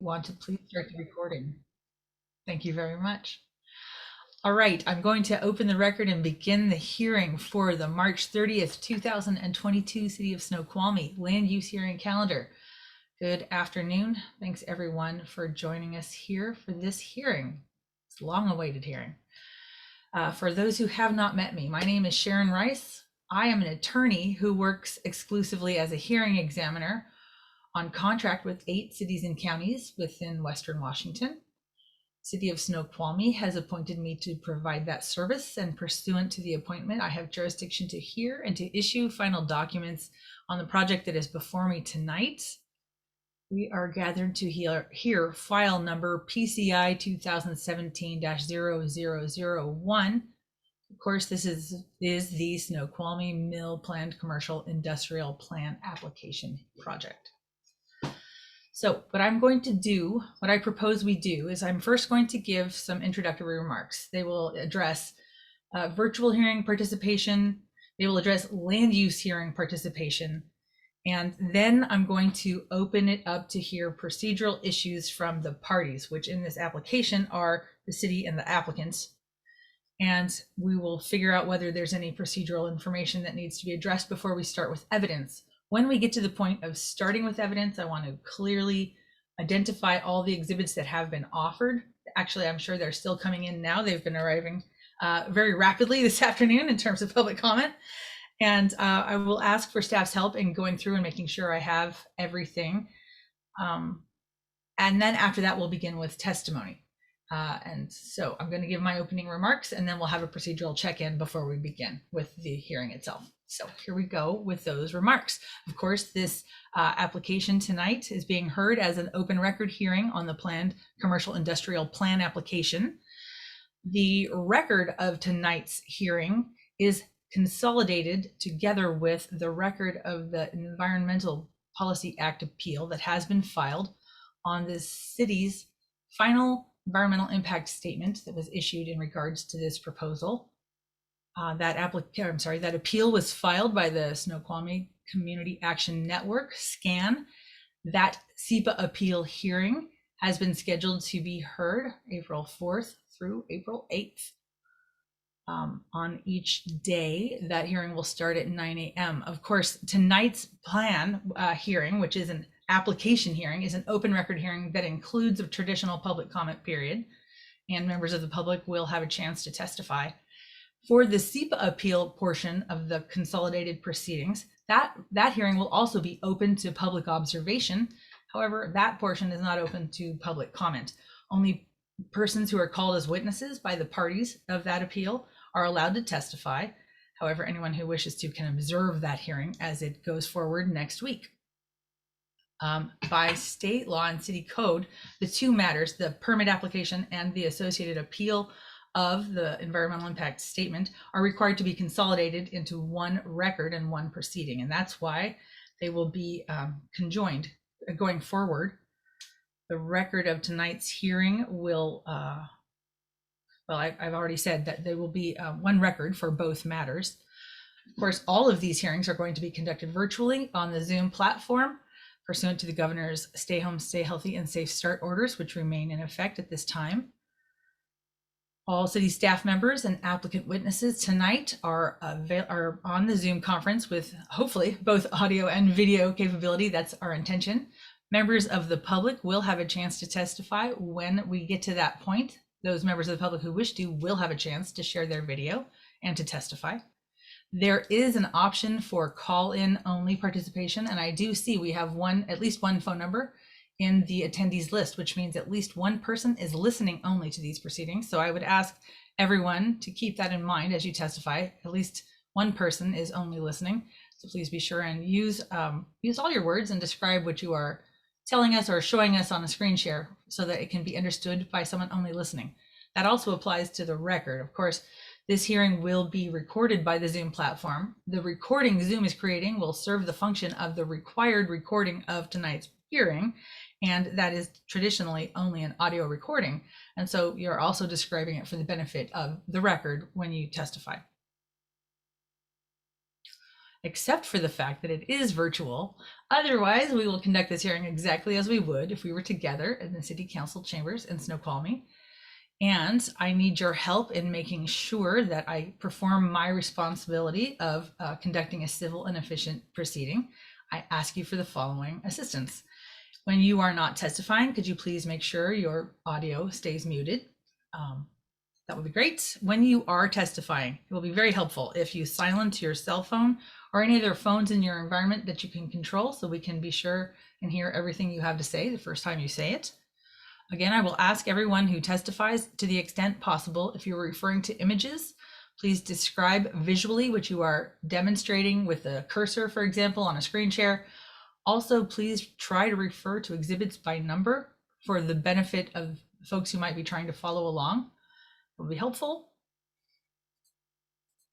Want to please start the recording. Thank you very much. All right, I'm going to open the record and begin the hearing for the March 30th, 2022 City of Snoqualmie Land Use Hearing Calendar. Good afternoon. Thanks everyone for joining us here for this hearing. It's a long-awaited hearing. For those who have not met me, my name is Sharon Rice. I am an attorney who works exclusively as a hearing examiner on contract with 8 cities and counties within Western Washington. City of Snoqualmie has appointed me to provide that service, and pursuant to the appointment, I have jurisdiction to hear and to issue final documents on the project that is before me tonight. We are gathered to hear file number PCI 2017-0001. Of course, this is the Snoqualmie Mill Planned Commercial Industrial Plan Application Project. So what I'm going to do, what I propose we do, is I'm first going to give some introductory remarks. They will address virtual hearing participation. They will address land use hearing participation. And then I'm going to open it up to hear procedural issues from the parties, which in this application are the city and the applicants. And we will figure out whether there's any procedural information that needs to be addressed before we start with evidence. When we get to the point of starting with evidence, I want to clearly identify all the exhibits that have been offered. Actually, I'm sure they're still coming in now. They've been arriving very rapidly this afternoon in terms of public comment. And I will ask for staff's help in going through and making sure I have everything. And then after that, we'll begin with testimony. And so I'm going to give my opening remarks, and then we'll have a procedural check-in before we begin with the hearing itself. So here we go with those remarks. Of course, this application tonight is being heard as an open record hearing on the planned commercial industrial plan application. The record of tonight's hearing is consolidated together with the record of the Environmental Policy Act appeal that has been filed on the city's final environmental impact statement that was issued in regards to this proposal. That appeal was filed by the Snoqualmie Community Action Network, SCAN. That SEPA appeal hearing has been scheduled to be heard April 4th through April 8th. On each day, that hearing will start at 9 a.m. Of course, tonight's plan hearing, which is an application hearing, is an open record hearing that includes a traditional public comment period, and members of the public will have a chance to testify. For the SEPA appeal portion of the consolidated proceedings, that hearing will also be open to public observation. However, that portion is not open to public comment. Only persons who are called as witnesses by the parties of that appeal are allowed to testify. However, anyone who wishes to can observe that hearing as it goes forward next week. By state law and city code, the two matters, the permit application and the associated appeal of the environmental impact statement, are required to be consolidated into one record and one proceeding. And that's why they will be conjoined going forward. The record of tonight's hearing will, I've already said that there will be one record for both matters. Of course, all of these hearings are going to be conducted virtually on the Zoom platform, pursuant to the governor's stay home, stay healthy, and safe start orders, which remain in effect at this time. All city staff members and applicant witnesses tonight are on the Zoom conference with hopefully both audio and video capability. That's our intention. Members of the public will have a chance to testify when we get to that point. Those members of the public who wish to will have a chance to share their video and to testify. There is an option for call-in only participation, and I do see we have at least one phone number in the attendees list, which means at least one person is listening only to these proceedings. So I would ask everyone to keep that in mind as you testify. At least one person is only listening. So please be sure and use all your words and describe what you are telling us or showing us on a screen share so that it can be understood by someone only listening. That also applies to the record. Of course, this hearing will be recorded by the Zoom platform. The recording Zoom is creating will serve the function of the required recording of tonight's hearing, and that is traditionally only an audio recording. And so you're also describing it for the benefit of the record when you testify. except for the fact that it is virtual. Otherwise, we will conduct this hearing exactly as we would if we were together in the City Council chambers in Snoqualmie. And I need your help in making sure that I perform my responsibility of conducting a civil and efficient proceeding. I ask you for the following assistance. When you are not testifying, could you please make sure your audio stays muted? That would be great. When you are testifying, it will be very helpful if you silence your cell phone or any other phones in your environment that you can control, so we can be sure and hear everything you have to say the first time you say it. Again, I will ask everyone who testifies, to the extent possible, if you're referring to images, please describe visually what you are demonstrating with a cursor, for example, on a screen share. Also, please try to refer to exhibits by number for the benefit of folks who might be trying to follow along. It will be helpful.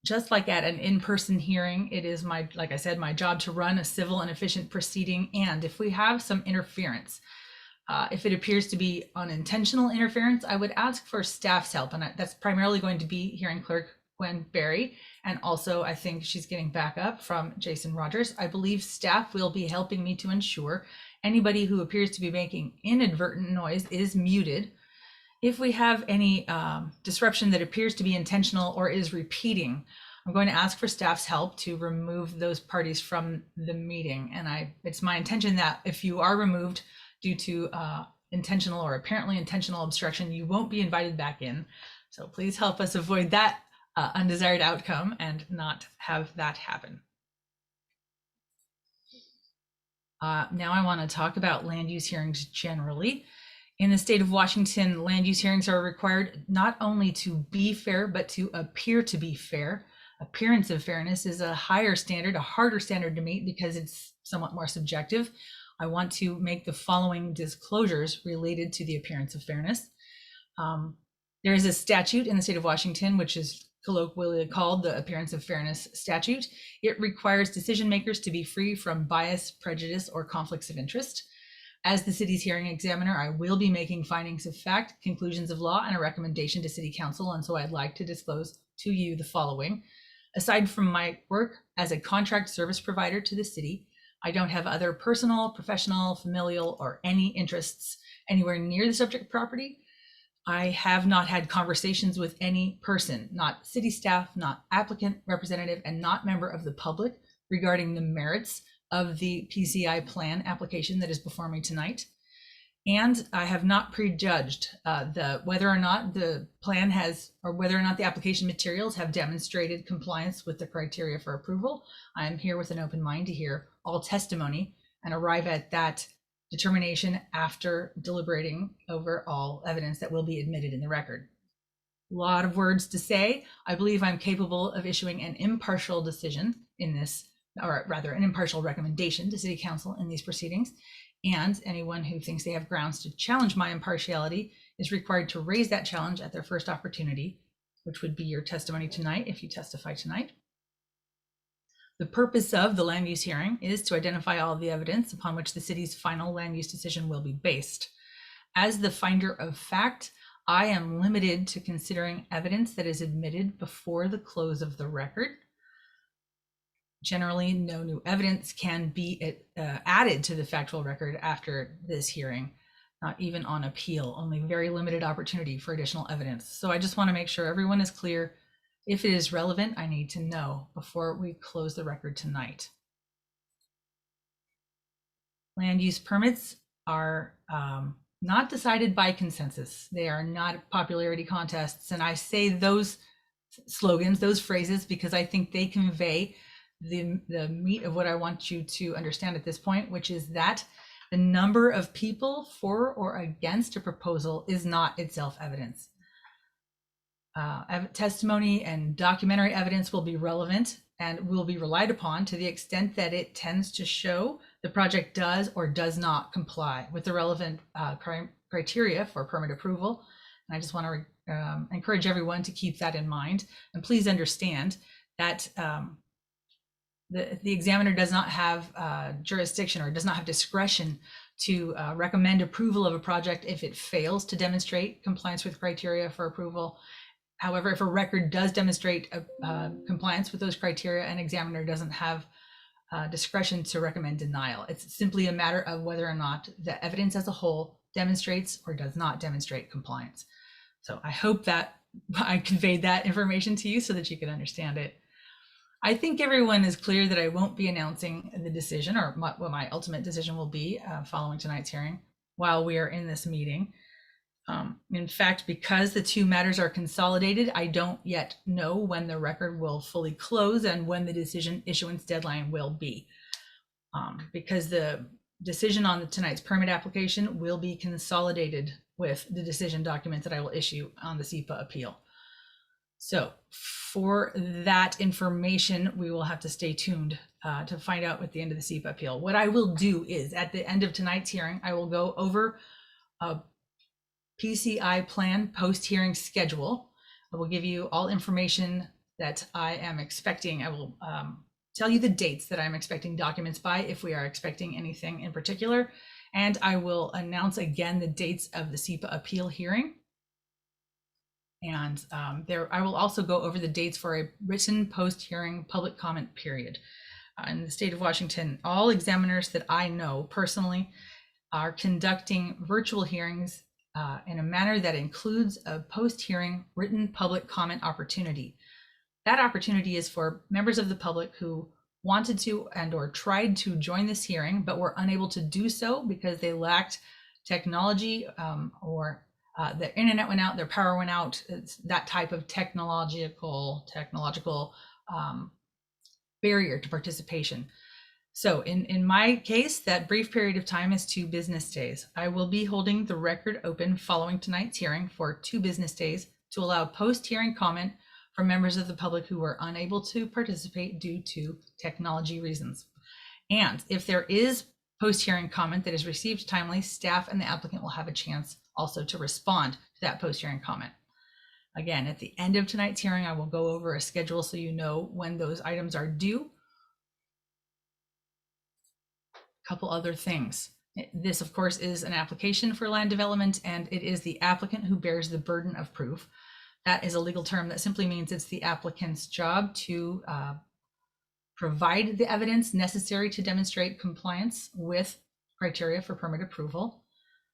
Just like at an in-person hearing, it is like I said, my job to run a civil and efficient proceeding. And if we have some interference, if it appears to be unintentional interference, I would ask for staff's help. And that's primarily going to be hearing clerk Gwen Berry. And also, I think she's getting backup from Jason Rogers. I believe staff will be helping me to ensure anybody who appears to be making inadvertent noise is muted. If we have any disruption that appears to be intentional or is repeating, I'm going to ask for staff's help to remove those parties from the meeting. And it's my intention that if you are removed due to intentional or apparently intentional obstruction, you won't be invited back in. So please help us avoid that undesired outcome and not have that happen. Now I want to talk about land use hearings generally. In the state of Washington, land use hearings are required not only to be fair, but to appear to be fair. Appearance of fairness is a higher standard, a harder standard to meet because it's somewhat more subjective. I want to make the following disclosures related to the appearance of fairness. There is a statute in the state of Washington, which is colloquially called the Appearance of Fairness Statute. It requires decision makers to be free from bias, prejudice, or conflicts of interest. As the city's hearing examiner, I will be making findings of fact, conclusions of law, and a recommendation to City Council. And so I'd like to disclose to you the following. Aside from my work as a contract service provider to the city, I don't have other personal, professional, familial, or any interests anywhere near the subject property. I have not had conversations with any person, not city staff, not applicant, representative, and not member of the public regarding the merits of the Pci Plan application that is before me tonight. And I have not prejudged whether or not the plan has, or whether or not the application materials have demonstrated compliance with the criteria for approval. I am here with an open mind to hear all testimony and arrive at that determination after deliberating over all evidence that will be admitted in the record. A lot of words to say. I believe I'm capable of issuing an impartial decision in this, or rather an impartial recommendation to City Council in these proceedings. And anyone who thinks they have grounds to challenge my impartiality is required to raise that challenge at their first opportunity, which would be your testimony tonight if you testify tonight. The purpose of the land use hearing is to identify all the evidence upon which the city's final land use decision will be based. As the finder of fact, I am limited to considering evidence that is admitted before the close of the record. Generally, no new evidence can be added to the factual record after this hearing, not even on appeal, only very limited opportunity for additional evidence. So I just want to make sure everyone is clear. If it is relevant, I need to know before we close the record tonight. Land use permits are not decided by consensus. They are not popularity contests. And I say those slogans, those phrases, because I think they convey the meat of what I want you to understand at this point, which is that the number of people for or against a proposal is not itself evidence. Testimony and documentary evidence will be relevant and will be relied upon to the extent that it tends to show the project does or does not comply with the relevant criteria for permit approval. And I just want to encourage everyone to keep that in mind. And please understand that the examiner does not have jurisdiction or does not have discretion to recommend approval of a project if it fails to demonstrate compliance with criteria for approval. However, if a record does demonstrate compliance with those criteria, an examiner doesn't have discretion to recommend denial. It's simply a matter of whether or not the evidence as a whole demonstrates or does not demonstrate compliance. So I hope that I conveyed that information to you so that you can understand it. I think everyone is clear that I won't be announcing the decision or what my ultimate decision will be following tonight's hearing while we are in this meeting. In fact, because the two matters are consolidated, I don't yet know when the record will fully close and when the decision issuance deadline will be. Because the decision on tonight's permit application will be consolidated with the decision document that I will issue on the SEPA appeal. So for that information, we will have to stay tuned to find out at the end of the SEPA appeal. What I will do is at the end of tonight's hearing, I will go over a PCI plan post-hearing schedule. I will give you all information that I am expecting. I will tell you the dates that I'm expecting documents by if we are expecting anything in particular. And I will announce again the dates of the SEPA appeal hearing. And I will also go over the dates for a written post-hearing public comment period. In the state of Washington, all examiners that I know personally are conducting virtual hearings in a manner that includes a post-hearing written public comment opportunity. That opportunity is for members of the public who wanted to and or tried to join this hearing, but were unable to do so because they lacked technology or their internet went out, their power went out. It's that type of technological barrier to participation. So in my case, that brief period of time is 2 business days. I will be holding the record open following tonight's hearing for 2 business days to allow post-hearing comment from members of the public who were unable to participate due to technology reasons. And if there is post-hearing comment that is received timely, staff and the applicant will have a chance also to respond to that post-hearing comment. Again, at the end of tonight's hearing, I will go over a schedule so you know when those items are due. A couple other things. This, of course, is an application for land development, and it is the applicant who bears the burden of proof. That is a legal term that simply means it's the applicant's job to provide the evidence necessary to demonstrate compliance with criteria for permit approval.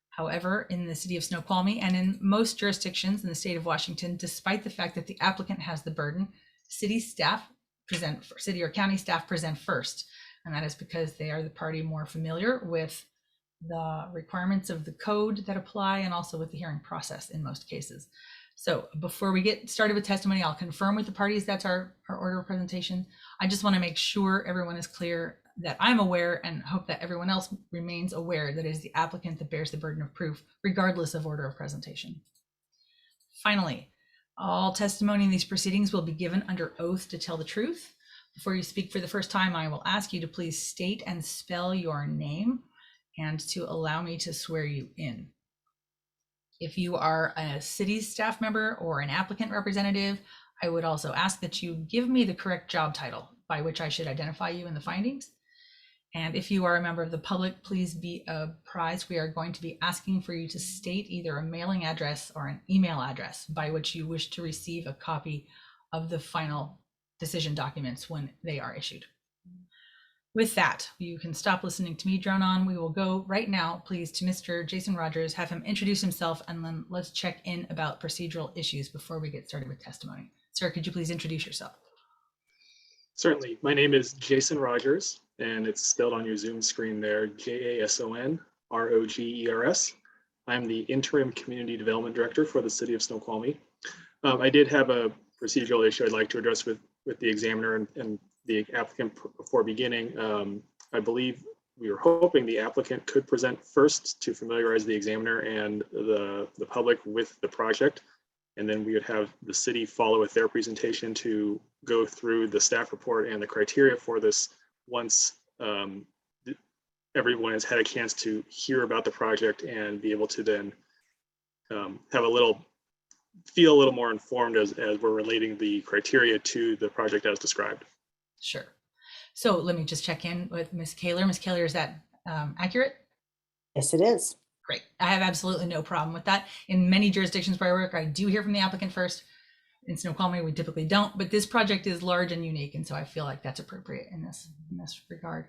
However, in the city of Snoqualmie and in most jurisdictions in the state of Washington, despite the fact that the applicant has the burden, city or county staff present first. And that is because they are the party more familiar with the requirements of the code that apply and also with the hearing process in most cases. So before we get started with testimony, I'll confirm with the parties that's our order of presentation. I just want to make sure everyone is clear that I'm aware and hope that everyone else remains aware that it is the applicant that bears the burden of proof, regardless of order of presentation. Finally, all testimony in these proceedings will be given under oath to tell the truth. Before you speak for the first time, I will ask you to please state and spell your name and to allow me to swear you in. If you are a city staff member or an applicant representative, I would also ask that you give me the correct job title by which I should identify you in the findings. And if you are a member of the public, please be apprised we are going to be asking for you to state either a mailing address or an email address by which you wish to receive a copy of the final decision documents when they are issued. With that, you can stop listening to me drone on. We will go right now, please, to Mr. Jason Rogers, have him introduce himself, and then let's check in about procedural issues before we get started with testimony. Sir, could you please introduce yourself? Certainly. My name is Jason Rogers, and it's spelled on your Zoom screen there, JASON-ROGERS. I'm the Interim Community Development Director for the City of Snoqualmie. I did have a procedural issue I'd like to address with the examiner and the applicant before beginning. I believe we were hoping the applicant could present first to familiarize the examiner and the public with the project. And then we would have the city follow with their presentation to go through the staff report and the criteria for this once everyone has had a chance to hear about the project and be able to then feel a little more informed as we're relating the criteria to the project as described. Sure. So let me just check in with Ms. Kaler. Ms. Kaler, is that accurate? Yes, it is. Great. I have absolutely no problem with that. In many jurisdictions where I work, I do hear from the applicant first. In Snoqualmie, we typically don't, but this project is large and unique, and so I feel like that's appropriate in this regard.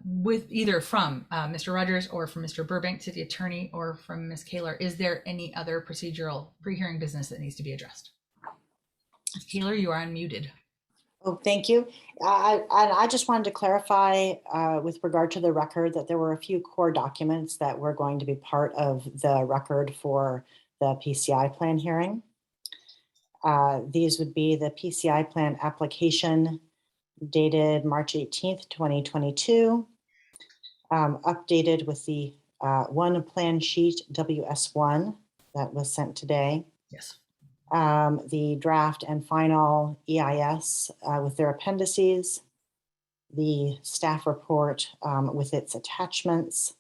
With either from Mr. Rogers or from Mr. Burbank, City Attorney, or from Ms. Kaler, is there any other procedural pre-hearing business that needs to be addressed? Ms. Kaler, you are unmuted. Oh, thank you. I just wanted to clarify with regard to the record that there were a few core documents that were going to be part of the record for the PCI plan hearing. These would be the PCI plan application dated March 18th, 2022, updated with the one plan sheet WS1 that was sent today. Yes. The draft and final EIS with their appendices, the staff report with its attachments,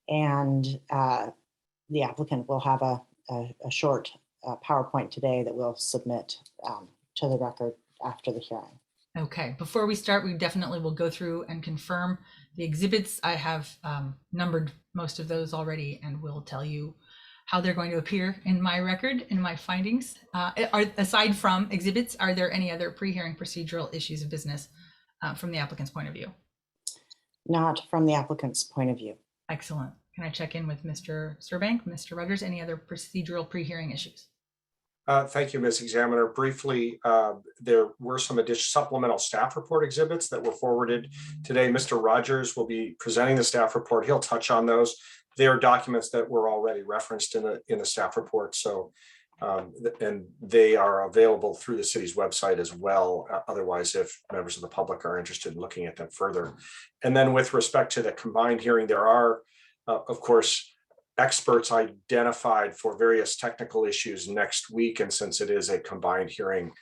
and the applicant will have a short PowerPoint today that we'll submit to the record after the hearing. Okay, before we start, we definitely will go through and confirm the exhibits. I have numbered most of those already, and will tell you how they're going to appear in my record, in my findings. Aside from exhibits, are there any other pre-hearing procedural issues of business from the applicant's point of view? Not from the applicant's point of view. Excellent. Can I check in with Mr. Surbank, Mr. Rogers, any other procedural pre-hearing issues? Thank you, Ms. Examiner. Briefly, there were some additional supplemental staff report exhibits that were forwarded today. Mr. Rogers will be presenting the staff report. He'll touch on those. They are documents that were already referenced in the staff report. So, and they are available through the city's website as well. Otherwise, if members of the public are interested in looking at them further. And then with respect to the combined hearing, there are, of course, experts identified for various technical issues next week. And since it is a combined hearing,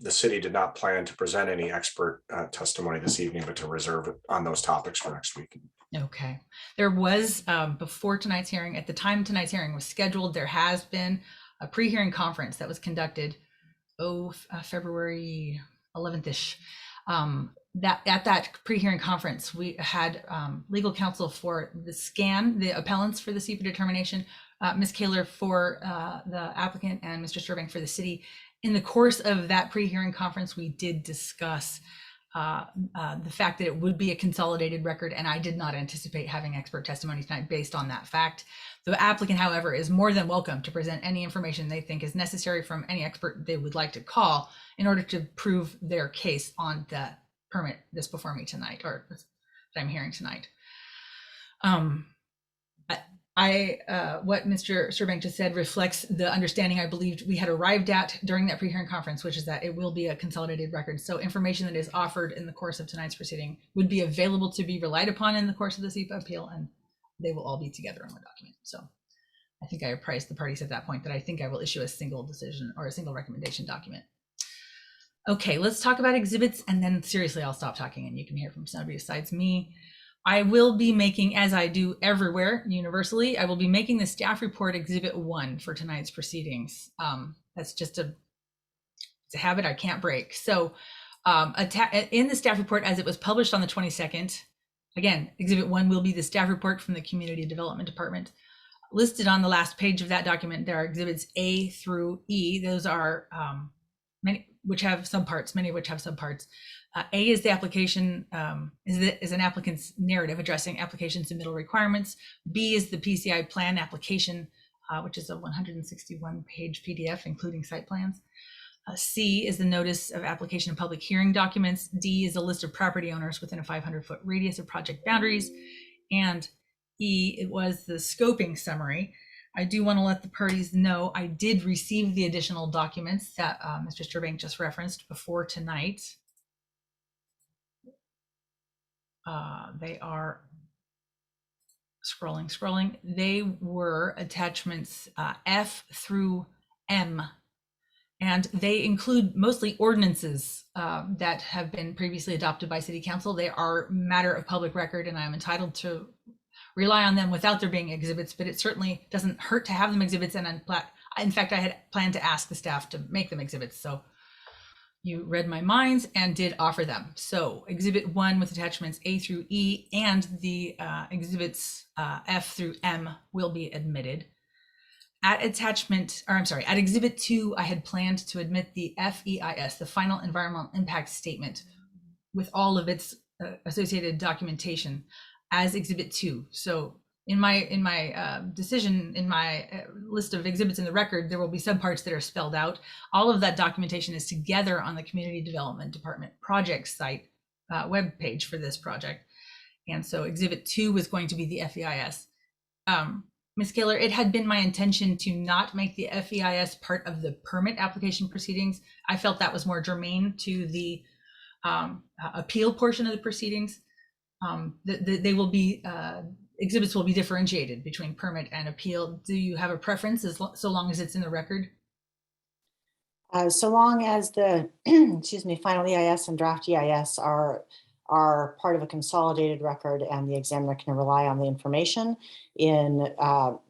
the city did not plan to present any expert testimony this evening, but to reserve it on those topics for next week. Okay. There was, before tonight's hearing, at the time tonight's hearing was scheduled, there has been a pre-hearing conference that was conducted, February 11th-ish. That at that pre-hearing conference, we had legal counsel for the appellants for the SEPA determination, Ms. Kaler for the applicant, and Mr. Surbank for the city. In the course of that pre-hearing conference, we did discuss the fact that it would be a consolidated record, and I did not anticipate having expert testimony tonight based on that fact. The applicant, however, is more than welcome to present any information they think is necessary from any expert they would like to call in order to prove their case on the permit that's before me tonight, or that I'm hearing tonight. What Mr. Surbank just said reflects the understanding I believed we had arrived at during that pre-hearing conference, which is that it will be a consolidated record. So information that is offered in the course of tonight's proceeding would be available to be relied upon in the course of the SEPA appeal, and they will all be together in one document. So I think I apprised the parties at that point that I think I will issue a single decision or a single recommendation document. Okay, let's talk about exhibits, and then seriously, I'll stop talking and you can hear from somebody besides me. I will be making, as I do everywhere universally, I will be making the staff report exhibit 1 for tonight's proceedings. That's just it's a habit I can't break. So in the staff report as it was published on the 22nd, again, exhibit 1 will be the staff report from the Community Development Department. Listed on the last page of that document, there are exhibits A through E. Those are many which have subparts, many of which have subparts. A is the application, is an applicant's narrative addressing application submittal requirements. B is the PCI plan application, which is a 161-page PDF, including site plans. C is the notice of application and public hearing documents. D is a list of property owners within a 500-foot radius of project boundaries. And E, it was the scoping summary. I do want to let the parties know I did receive the additional documents that Mr. Surbank just referenced before tonight. They are scrolling. They were attachments F through M, and they include mostly ordinances that have been previously adopted by City Council. They are matter of public record, and I'm entitled to rely on them without there being exhibits, but it certainly doesn't hurt to have them exhibits. And in fact, I had planned to ask the staff to make them exhibits. So you read my minds and did offer them. So exhibit 1 with attachments A through E and the exhibits F through M will be admitted. At attachment, or I'm sorry, at Exhibit 2, I had planned to admit the FEIS, the Final Environmental Impact Statement, with all of its associated documentation as Exhibit 2. So in my decision, in my list of exhibits in the record, there will be subparts that are spelled out. All of that documentation is together on the Community Development Department project site web page for this project. And so Exhibit 2 was going to be the FEIS. Ms. Kaler, it had been my intention to not make the FEIS part of the permit application proceedings. I felt that was more germane to the appeal portion of the proceedings. They will be, exhibits will be differentiated between permit and appeal. Do you have a preference so long as it's in the record? So long as the, excuse me, final EIS and draft EIS are part of a consolidated record and the examiner can rely on the information in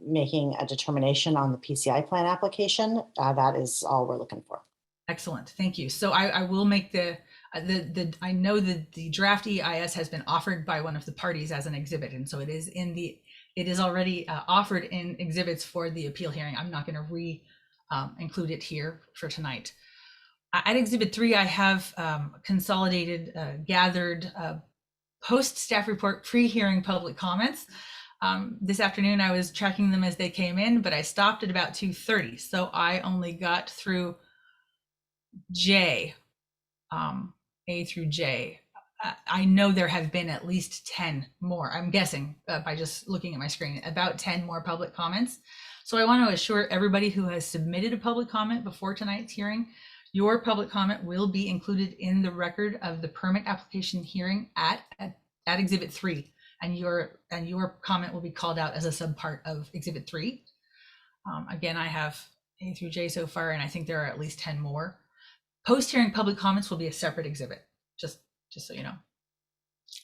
making a determination on the PCI plan application, that is all we're looking for. Excellent, thank you. So I will make I know that the draft EIS has been offered by one of the parties as an exhibit, and so it is already offered in exhibits for the appeal hearing. I'm not going to include it here for tonight. At Exhibit 3, I have consolidated, gathered post-staff report pre-hearing public comments. This afternoon, I was tracking them as they came in, but I stopped at about 2:30, so I only got through J, A through J. I know there have been at least 10 more. I'm guessing by just looking at my screen, about 10 more public comments. So I want to assure everybody who has submitted a public comment before tonight's hearing, your public comment will be included in the record of the permit application hearing at Exhibit 3, and your comment will be called out as a subpart of Exhibit 3. Again, I have A through J so far, and I think there are at least 10 more. Post-hearing public comments will be a separate exhibit, just so you know.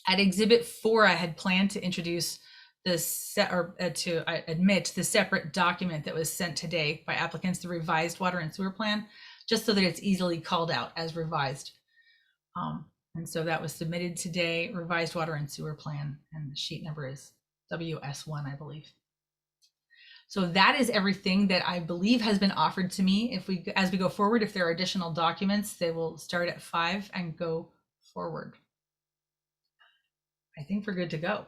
At Exhibit 4, I had planned to introduce admit the separate document that was sent today by applicants, the revised water and sewer plan, just so that it's easily called out as revised. And so that was submitted today, revised water and sewer plan, and the sheet number is WS1, I believe. So that is everything that I believe has been offered to me. As we go forward, if there are additional documents, they will start at 5 and go forward. I think we're good to go.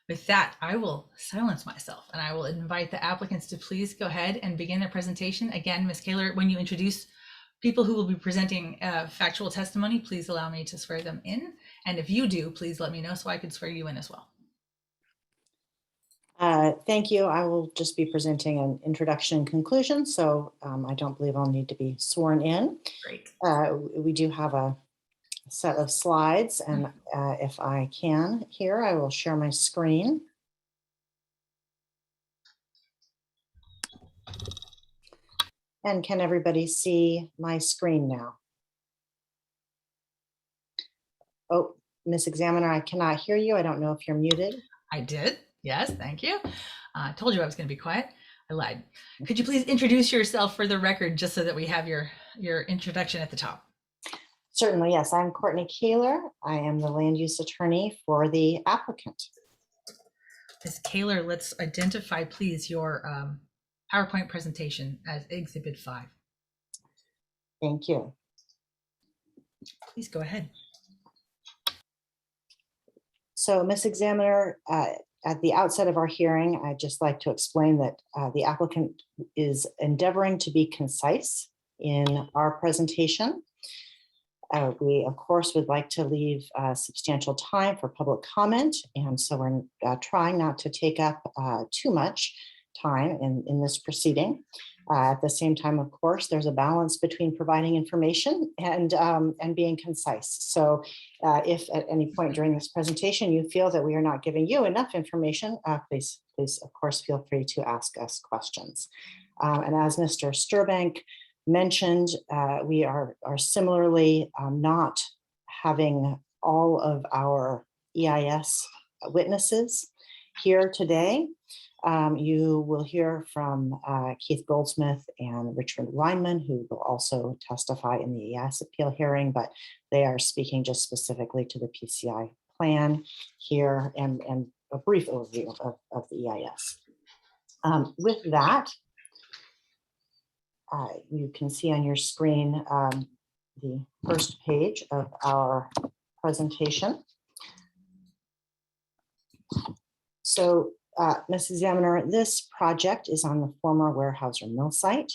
With that, I will silence myself and I will invite the applicants to please go ahead and begin their presentation. Again, Ms. Kaler, when you introduce people who will be presenting factual testimony, please allow me to swear them in. And if you do, please let me know so I could swear you in as well. Thank you. I will just be presenting an introduction and conclusion, so I don't believe I'll need to be sworn in. Great. We do have a set of slides, and if I can here, I will share my screen. And can everybody see my screen now? Oh, Ms. Examiner, I cannot hear you. I don't know if you're muted. I did. Yes, thank you. I told you I was going to be quiet. I lied. Could you please introduce yourself for the record, just so that we have your introduction at the top? Certainly, yes. I'm Courtney Kaler. I am the land use attorney for the applicant. Ms. Kaler, let's identify, please, your PowerPoint presentation as Exhibit 5. Thank you. Please go ahead. So, Ms. Examiner, at the outset of our hearing, I'd just like to explain that the applicant is endeavoring to be concise in our presentation. We, of course, would like to leave substantial time for public comment, and so we're trying not to take up too much time in this proceeding. At the same time, of course, there's a balance between providing information and being concise. So if at any point during this presentation you feel that we are not giving you enough information, please, of course, feel free to ask us questions. And as Mr. Sturbank mentioned, we are similarly not having all of our EIS witnesses here today. You will hear from Keith Goldsmith and Richard Weinmann, who will also testify in the EIS appeal hearing, but they are speaking just specifically to the PCI plan here and a brief overview of the EIS. With that, You can see on your screen the first page of our presentation. So, Ms. Examiner, this project is on the former Weyerhaeuser Mill site.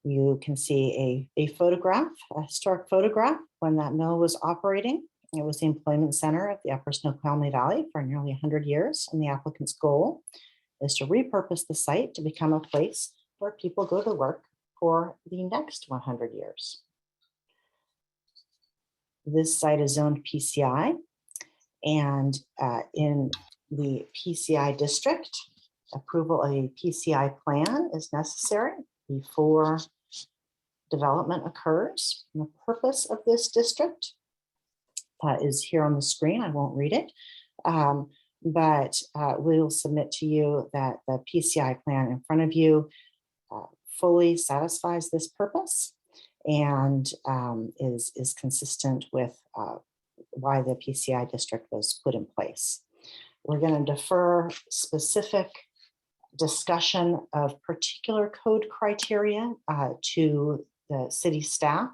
You can see a photograph, a historic photograph when that mill was operating. It was the employment center of the Upper Snoqualmie Valley for nearly 100 years, and the applicant's goal is to repurpose the site to become a place where people go to work for the next 100 years. This site is zoned PCI, and in the PCI district, approval of a PCI plan is necessary before development occurs. And the purpose of this district is here on the screen. I won't read it, but we'll submit to you that the PCI plan in front of you fully satisfies this purpose and is consistent with why the PCI district was put in place. We're going to defer specific discussion of particular code criteria to the city staff.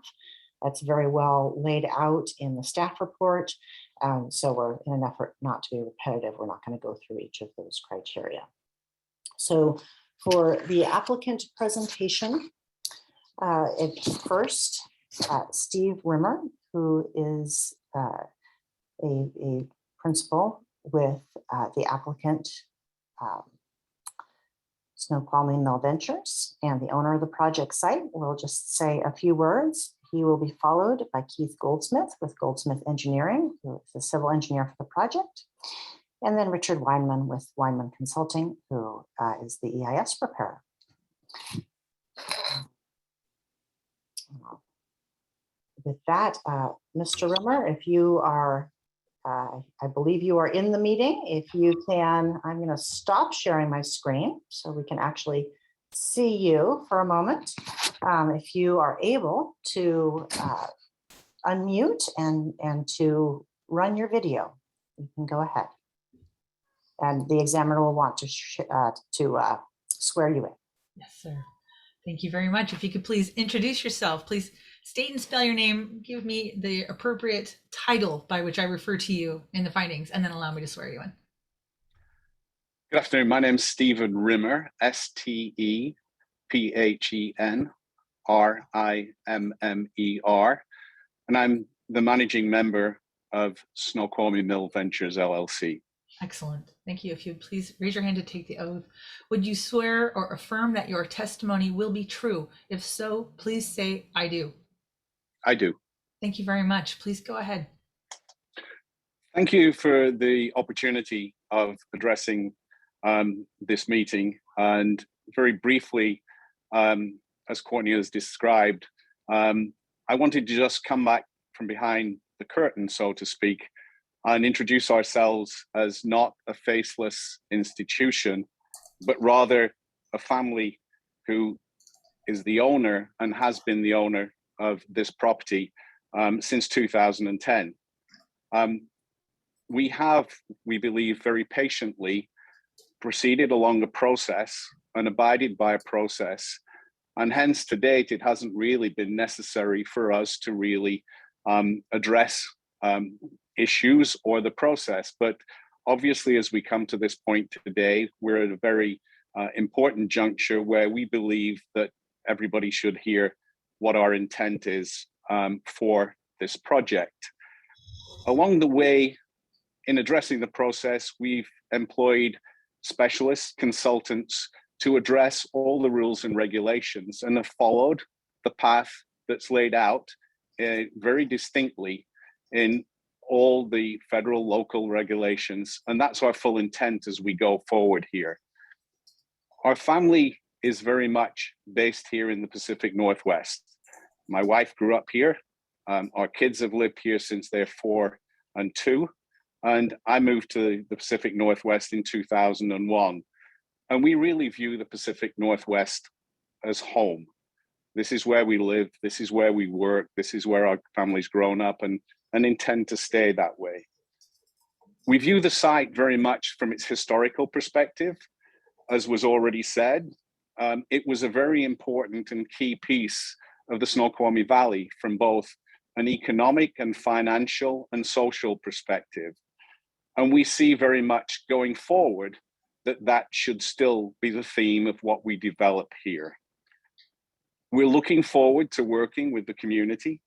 That's very well laid out in the staff report. So we're in an effort not to be repetitive. We're not going to go through each of those criteria. So for the applicant presentation, first, Steve Rimmer, who is a principal with the applicant Snoqualmie Mill Ventures and the owner of the project site, will just say a few words. He will be followed by Keith Goldsmith with Goldsmith Engineering, who is the civil engineer for the project, and then Richard Weinmann with Weinmann Consulting, who is the EIS preparer. With that, Mr. Rimmer, if you are, I believe you are in the meeting. If you can, I'm going to stop sharing my screen so we can actually see you for a moment. If you are able to unmute and to run your video, you can go ahead. And the examiner will want to swear you in. Yes, sir. Thank you very much. If you could please introduce yourself, please state and spell your name, give me the appropriate title by which I refer to you in the findings, and then allow me to swear you in. Good afternoon. My name is Stephen Rimmer, STEPHENRIMMER, and I'm the managing member of Snoqualmie Mill Ventures, LLC. Excellent. Thank you. If you'd please raise your hand to take the oath. Would you swear or affirm that your testimony will be true? If so, please say, I do. I do. Thank you very much. Please go ahead. Thank you for the opportunity of addressing this meeting. And very briefly, as Courtney has described, I wanted to just come back from behind the curtain, so to speak, and introduce ourselves as not a faceless institution, but rather a family who is the owner and has been the owner of this property since 2010. We have, we believe, very patiently proceeded along a process and abided by a process. And hence, to date, it hasn't really been necessary for us to really address issues or the process. But obviously, as we come to this point today, we're at a very important juncture where we believe that everybody should hear what our intent is for this project. Along the way, in addressing the process, we've employed specialist consultants to address all the rules and regulations and have followed the path that's laid out very distinctly in all the federal, local regulations. And that's our full intent as we go forward here. Our family is very much based here in the Pacific Northwest. My wife grew up here. Our kids have lived here since they're 4 and 2. And I moved to the Pacific Northwest in 2001. And we really view the Pacific Northwest as home. This is where we live. This is where we work. This is where our family's grown up and intend to stay that way. We view the site very much from its historical perspective. As was already said, it was a very important and key piece of the Snoqualmie Valley from both an economic and financial and social perspective. And we see very much going forward that that should still be the theme of what we develop here. We're looking forward to working with the community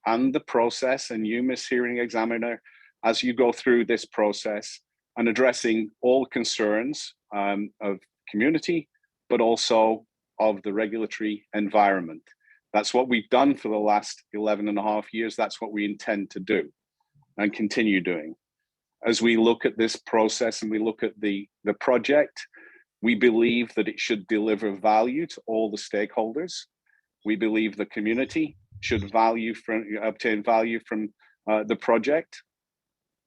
and the process and you, Ms. Hearing Examiner, as you go through this process and addressing all concerns of community, but also of the regulatory environment. That's what we've done for the last 11 and a half years. That's what we intend to do and continue doing. As we look at this process and we look at the project, we believe that it should deliver value to all the stakeholders. We believe the community should obtain value from the project.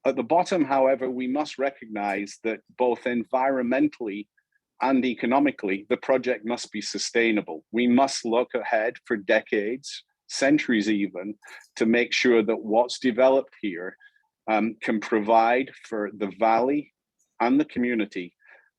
At the bottom, however, we must recognize that both environmentally and economically, the project must be sustainable. We must look ahead for decades, centuries even, to make sure that what's developed here can provide for the valley and the community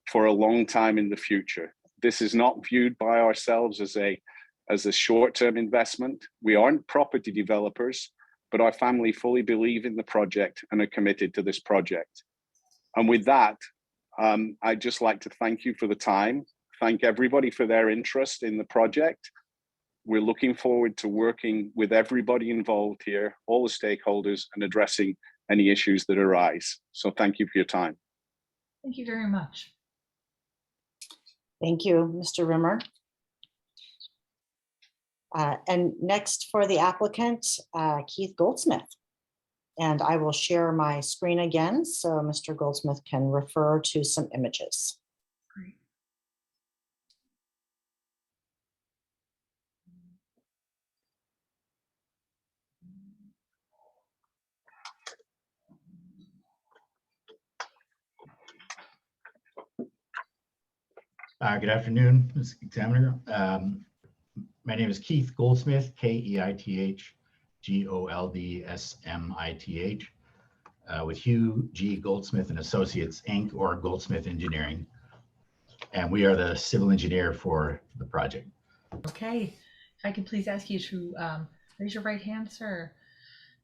for a long time in the future. This is not viewed by ourselves as a short-term investment. We aren't property developers, but our family fully believe in the project and are committed to this project. And with that, I'd just like to thank you for the time, thank everybody for their interest in the project. We're looking forward to working with everybody involved here, all the stakeholders, and addressing any issues that arise. So thank you for your time. Thank you very much. Thank you, Mr. Rimmer. And next for the applicant, Keith Goldsmith. And I will share my screen again so Mr. Goldsmith can refer to some images. Great. Good afternoon, Ms. Examiner. My name is Keith Goldsmith, Keith Goldsmith, with Hugh G. Goldsmith and Associates, Inc., or Goldsmith Engineering. And we are the civil engineer for the project. Okay, if I could please ask you to raise your right hand, sir.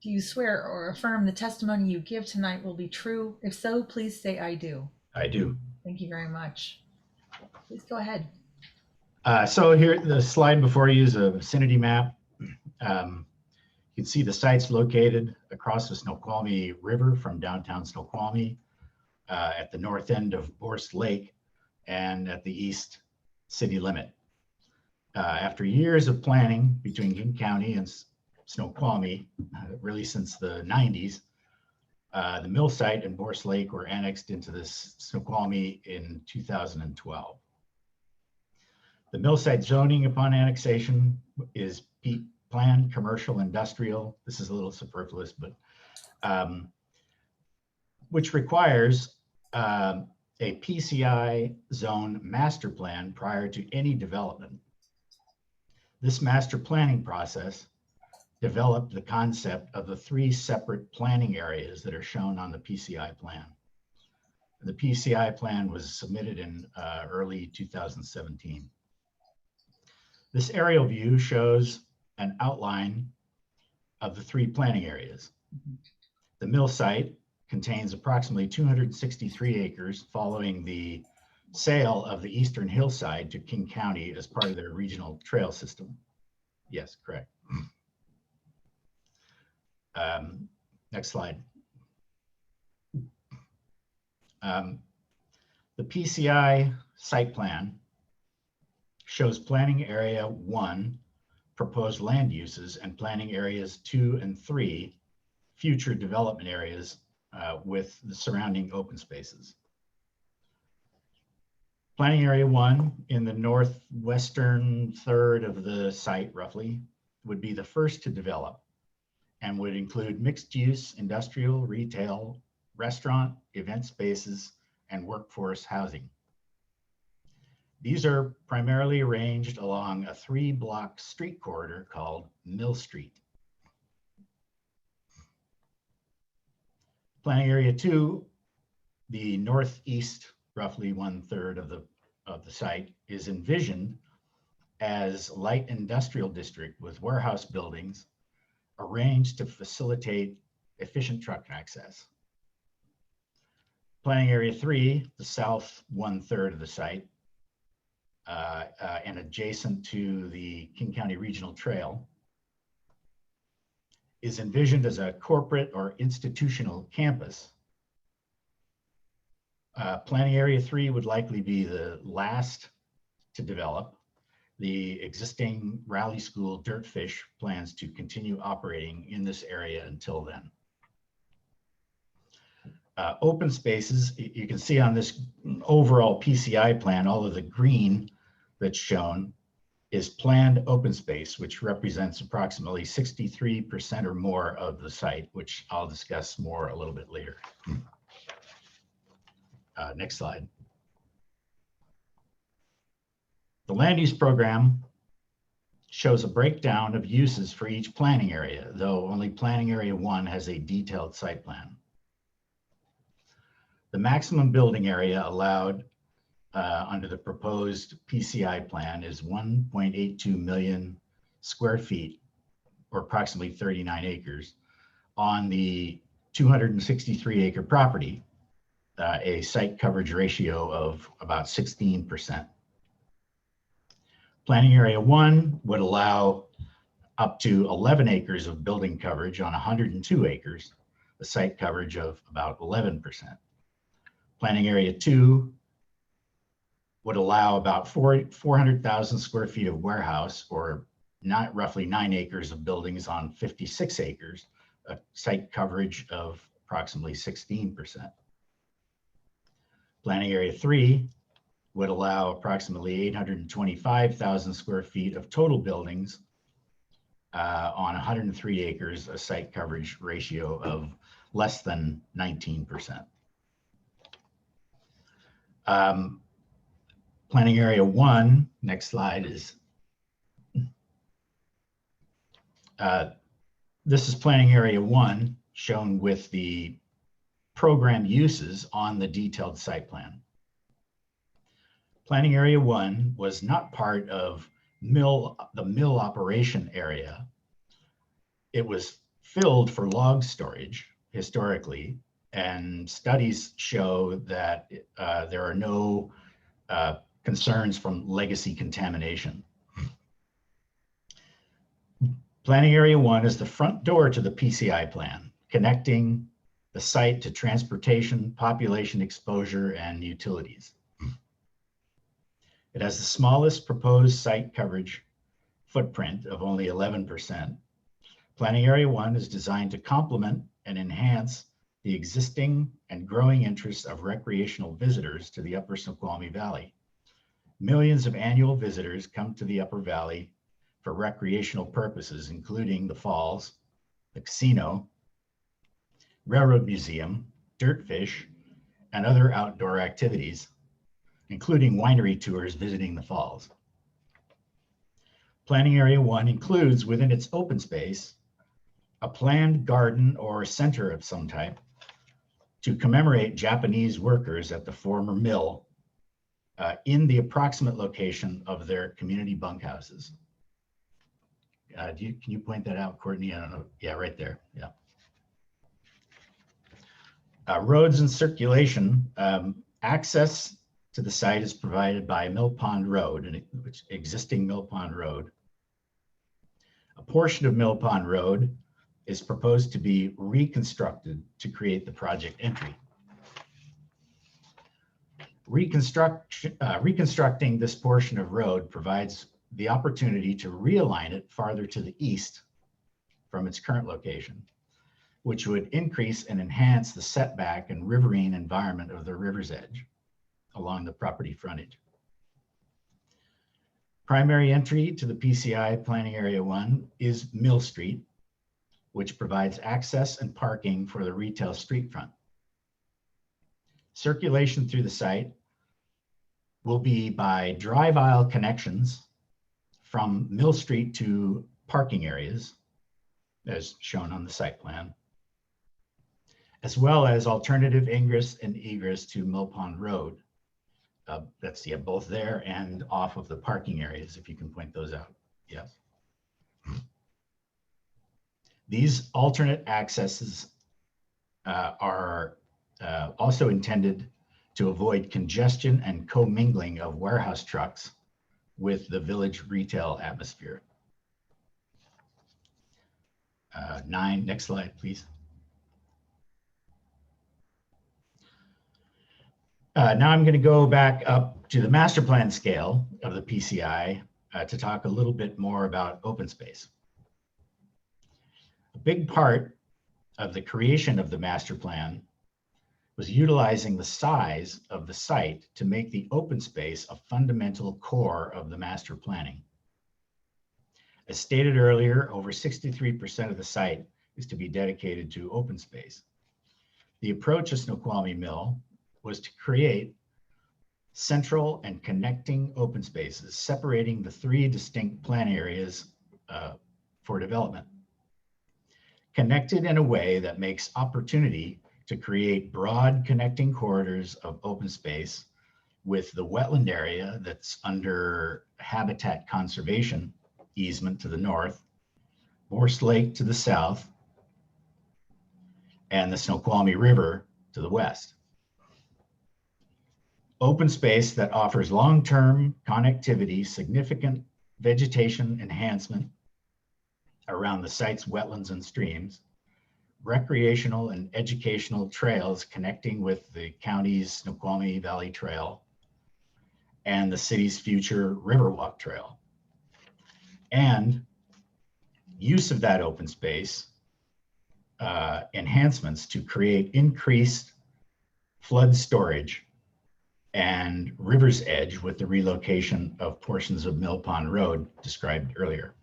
Do you swear or affirm the testimony you give tonight will be true? If so, please say I do. I do. Thank you very much. Please go ahead. So here, the slide before you is a vicinity map. You can see the sites located across the Snoqualmie River from downtown Snoqualmie, at the north end of Borst Lake, and at the east city limit. After years of planning between King County and Snoqualmie, really since the 90s, the mill site and Borst Lake were annexed into this Snoqualmie in 2012. The mill site zoning upon annexation is Pci Plan Commercial Industrial. This is a little superfluous, but which requires a PCI zone master plan prior to any development. This master planning process developed the concept of the 3 separate planning areas that are shown on the PCI plan. The PCI plan was submitted in early 2017. This aerial view shows an outline of the 3 planning areas. The mill site contains approximately 263 acres following the sale of the eastern hillside to King County as part of their regional trail system. Yes, correct. Next slide. The PCI site plan shows planning area 1, proposed land uses, and planning areas 2 and 3, future development areas with the surrounding open spaces. Planning area 1 in the northwestern third of the site, roughly, would be the first to develop and would include mixed use, industrial, retail, restaurant, event spaces, and workforce housing. These are primarily arranged along a 3-block street corridor called Mill Street. Planning area 2, the northeast, roughly 1/3 of the of the site is envisioned as light industrial district with warehouse buildings arranged to facilitate efficient truck access. Planning Area 3, the south 1/3 of the site, and adjacent to the King County Regional Trail, is envisioned as a corporate or institutional campus. Planning Area 3 would likely be the last to develop. The existing Raleigh School Dirtfish plans to continue operating in this area until then. Open spaces, you can see on this overall PCI plan, all of the green that's shown is planned open space, which represents approximately 63% or more of the site, which I'll discuss more a little bit later. Next slide. The land use program shows a breakdown of uses for each planning area, though only Planning Area 1 has a detailed site plan. The maximum building area allowed under the proposed PCI plan is 1.82 million square feet, or approximately 39 acres, on the 263-acre property, a site coverage ratio of about 16%. Planning Area 1 would allow up to 11 acres of building coverage on 102 acres, a site coverage of about 11%. Planning Area 2 would allow about 400,000 square feet of warehouse, or not roughly 9 acres of buildings on 56 acres, a site coverage of approximately 16%. Planning Area 3 would allow approximately 825,000 square feet of total buildings on 103 acres, a site coverage ratio of less than 19%. Planning Area 1, next slide is, this is Planning Area 1 shown with the program uses on the detailed site plan. Planning Area 1 was not part of the mill operation area. It was filled for log storage historically, and studies show that there are no concerns from legacy contamination. Planning Area 1 is the front door to the PCI plan, connecting the site to transportation, population exposure, and utilities. It has the smallest proposed site coverage footprint of only 11%. Planning Area 1 is designed to complement and enhance the existing and growing interests of recreational visitors to the Upper Snoqualmie Valley. Millions of annual visitors come to the Upper Valley for recreational purposes, including the falls, the casino, railroad museum, dirtfish, and other outdoor activities, including winery tours visiting the falls. Planning Area 1 includes within its open space a planned garden or center of some type to commemorate Japanese workers at the former mill in the approximate location of their community bunkhouses. Can you point that out, Courtney? I don't know. Yeah, right there. Yeah. Roads and circulation. Access to the site is provided by Mill Pond Road, an existing Mill Pond Road. A portion of Mill Pond Road is proposed to be reconstructed to create the project entry. Reconstructing this portion of road provides the opportunity to realign it farther to the east from its current location, which would increase and enhance the setback and riverine environment of the river's edge along the property frontage. Primary entry to the PCI Planning Area 1 is Mill Street, which provides access and parking for the retail street front. Circulation through the site will be by drive aisle connections from Mill Street to parking areas, as shown on the site plan, as well as alternative ingress and egress to Mill Pond Road, That's, yeah, both there and off of the parking areas, if you can point those out. Yes. These alternate accesses are also intended to avoid congestion and commingling of warehouse trucks with the village retail atmosphere. 9, next slide, please. Now I'm going to go back up to the master plan scale of the PCI to talk a little bit more about open space. A big part of the creation of the master plan was utilizing the size of the site to make the open space a fundamental core of the master planning. As stated earlier, over 63% of the site is to be dedicated to open space. The approach of Snoqualmie Mill was to create central and connecting open spaces, separating the 3 distinct plan areas for development, connected in a way that makes opportunity to create broad connecting corridors of open space with the wetland area that's under habitat conservation easement to the north, Morse Lake to the south, and the Snoqualmie River to the west. Open space that offers long-term connectivity, significant vegetation enhancement around the site's wetlands and streams, recreational and educational trails connecting with the county's Snoqualmie Valley Trail and the city's future Riverwalk Trail. And use of that open space enhancements to create increased flood storage and river's edge with the relocation of portions of Mill Pond Road described earlier.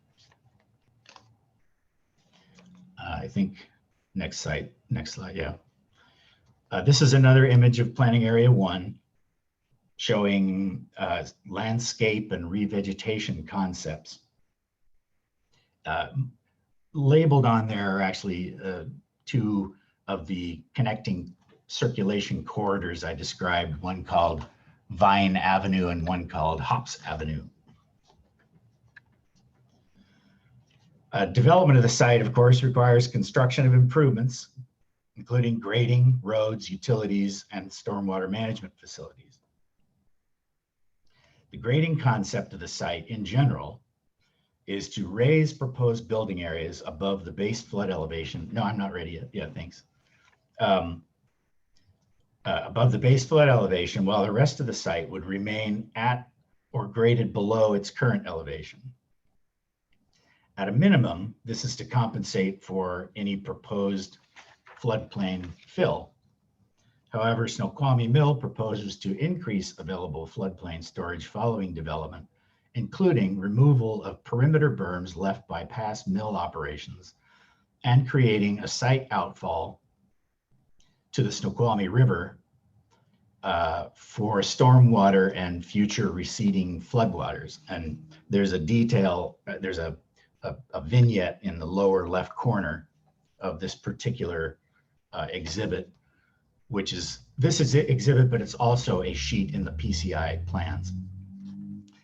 I think next slide, yeah. This is another image of Planning Area 1 showing landscape and revegetation concepts. Labeled on there are actually 2 of the connecting circulation corridors I described, one called Vine Avenue and one called Hops Avenue. Development of the site, of course, requires construction of improvements, including grading, roads, utilities, and stormwater management facilities. The grading concept of the site in general is to raise proposed building areas above the base flood elevation. No, I'm not ready yet. Yeah, thanks. Above the base flood elevation, while the rest of the site would remain at or graded below its current elevation. At a minimum, this is to compensate for any proposed floodplain fill. However, Snoqualmie Mill proposes to increase available floodplain storage following development, including removal of perimeter berms left by past mill operations and creating a site outfall to the Snoqualmie River for stormwater and future receding floodwaters. And there's a detail, there's a vignette in the lower left corner of this particular exhibit, which is, this is the exhibit, but it's also a sheet in the PCI plans.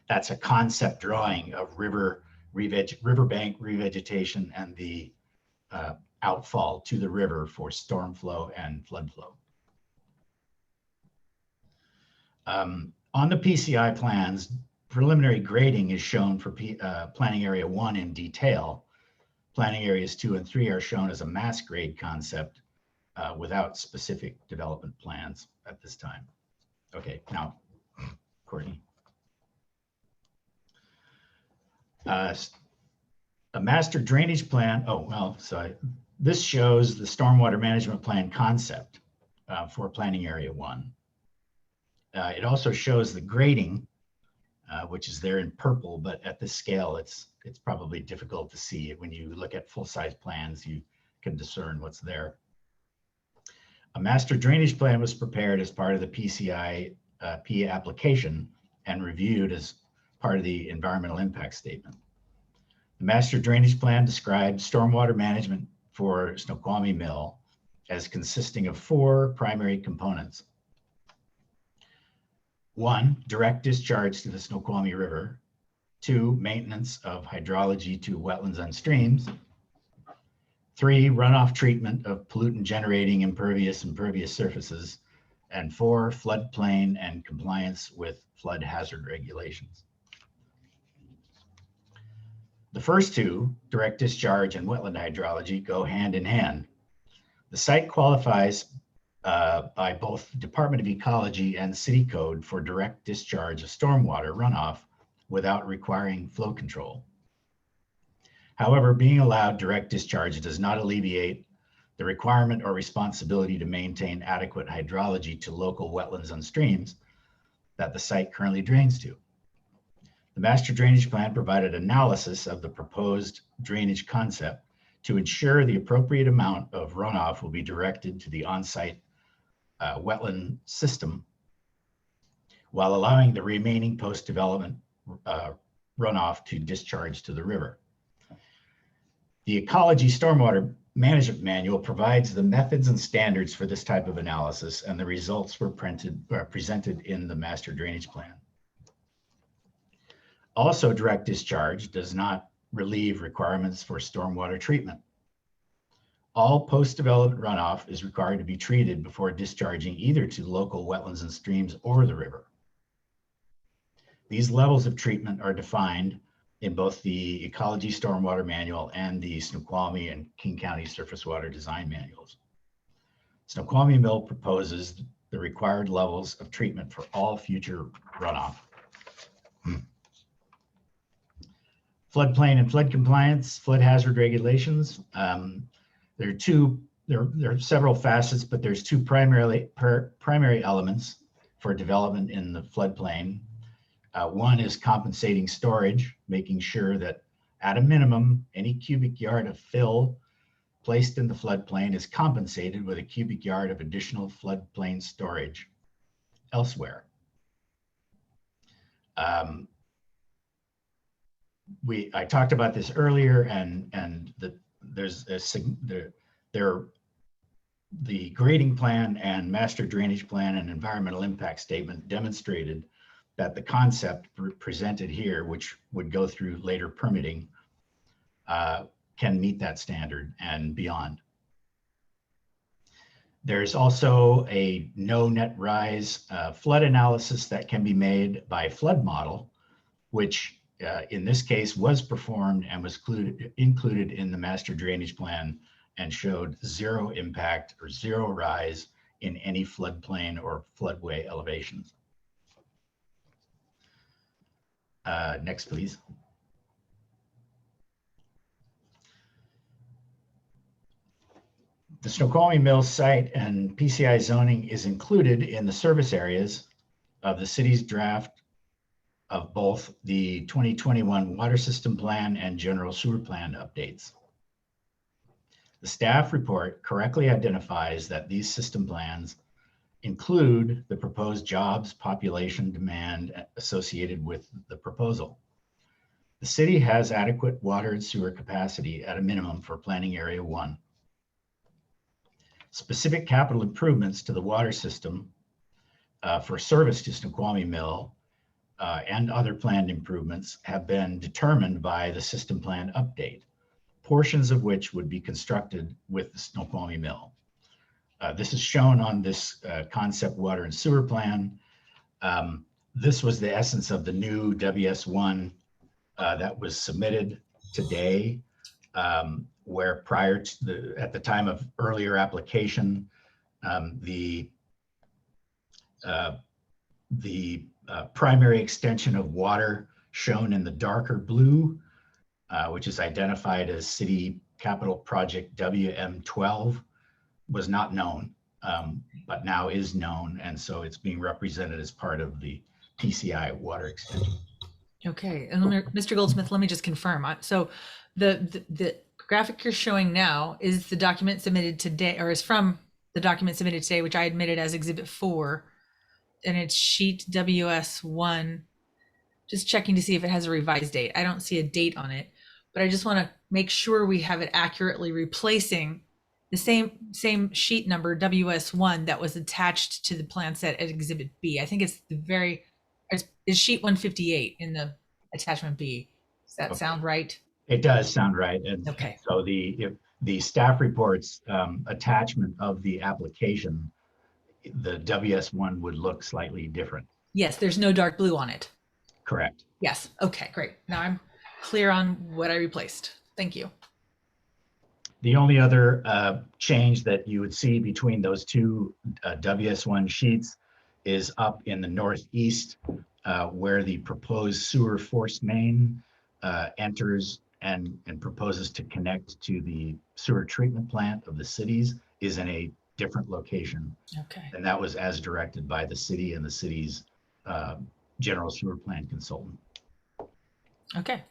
That's a concept drawing of riverbank revegetation and the outfall to the river for storm flow and flood flow. On the PCI plans, preliminary grading is shown for Planning Area 1 in detail. Planning Areas 2 and 3 are shown as a mass grade concept without specific development plans at this time. Okay, now, Courtney. A master drainage plan. Oh, well, sorry. This shows the stormwater management plan concept for Planning Area 1. It also shows the grading, which is there in purple, but at this scale, it's probably difficult to see. When you look at full-size plans, you can discern what's there. A master drainage plan was prepared as part of the PCI P application and reviewed as part of the environmental impact statement. The master drainage plan describes stormwater management for Snoqualmie Mill as consisting of 4 primary components. 1, direct discharge to the Snoqualmie River. 2, maintenance of hydrology to wetlands and streams. 3, runoff treatment of pollutant generating impervious and pervious surfaces. And 4, floodplain and compliance with flood hazard regulations. The first two, direct discharge and wetland hydrology, go hand in hand. The site qualifies by both Department of Ecology and City Code for direct discharge of stormwater runoff without requiring flow control. However, being allowed direct discharge does not alleviate the requirement or responsibility to maintain adequate hydrology to local wetlands and streams that the site currently drains to. The master drainage plan provided analysis of the proposed drainage concept to ensure the appropriate amount of runoff will be directed to the on-site wetland system while allowing the remaining post-development runoff to discharge to the river. The Ecology Stormwater Management Manual provides the methods and standards for this type of analysis, and the results were presented in the master drainage plan. Also, direct discharge does not relieve requirements for stormwater treatment. All post-development runoff is required to be treated before discharging either to local wetlands and streams or the river. These levels of treatment are defined in both the Ecology Stormwater Manual and the Snoqualmie and King County Surface Water Design Manuals. Snoqualmie Mill proposes the required levels of treatment for all future runoff. Floodplain and flood compliance, flood hazard regulations. There are several facets, but there's two primary elements for development in the floodplain. One is compensating storage, making sure that at a minimum, any cubic yard of fill placed in the floodplain is compensated with a cubic yard of additional floodplain storage elsewhere. I talked about this earlier, and the grading plan and master drainage plan and environmental impact statement demonstrated that the concept presented here, which would go through later permitting, can meet that standard and beyond. There's also a no net rise flood analysis that can be made by flood model, which in this case was performed and was included in the master drainage plan and showed zero impact or zero rise in any floodplain or floodway elevations. Next, please. The Snoqualmie Mills site and PCI zoning is included in the service areas of the city's draft of both the 2021 water system plan and general sewer plan updates. The staff report correctly identifies that these system plans include the proposed jobs, population, demand associated with the proposal. The city has adequate water and sewer capacity at a minimum for planning area 1. Specific capital improvements to the water system for service to Snoqualmie Mill and other planned improvements have been determined by the system plan update, portions of which would be constructed with the Snoqualmie Mill. This is shown on this concept water and sewer plan. This was the essence of the new WS1 that was submitted today, where prior to at the time of earlier application, the primary extension of water shown in the darker blue, which is identified as City Capital Project WM12, was not known, but now is known. And so it's being represented as part of the PCI water extension. Okay, and Mr. Goldsmith, let me just confirm. So the graphic you're showing now is the document submitted today, or is from the document submitted today, which I admitted as Exhibit 4, and it's sheet WS1. Just checking to see if it has a revised date. I don't see a date on it, but I just want to make sure we have it accurately replacing the same sheet number WS1 that was attached to the plan set at Exhibit B. I think it's is sheet 158 in the attachment B. Does that Okay. sound right? It does sound right. And Okay. so the staff reports attachment of the application, the WS1 would look slightly different. Yes, there's no dark blue on it. Correct. Yes. Okay, great. Now I'm clear on what I replaced. Thank you. The only other change that you would see between those two WS1 sheets is up in the northeast where the proposed sewer force main enters and proposes to connect to the sewer treatment plant of the cities is in a different location. Okay. And that was as directed by the city and the city's general sewer plan consultant. Okay.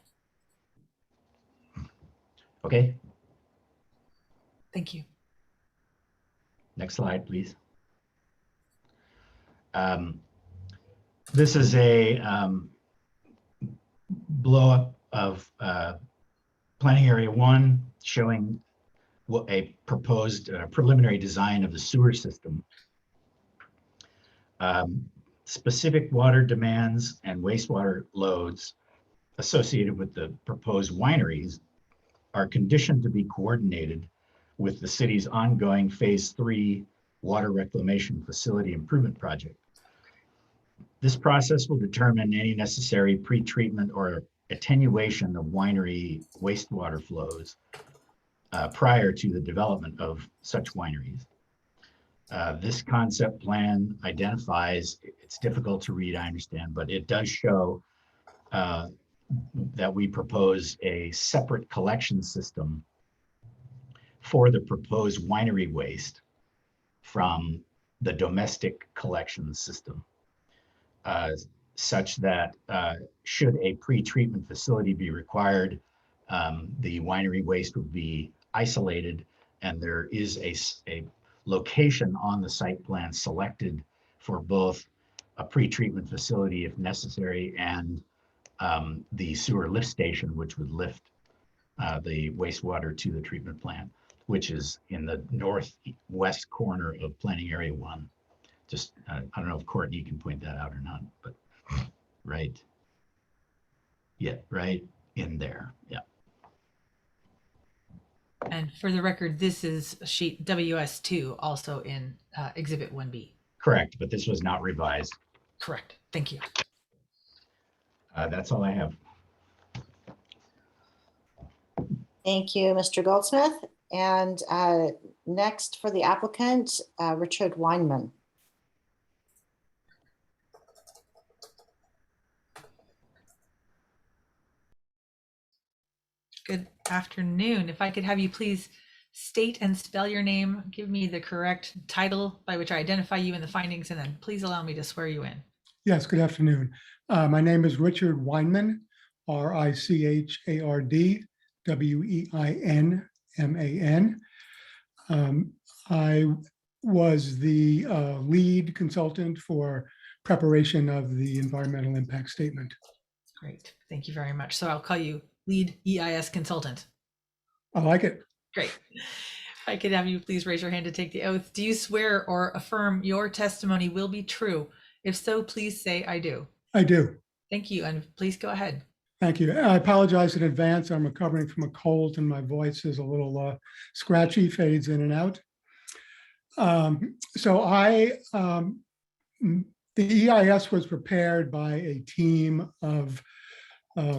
Okay, Thank you. next slide, please. This is a blow up of planning area 1 showing what a proposed preliminary design of the sewer system. Specific water demands and wastewater loads associated with the proposed wineries are conditioned to be coordinated with the city's ongoing Phase 3 water reclamation facility improvement project. This process will determine any necessary pretreatment or attenuation of winery wastewater flows prior to the development of such wineries. This concept plan identifies, it's difficult to read, I understand, but it does show that we propose a separate collection system for the proposed winery waste from the domestic collection system, such that should a pre-treatment facility be required, the winery waste would be isolated, and there is a location on the site plan selected for both a pre-treatment facility if necessary and the sewer lift station, which would lift the wastewater to the treatment plant, which is in the northwest corner of planning area 1. Just, I don't know if Courtney can point that out or not, but right. Yeah, right in there. Yeah. And for the record, this is sheet WS2 also in Exhibit 1B. Correct, but this was not revised. Correct. Thank you. That's all I have. Thank you, Mr. Goldsmith. And next for the applicant, Richard Weinmann. Good afternoon. If I could have you please state and spell your name, give me the correct title by which I identify you in the findings, and then please allow me to swear you in. Yes, good afternoon. My name is Richard Weinmann, R-I-C-H-A-R-D, W-E-I-N-M-A-N. I was the lead consultant for preparation of the environmental impact statement. Great. Thank you very much. So I'll call you lead EIS consultant. I like it. Great. If I could have you please raise your hand to take the oath. Do you swear or affirm your testimony will be true? If so, please say I do. I do. Thank you. And please go ahead. Thank you. I apologize in advance. I'm recovering from a cold and my voice is a little scratchy, fades in and out. The EIS was prepared by a team of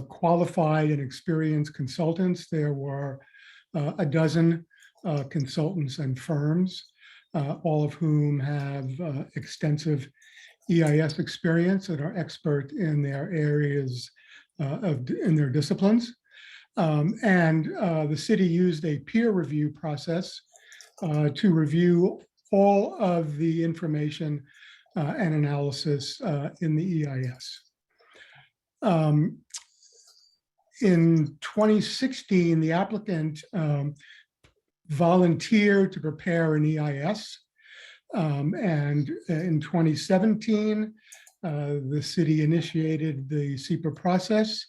qualified and experienced consultants. There were a dozen consultants and firms, all of whom have extensive EIS experience and are expert in their areas in their disciplines. The city used a peer review process to review all of the information and analysis in the EIS. In 2016, the applicant volunteered to prepare an EIS. And in 2017, the city initiated the SEPA process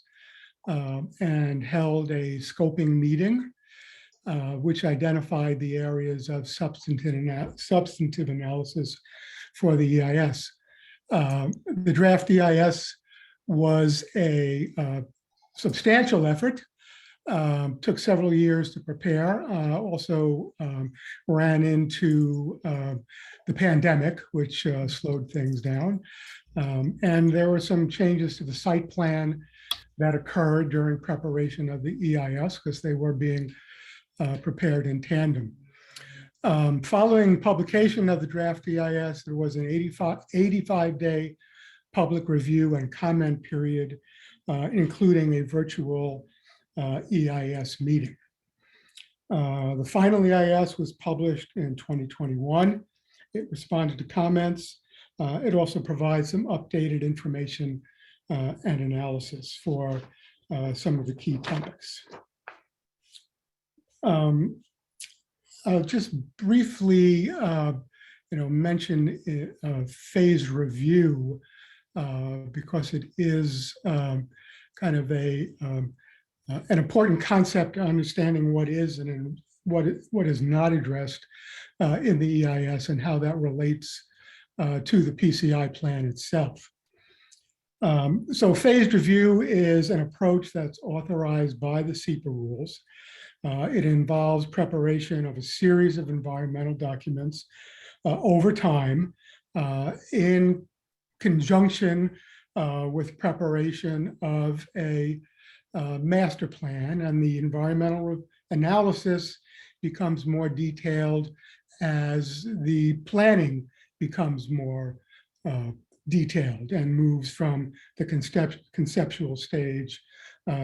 and held a scoping meeting. which identified the areas of substantive analysis for the EIS. The draft EIS was a substantial effort. Took several years to prepare. Also ran into the pandemic, which slowed things down. And there were some changes to the site plan that occurred during preparation of the EIS because they were being prepared in tandem. Following publication of the draft EIS, there was an 85-day public review and comment period, including a virtual EIS meeting. The final EIS was published in 2021. It responded to comments. It also provides some updated information and analysis for some of the key topics. I'll just briefly mention phased review because it is kind of an important concept to understanding what is and what is not addressed in the EIS and how that relates to the PCI plan itself. So phased review is an approach that's authorized by the SEPA rules. It involves preparation of a series of environmental documents over time in conjunction with preparation of a master plan, and the environmental analysis becomes more detailed as the planning becomes more detailed and moves from the conceptual stage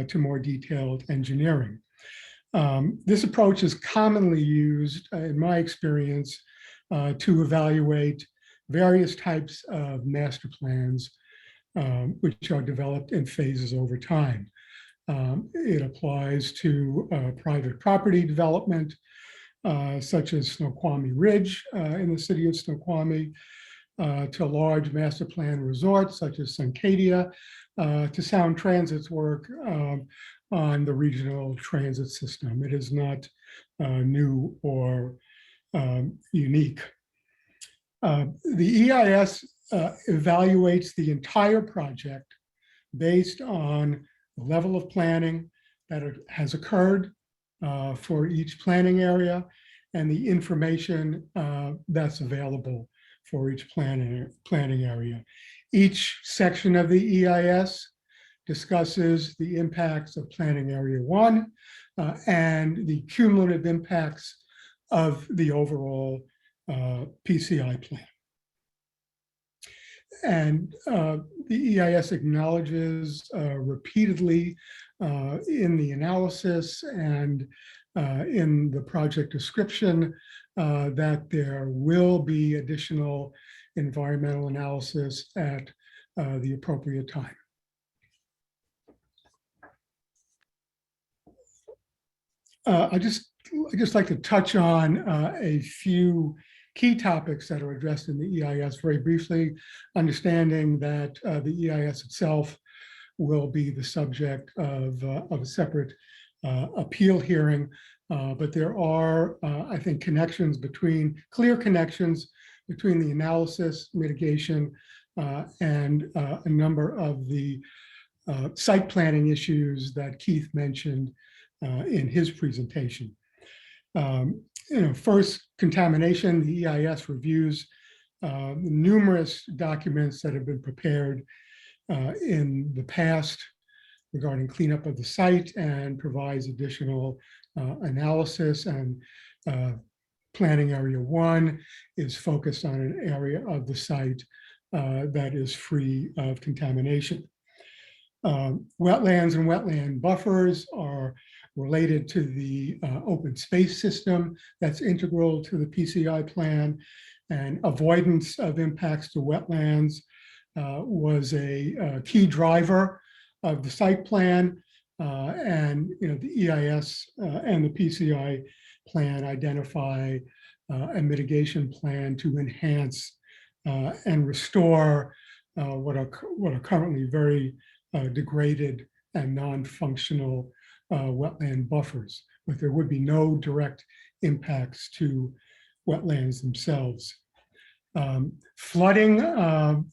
to more detailed engineering. This approach is commonly used, in my experience, to evaluate various types of master plans, which are developed in phases over time. It applies to private property development, such as Snoqualmie Ridge in the city of Snoqualmie, to large master plan resorts such as Suncadia, to Sound Transit's work on the regional transit system. It is not new or unique. The EIS evaluates the entire project based on the level of planning that has occurred for each planning area and the information that's available for each planning area. Each section of the EIS discusses the impacts of planning area 1 and the cumulative impacts of the overall PCI plan. And the EIS acknowledges repeatedly in the analysis and in the project description that there will be additional environmental analysis at the appropriate time. I just like to touch on a few key topics that are addressed in the EIS very briefly, understanding that the EIS itself will be the subject of a separate appeal hearing, but there are, I think, clear connections between the analysis, mitigation, and a number of the site planning issues that Keith mentioned in his presentation. First, contamination. The EIS reviews numerous documents that have been prepared in the past regarding cleanup of the site and provides additional analysis, and planning area 1 is focused on an area of the site that is free of contamination. Wetlands and wetland buffers are related to the open space system that's integral to the PCI plan, and avoidance of impacts to wetlands was a key driver of the site plan, and the EIS and the PCI plan identify a mitigation plan to enhance and restore what are currently very degraded and non-functional wetland buffers. but there would be no direct impacts to wetlands themselves. Flooding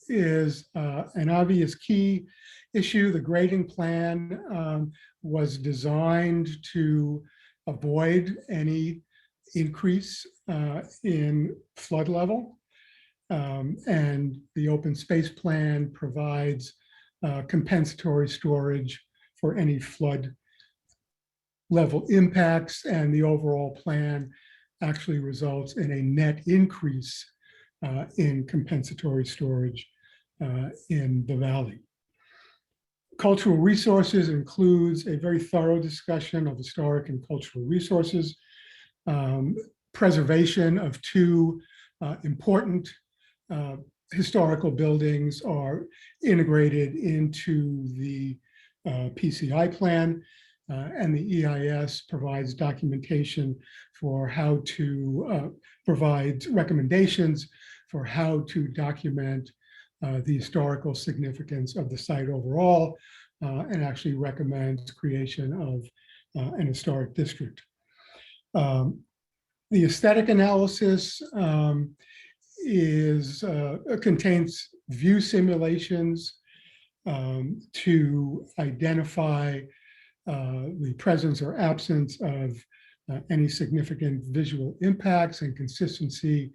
is an obvious key issue. The grading plan was designed to avoid any increase in flood level. And the open space plan provides compensatory storage for any flood level impacts, and the overall plan actually results in a net increase in compensatory storage in the valley. Cultural resources includes a very thorough discussion of historic and cultural resources, preservation of two important historical buildings are integrated into the PCI plan, and the EIS provides documentation for how to provide recommendations for how to document the historical significance of the site overall, and actually recommends creation of an historic district. The aesthetic analysis contains view simulations to identify the presence or absence of any significant visual impacts and consistency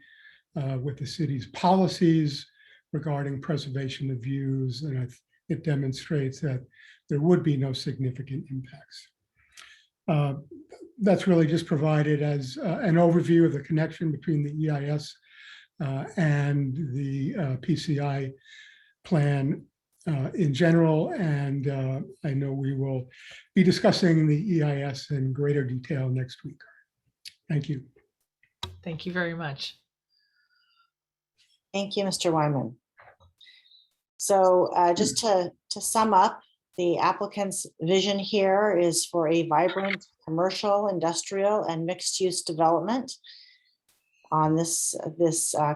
with the city's policies regarding preservation of views, and it demonstrates that there would be no significant impacts. That's really just provided as an overview of the connection between the EIS and the PCI plan in general, and I know we will be discussing the EIS in greater detail next week. Thank you. Thank you very much. Thank you, Mr. Weinmann. So just to sum up, the applicant's vision here is for a vibrant commercial, industrial, and mixed-use development on this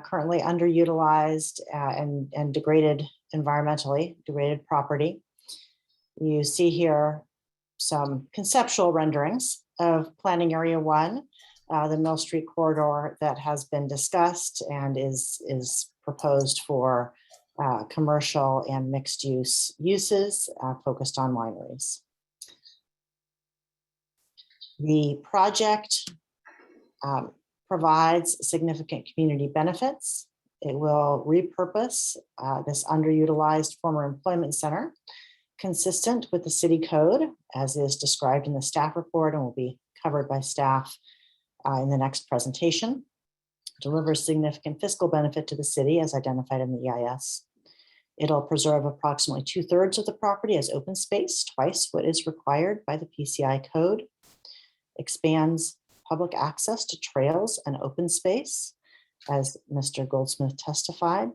currently underutilized and degraded, environmentally degraded property. You see here some conceptual renderings of planning area 1, the Mill Street corridor that has been discussed and is proposed for commercial and mixed use uses focused on wineries. The project provides significant community benefits. It will repurpose this underutilized former employment center consistent with the city code as is described in the staff report and will be covered by staff in the next presentation. Delivers significant fiscal benefit to the city as identified in the EIS. It'll preserve approximately 2/3 of the property as open space, twice what is required by the PCI code. Expands public access to trails and open space, as Mr. Goldsmith testified.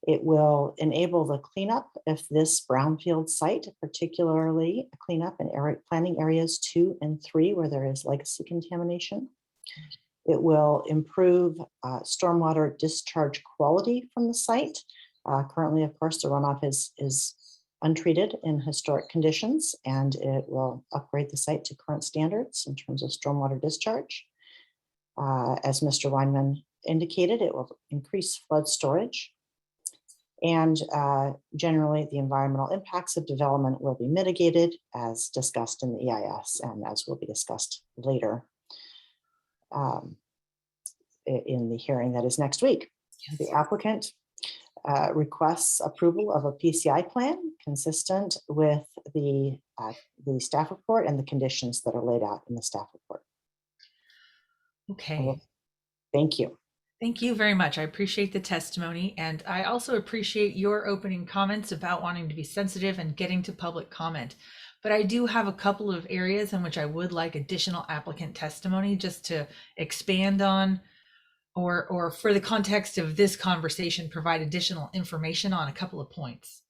It will enable the cleanup of this brownfield site, particularly a cleanup in planning areas 2 and 3 where there is legacy contamination. It will improve stormwater discharge quality from the site. Currently, of course, the runoff is untreated in historic conditions, and it will upgrade the site to current standards in terms of stormwater discharge. As Mr. Weinmann indicated, it will increase flood storage. And generally, the environmental impacts of development will be mitigated as discussed in the EIS and as will be discussed later in the hearing that is next week. Yes. The applicant requests approval of a PCI plan consistent with the staff report and the conditions that are laid out in the staff report. Okay. Thank you. Thank you very much. I appreciate the testimony, and I also appreciate your opening comments about wanting to be sensitive and getting to public comment. But I do have a couple of areas in which I would like additional applicant testimony just to expand on, or for the context of this conversation, provide additional information on a couple of points.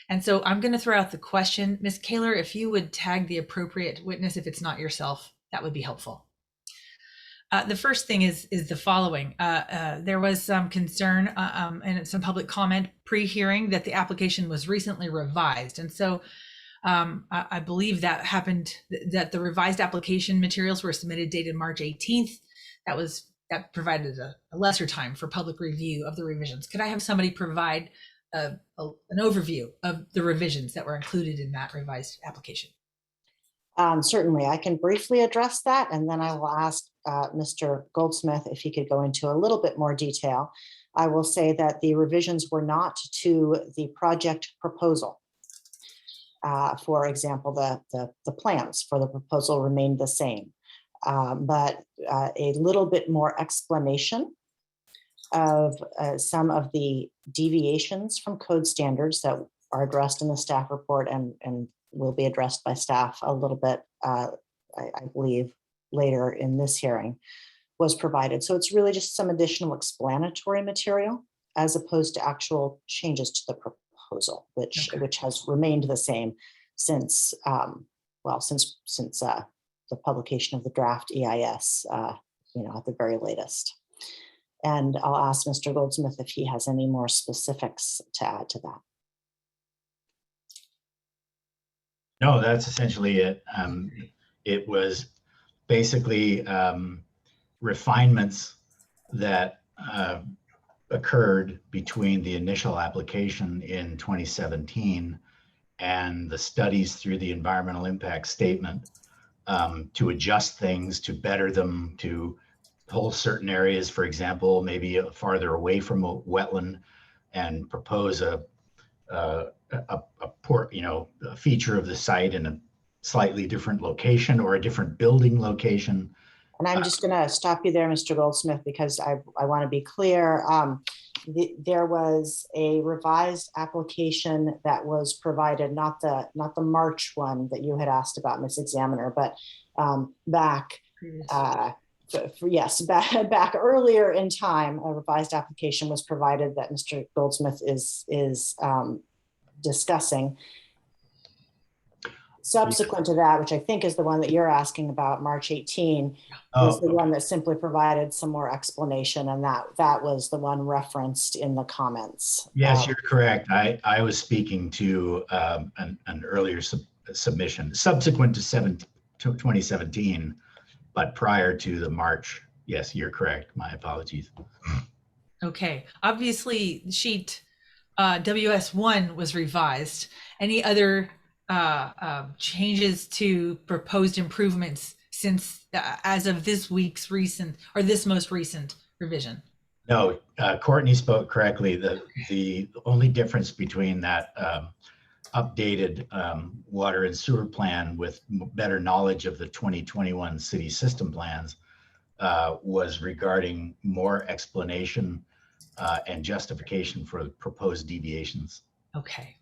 And so I'm going to throw out the question, Ms. Kaler, if you would tag the appropriate witness, if it's not yourself, that would be helpful. The first thing is the following. There was some concern and some public comment pre-hearing that the application was recently revised. And so I believe that happened, that the revised application materials were submitted dated March 18th. That provided a lesser time for public review of the revisions. Could I have somebody provide an overview of the revisions that were included in that revised application? Certainly, I can briefly address that, and then I will ask Mr. Goldsmith if he could go into a little bit more detail. I will say that the revisions were not to the project proposal. For example, the plans for the proposal remained the same, but a little bit more explanation of some of the deviations from code standards that are addressed in the staff report and will be addressed by staff a little bit, I believe, later in this hearing, was provided. So it's really just some additional explanatory material as opposed to actual changes to the proposal, which has remained the same since the publication of the draft EIS, at the very latest. And I'll ask Mr. Goldsmith if he has any more specifics to add to that. No, that's essentially it. It was basically refinements that occurred between the initial application in 2017 and the studies through the environmental impact statement to adjust things, to better them, to pull certain areas, for example, maybe farther away from a wetland, and propose a feature of the site in a slightly different location or a different building location. And I'm just going to stop you there, Mr. Goldsmith, because I want to be clear. There was a revised application that was provided, not the March one that you had asked about, Ms. Examiner, but back earlier in time, a revised application was provided that Mr. Goldsmith is discussing. Subsequent to that, which I think is the one that you're asking about, March 18, is the one that simply provided some more explanation, and that was the one referenced in the comments. Yes, you're correct. I was speaking to an earlier submission, subsequent to 2017, but prior to the March. Yes, you're correct. My apologies. Okay, obviously sheet WS1 was revised. Any other changes to proposed improvements since as of this week's this most recent revision? No, Courtney spoke correctly. The only difference between that updated water and sewer plan with better knowledge of the 2021 city system plans was regarding more explanation and justification for the proposed deviations. Okay,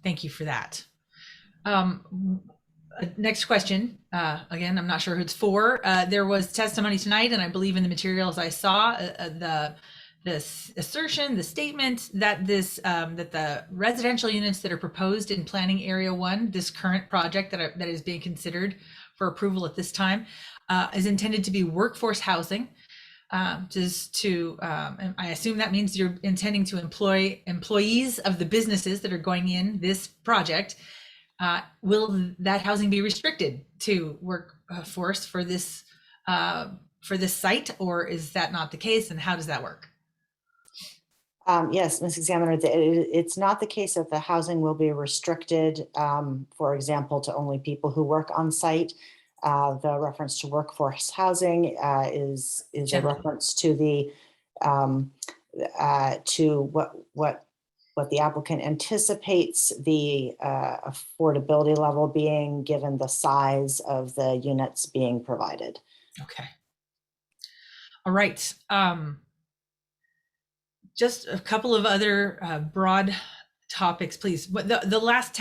thank you for that. Next question. Again, I'm not sure who it's for. There was testimony tonight, and I believe in the materials I saw this assertion, the statement that that the residential units that are proposed in Planning Area 1, this current project that is being considered for approval at this time, is intended to be workforce housing. And I assume that means you're intending to employ employees of the businesses that are going in this project. Will that housing be restricted to workforce for this site, or is that not the case? And how does that work? Yes, Ms. Examiner, it's not the case that the housing will be restricted, for example, to only people who work on site. The reference to workforce housing is a reference to the what the applicant anticipates the affordability level being, given the size of the units being provided. Okay. All right. Just a couple of other broad topics, please. But the last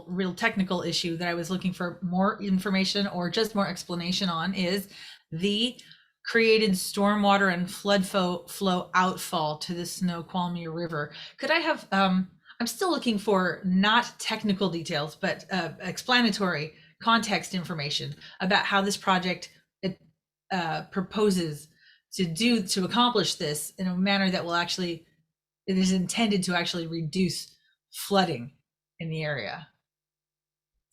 real technical issue that I was looking for more information or just more explanation on is the created stormwater and flood flow outfall to the Snoqualmie River. Could I have, I'm still looking for not technical details, but explanatory context information about how this project proposes to accomplish this in a manner that it is intended to actually reduce flooding in the area.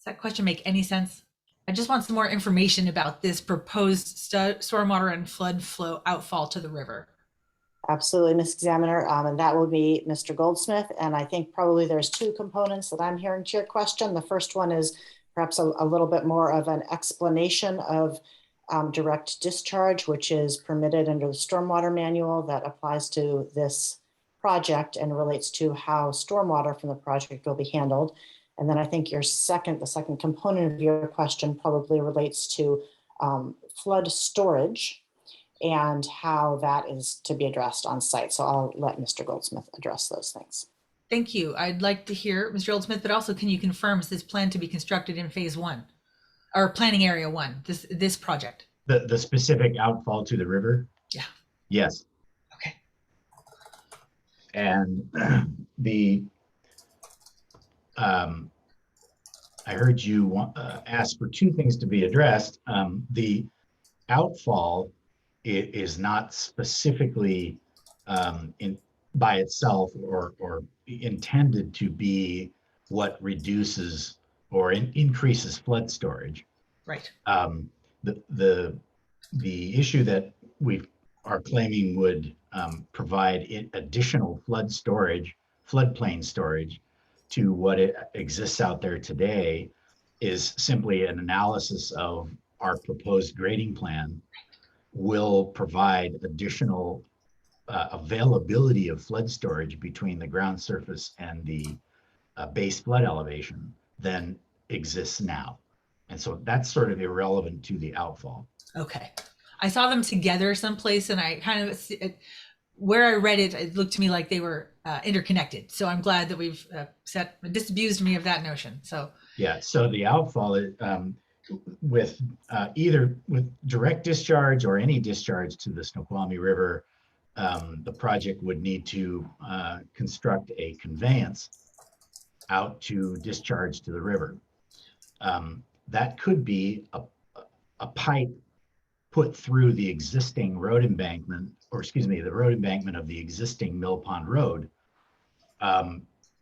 that question make any sense? I just want some more information about this proposed stormwater and flood flow outfall to the river. Absolutely, Ms. Examiner, and that will be Mr. Goldsmith. And I think probably there's two components that I'm hearing to your question. The first one is perhaps a little bit more of an explanation of direct discharge, which is permitted under the stormwater manual that applies to this project and relates to how stormwater from the project will be handled. And then I think the second component of your question probably relates to flood storage and how that is to be addressed on site. So I'll let Mr. Goldsmith address those things. Thank you. I'd like to hear Mr. Goldsmith, but also can you confirm is this planned to be constructed in phase 1 or planning area 1, this project? The specific outfall to the river? Yeah. Yes. Okay. And I heard you ask for two things to be addressed. The outfall is not specifically by itself or intended to be what reduces or increases flood storage. Right. The issue that we are claiming would provide additional floodplain storage to what exists out there today is simply an analysis of our proposed grading plan will provide additional availability of flood storage between the ground surface and the base flood elevation than exists now. And so that's sort of irrelevant to the outfall. Okay. I saw them together someplace and I kind of, where I read it, it looked to me like they were interconnected. So I'm glad that we've disabused me of that notion. So yeah, so the outfall with either with direct discharge or any discharge to the Snoqualmie River, the project would need to construct a conveyance out to discharge to the river. That could be a pipe put through the existing road embankment, or excuse me, the road embankment of the existing Mill Pond Road.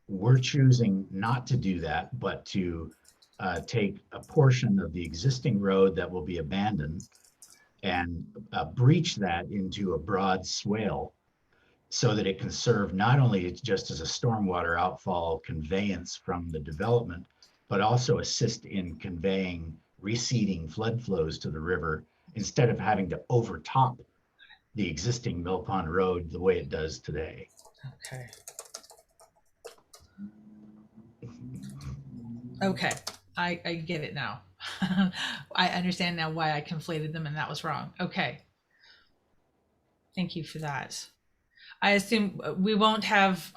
We're choosing not to do that, but to take a portion of the existing road that will be abandoned and breach that into a broad swale so that it can serve not only just as a stormwater outfall conveyance from the development, but also assist in conveying receding flood flows to the river instead of having to overtop the existing Mill Pond Road the way it does today. okay. Okay, I get it now. I understand now why I conflated them and that was wrong. Okay. Thank you for that. I assume we won't have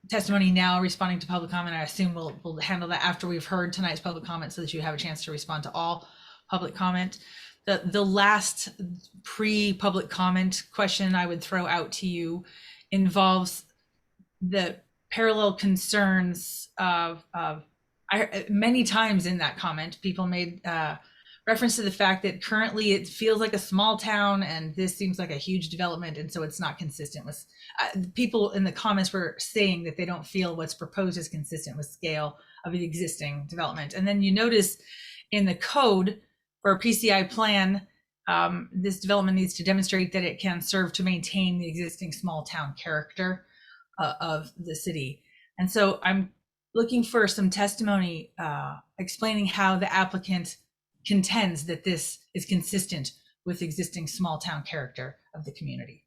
testimony now responding to public comment. I assume we'll handle that after we've heard tonight's public comment so that you have a chance to respond to all public comment. The last pre-public comment question I would throw out to you involves the parallel concerns of many times in that comment, people made reference to the fact that currently it feels like a small town and this seems like a huge development. And so it's not consistent with people in the comments were saying that they don't feel what's proposed is consistent with scale of the existing development. And then you notice in the code for a PCI plan, this development needs to demonstrate that it can serve to maintain the existing small town character of the city. And so I'm looking for some testimony explaining how the applicant contends that this is consistent with existing small town character of the community.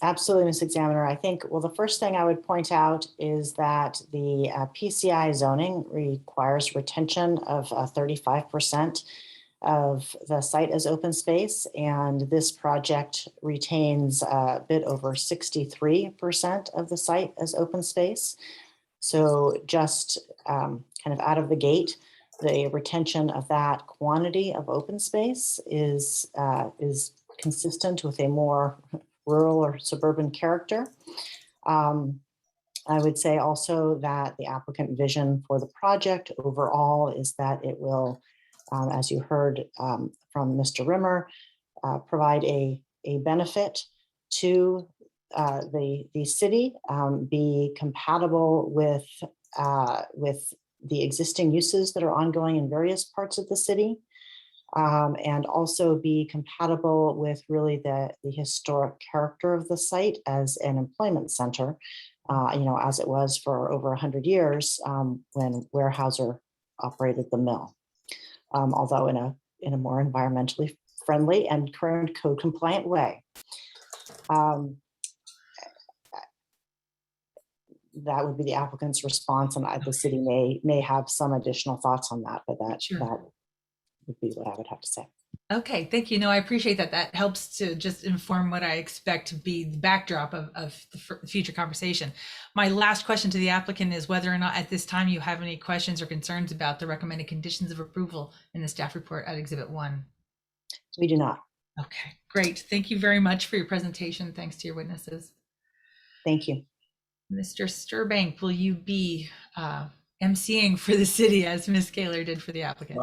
Absolutely, Ms. Examiner. I think, well, the first thing I would point out is that the PCI zoning requires retention of 35% of the site as open space, and this project retains a bit over 63% of the site as open space. So just kind of out of the gate, the retention of that quantity of open space is consistent with a more rural or suburban character. I would say also that the applicant vision for the project overall is that it will, as you heard from Mr. Rimmer, provide a benefit to the city, be compatible with the existing uses that are ongoing in various parts of the city, and also be compatible with really the historic character of the site as an employment center, as it was for over 100 years when Weyerhaeuser operated the mill, although in a more environmentally friendly and current code compliant way. That would be the applicant's response, and the city may have some additional thoughts on that, but that would be what I would have to say. Okay, thank you. No, I appreciate that. That helps to just inform what I expect to be the backdrop of the future conversation. My last question to the applicant is whether or not at this time you have any questions or concerns about the recommended conditions of approval in the staff report at Exhibit 1. We do not. Okay, great. Thank you very much for your presentation. Thanks to your witnesses. Thank you. Mr. Sturbank, will you be emceeing for the city as Ms. Kaler did for the applicant?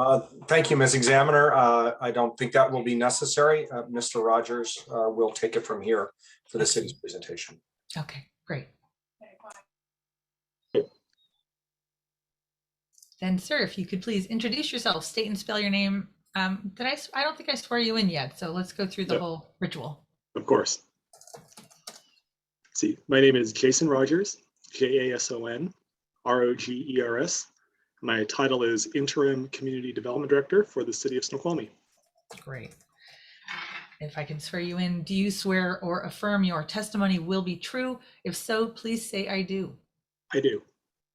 Thank you, Ms. Examiner. I don't think that will be necessary. Mr. Rogers will take it from here for the city's presentation. Okay, great. Then, sir, if you could please introduce yourself, state and spell your name. I don't think I swore you in yet, so let's go through the whole ritual. Of course. Let's see, my name is Jason Rogers, JASON ROGERS. My title is Interim Community Development Director for the City of Snoqualmie. Great. If I can swear you in, do you swear or affirm your testimony will be true? If so, please say I do. I do.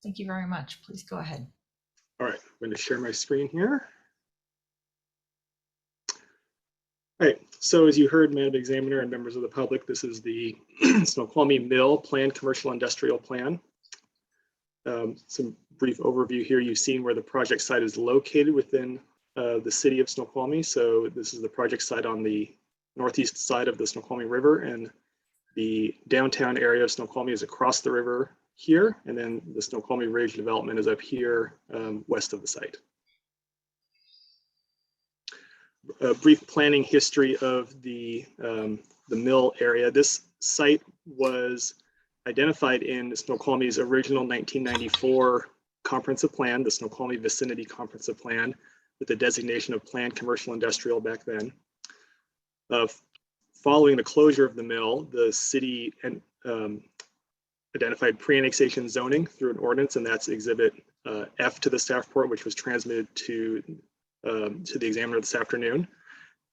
Thank you very much. Please go ahead. All right, I'm going to share my screen here. All right, so as you heard, Madam Examiner and members of the public, this is the Snoqualmie Mill Planned Commercial Industrial Plan. Some brief overview here. You've seen where the project site is located within the city of Snoqualmie. So this is the project site on the northeast side of the Snoqualmie River, and the downtown area of Snoqualmie is across the river here, and then the Snoqualmie Ridge development is up here west of the site. A brief planning history of the mill area. This site was identified in Snoqualmie's original 1994 comprehensive plan, the Snoqualmie Vicinity Comprehensive Plan, with the designation of planned commercial industrial back then. Following the closure of the mill, the city identified pre-annexation zoning through an ordinance, and that's Exhibit F to the staff report, which was transmitted to the examiner this afternoon.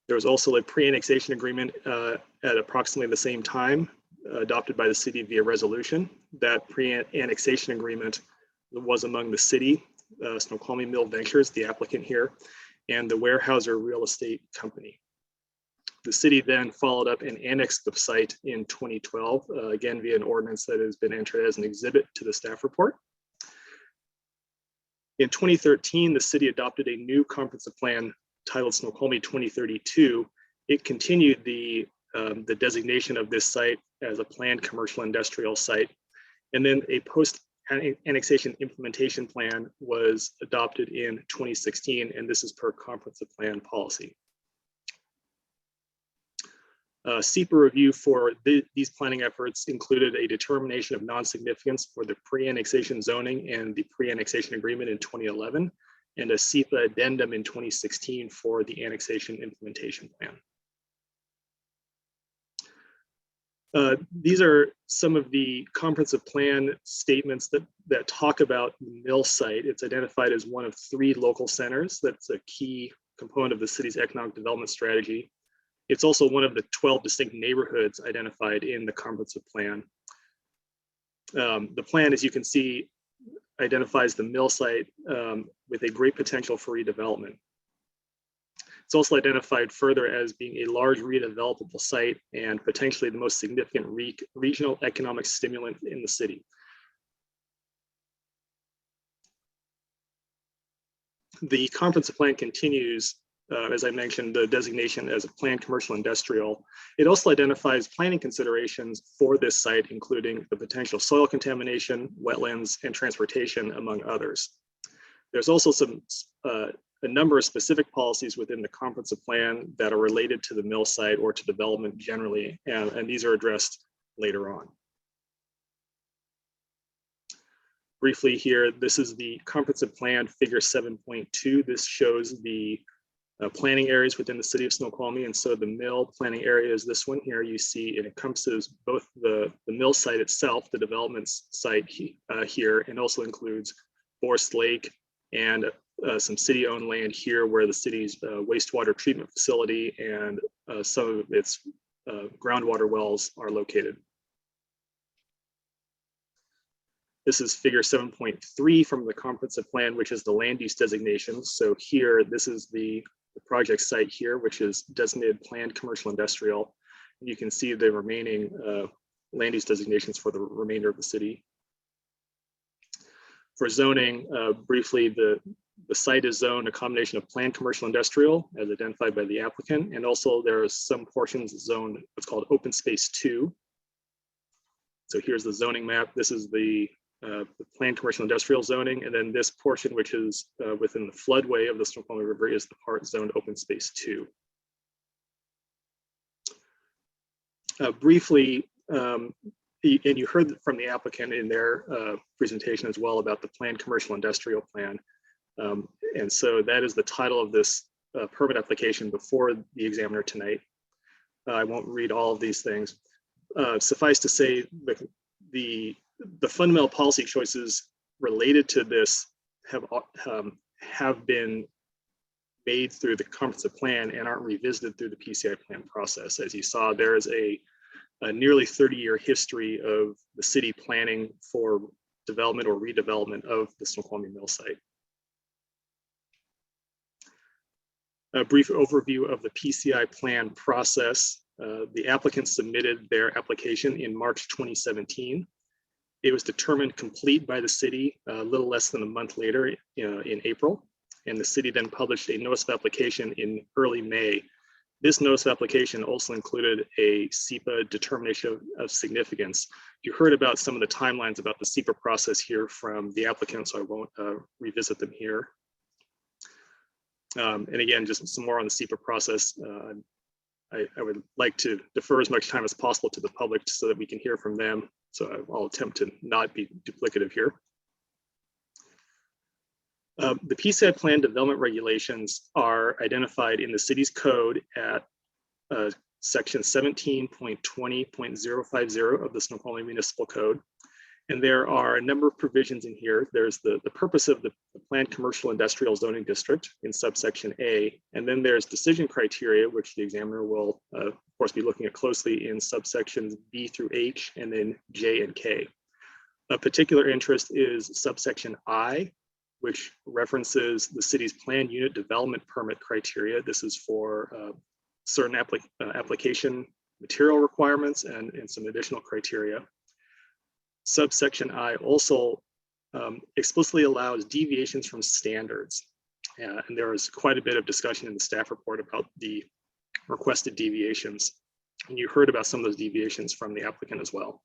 There was also a pre-annexation agreement at approximately the same time, adopted by the city via resolution. That pre-annexation agreement was among the city, Snoqualmie Mill Ventures, the applicant here, and the Weyerhaeuser Real Estate Company. The city then followed up and annexed the site in 2012, again via an ordinance that has been entered as an exhibit to the staff report. In 2013, the city adopted a new comprehensive plan titled Snoqualmie 2032. It continued the designation of this site as a planned commercial industrial site. And then a post-annexation implementation plan was adopted in 2016, and this is per comprehensive plan policy. SEPA review for these planning efforts included a determination of non-significance for the pre-annexation zoning and the pre-annexation agreement in 2011, and a SEPA addendum in 2016 for the annexation implementation plan. These are some of the comprehensive plan statements that talk about the mill site. It's identified as one of 3 local centers. That's a key component of the city's economic development strategy. It's also one of the 12 distinct neighborhoods identified in the comprehensive plan. The plan, as you can see, identifies the mill site with a great potential for redevelopment. It's also identified further as being a large redevelopable site and potentially the most significant regional economic stimulant in the city. The comprehensive plan continues, as I mentioned, the designation as a planned commercial industrial. It also identifies planning considerations for this site, including the potential soil contamination, wetlands, and transportation, among others. There's also a number of specific policies within the comprehensive plan that are related to the mill site or to development generally, and these are addressed later on. Briefly here, this is the comprehensive plan figure 7.2. This shows the planning areas within the city of Snoqualmie. And so the mill planning area is this one here. You see it encompasses both the mill site itself, the development site here, and also includes Forest Lake and some city-owned land here where the city's wastewater treatment facility and some of its groundwater wells are located. This is figure 7.3 from the comprehensive plan, which is the land use designations. So here, this is the project site here, which is designated planned commercial industrial. And you can see the remaining land use designations for the remainder of the city. For zoning, briefly, the site is zoned a combination of planned commercial industrial as identified by the applicant. And also there are some portions zoned what's called open space 2. So here's the zoning map. This is the planned commercial industrial zoning. And then this portion, which is within the floodway of the Snoqualmie River, is the part zoned open space 2. Briefly, and you heard from the applicant in their presentation as well about the planned commercial industrial plan. And so that is the title of this permit application before the examiner tonight. I won't read all of these things. Suffice to say, the fundamental policy choices related to this have been made through the comprehensive plan and aren't revisited through the PCI plan process. As you saw, there is a nearly 30-year history of the city planning for development or redevelopment of the Snoqualmie mill site. A brief overview of the PCI plan process. The applicant submitted their application in March 2017. It was determined complete by the city a little less than a month later in April. And the city then published a notice of application in early May. This notice of application also included a SEPA determination of significance. You heard about some of the timelines about the SEPA process here from the applicant, so I won't revisit them here. And again, just some more on the SEPA process. I would like to defer as much time as possible to the public so that we can hear from them. So I'll attempt to not be duplicative here. The PCI plan development regulations are identified in the city's code at section 17.20.050 of the Snoqualmie Municipal Code. And there are a number of provisions in here. There's the purpose of the planned commercial industrial zoning district in subsection A. And then there's decision criteria, which the examiner will, of course, be looking at closely in subsections B through H and then J and K. Of particular interest is subsection I, which references the city's planned unit development permit criteria. This is for certain application material requirements and some additional criteria. Subsection I also explicitly allows deviations from standards. And there is quite a bit of discussion in the staff report about the requested deviations. And you heard about some of those deviations from the applicant as well.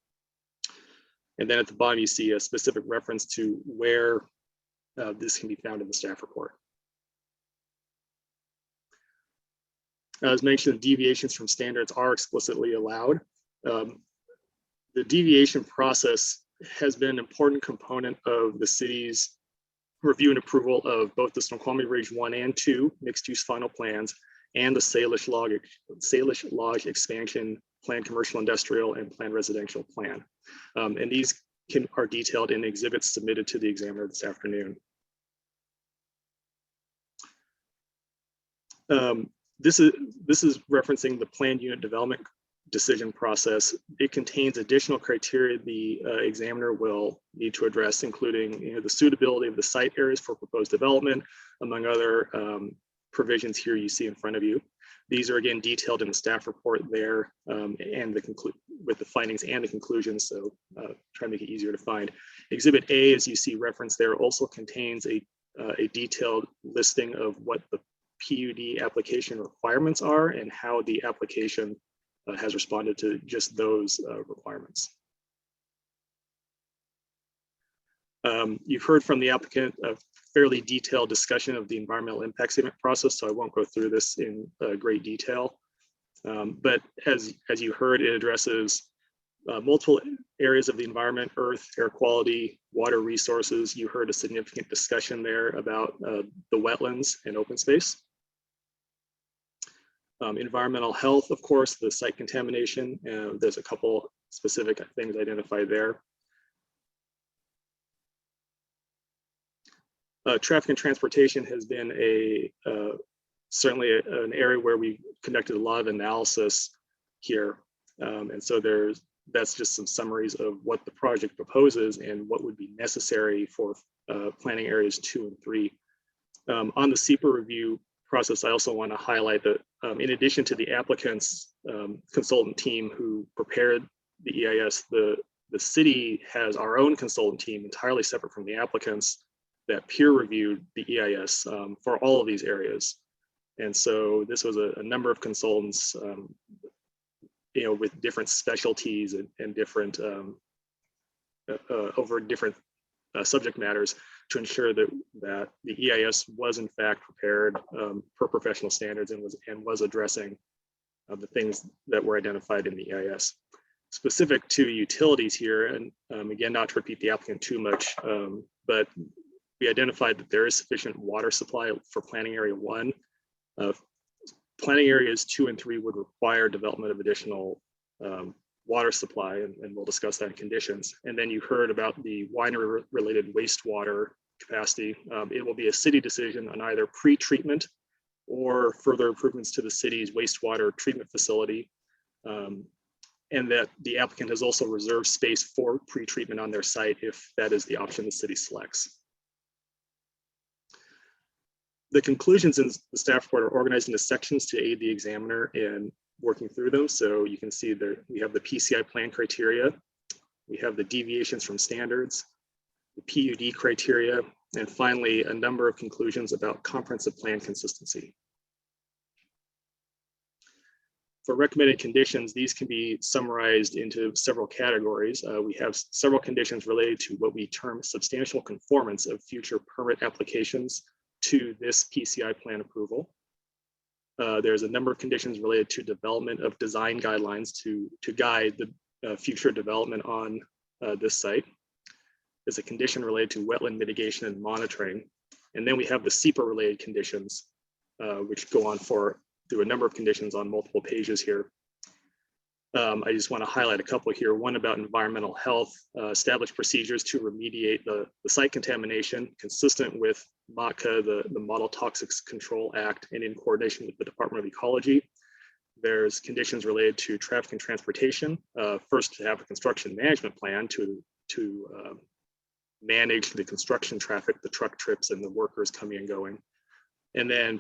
And then at the bottom, you see a specific reference to where this can be found in the staff report. As mentioned, deviations from standards are explicitly allowed. The deviation process has been an important component of the city's review and approval of both the Snoqualmie Ridge 1 and 2 mixed-use final plans and the Salish Lodge expansion, planned commercial industrial, and planned residential plan. And these are detailed in exhibits submitted to the examiner this afternoon. This is referencing the planned unit development decision process. It contains additional criteria the examiner will need to address, including the suitability of the site areas for proposed development, among other provisions here you see in front of you. These are again detailed in the staff report there and with the findings and the conclusions, so try to make it easier to find. Exhibit A, as you see referenced there, also contains a detailed listing of what the PUD application requirements are and how the application has responded to just those requirements. You've heard from the applicant a fairly detailed discussion of the environmental impact statement process, so I won't go through this in great detail. But as you heard, it addresses multiple areas of the environment: earth, air quality, water resources. You heard a significant discussion there about the wetlands and open space. Environmental health, of course, the site contamination. There's a couple specific things identified there. Traffic and transportation has been certainly an area where we conducted a lot of analysis here. And so that's just some summaries of what the project proposes and what would be necessary for planning areas 2 and 3. On the SEPA review process, I also want to highlight that in addition to the applicant's consultant team who prepared the EIS, the city has our own consultant team entirely separate from the applicants that peer reviewed the EIS for all of these areas. And so this was a number of consultants, with different specialties and different over different subject matters to ensure that the EIS was in fact prepared per professional standards and was addressing the things that were identified in the EIS. Specific to utilities here, and again, not to repeat the applicant too much, but we identified that there is sufficient water supply for planning area 1. Planning areas 2 and 3 would require development of additional water supply, and we'll discuss that in conditions. And then you heard about the winery-related wastewater capacity. It will be a city decision on either pre-treatment or further improvements to the city's wastewater treatment facility, and that the applicant has also reserved space for pre-treatment on their site if that is the option the city selects. The conclusions in the staff report are organized into sections to aid the examiner in working through them. So you can see that we have the PCI plan criteria, we have the deviations from standards, the PUD criteria, and finally, a number of conclusions about comprehensive plan consistency. For recommended conditions, these can be summarized into several categories. We have several conditions related to what we term substantial conformance of future permit applications to this PCI plan approval. There's a number of conditions related to development of design guidelines to guide the future development on this site. There's a condition related to wetland mitigation and monitoring. And then we have the SEPA related conditions, which go on through a number of conditions on multiple pages here. I just want to highlight a couple here. One about environmental health, establish procedures to remediate the site contamination consistent with MOTCA, the Model Toxics Control Act, and in coordination with the Department of Ecology. There's conditions related to traffic and transportation. First, to have a construction management plan to manage the construction traffic, the truck trips and the workers coming and going. And then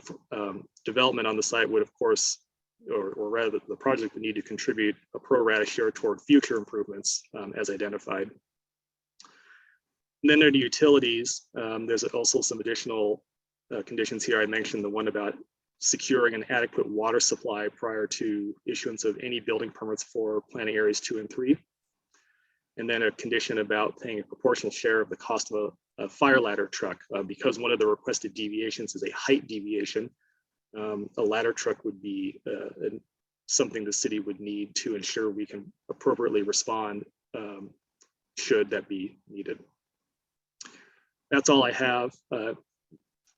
development on the site would, of course, or rather the project would need to contribute a pro rata share toward future improvements as identified. And then under utilities, there's also some additional conditions here. I mentioned the one about securing an adequate water supply prior to issuance of any building permits for planning areas 2 and 3. And then a condition about paying a proportional share of the cost of a fire ladder truck, because one of the requested deviations is a height deviation. A ladder truck would be something the city would need to ensure we can appropriately respond should that be needed. That's all I have.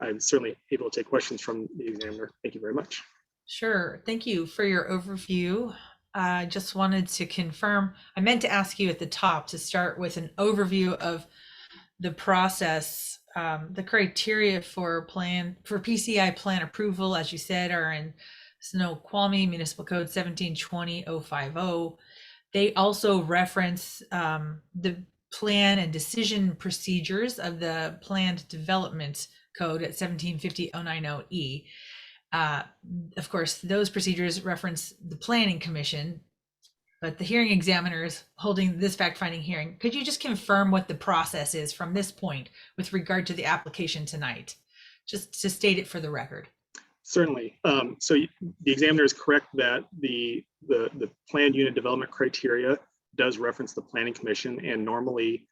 I'm certainly able to take questions from the examiner. Thank you very much. Sure. Thank you for your overview. I just wanted to confirm, I meant to ask you at the top to start with an overview of the process. The criteria for PCI plan approval, as you said, are in Snoqualmie Municipal Code 1720-050. They also reference the plan and decision procedures of the Planned Development Code at 1750-090E. Of course, those procedures reference the Planning Commission, but the hearing examiner is holding this fact-finding hearing. Could you just confirm what the process is from this point with regard to the application tonight? Just to state it for the record. Certainly. So the examiner is correct that the planned unit development criteria does reference the Planning Commission, and normally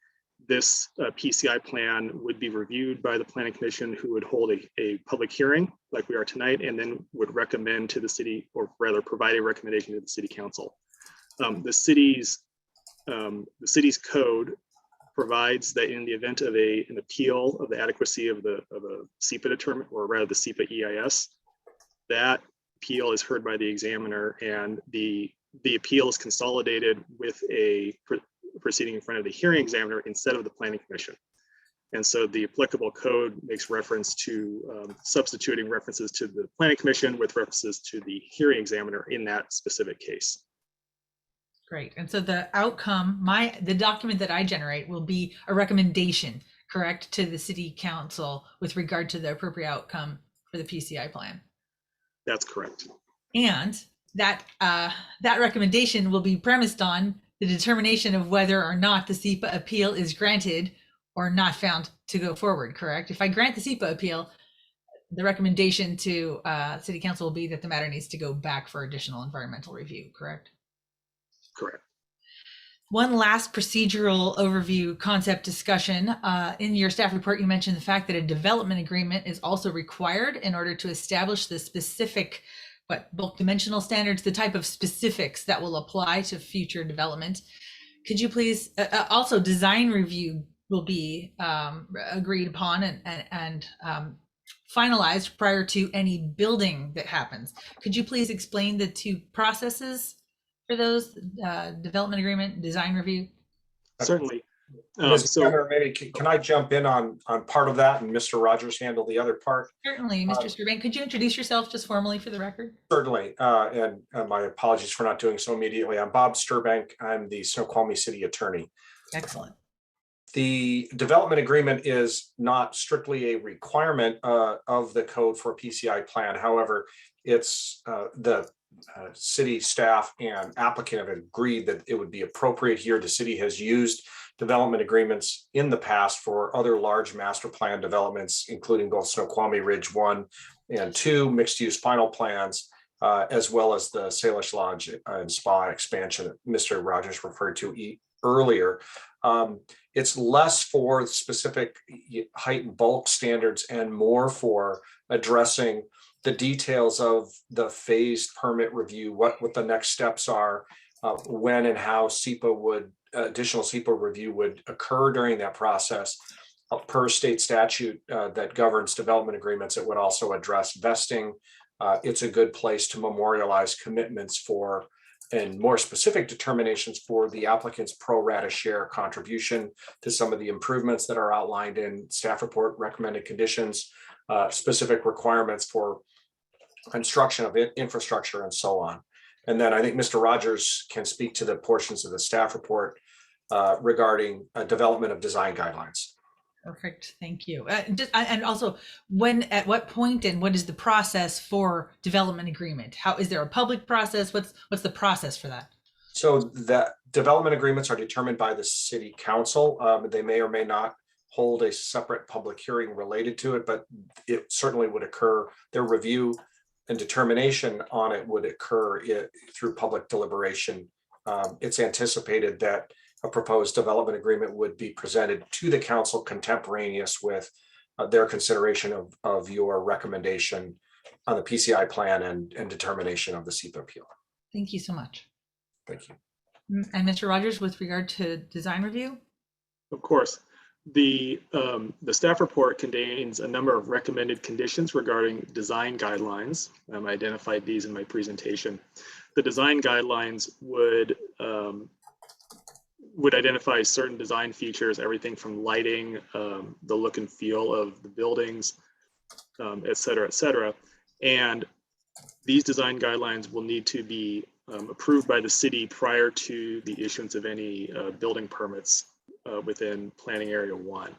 this PCI plan would be reviewed by the Planning Commission, who would hold a public hearing like we are tonight, and then would recommend to the city, or rather provide a recommendation to the City Council. The city's the city's code provides that in the event of an appeal of the adequacy of a SEPA determinant, or rather the SEPA EIS, that appeal is heard by the examiner, and the appeal is consolidated with a proceeding in front of the hearing examiner instead of the planning commission. And so the applicable code makes reference to substituting references to the planning commission with references to the hearing examiner in that specific case. Great. And so the outcome, the document that I generate will be a recommendation, correct, to the city council with regard to the appropriate outcome for the PCI plan. That's correct. And that recommendation will be premised on the determination of whether or not the SEPA appeal is granted or not found to go forward, correct? If I grant the SEPA appeal, the recommendation to city council will be that the matter needs to go back for additional environmental review, correct? Correct. One last procedural overview concept discussion. In your staff report, you mentioned the fact that a development agreement is also required in order to establish the specific, bulk dimensional standards, the type of specifics that will apply to future development. Could you please, also design review will be agreed upon and finalized prior to any building that happens. Could you please explain the two processes for those, development agreement, design review? Certainly. Mr. Chairman, maybe can I jump in on part of that and Mr. Rogers handle the other part? Certainly, Mr. Sturbank. Could you introduce yourself just formally for the record? Certainly, and my apologies for not doing so immediately. I'm Bob Sturbank. I'm the Snoqualmie City Attorney. Excellent. The development agreement is not strictly a requirement of the code for a PCI plan. However, it's the city staff and applicant have agreed that it would be appropriate here. The city has used development agreements in the past for other large master plan developments, including both Snoqualmie Ridge 1 and 2 mixed-use final plans, as well as the Salish Lodge and Spa expansion that Mr. Rogers referred to earlier. It's less for specific height and bulk standards and more for addressing the details of the phased permit review, what the next steps are, when and how additional SEPA review would occur during that process. Per state statute that governs development agreements, it would also address vesting. It's a good place to memorialize commitments for and more specific determinations for the applicant's pro rata share contribution to some of the improvements that are outlined in staff report recommended conditions, specific requirements for construction of infrastructure and so on. And then I think Mr. Rogers can speak to the portions of the staff report regarding development of design guidelines. Perfect, thank you. And also, at what point and what is the process for development agreement? How is there a public process? What's the process for that? So that development agreements are determined by the city council. They may or may not hold a separate public hearing related to it, but it certainly would occur. Their review and determination on it would occur through public deliberation. It's anticipated that a proposed development agreement would be presented to the council contemporaneous with their consideration of your recommendation on the PCI plan and determination of the SEPA appeal. Thank you so much. Thank you. And Mr. Rogers, with regard to design review? Of course. The staff report contains a number of recommended conditions regarding design guidelines. I identified these in my presentation. The design guidelines would identify certain design features, everything from lighting, the look and feel of the buildings, et cetera, et cetera. And these design guidelines will need to be approved by the city prior to the issuance of any building permits within Planning Area 1.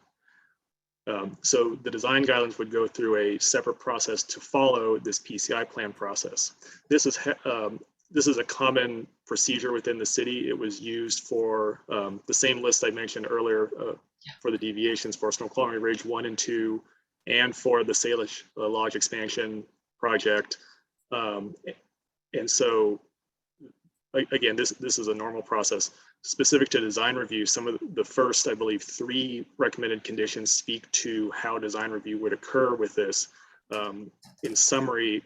So the design guidelines would go through a separate process to follow this PCI plan process. This is a common procedure within the city. It was used for the same list I mentioned earlier for the deviations for Snoqualmie Ridge 1 and 2 and for the Salish Lodge expansion project. And so, again, this is a normal process. Specific to design review, some of the first, I believe, 3 recommended conditions speak to how design review would occur with this. In summary,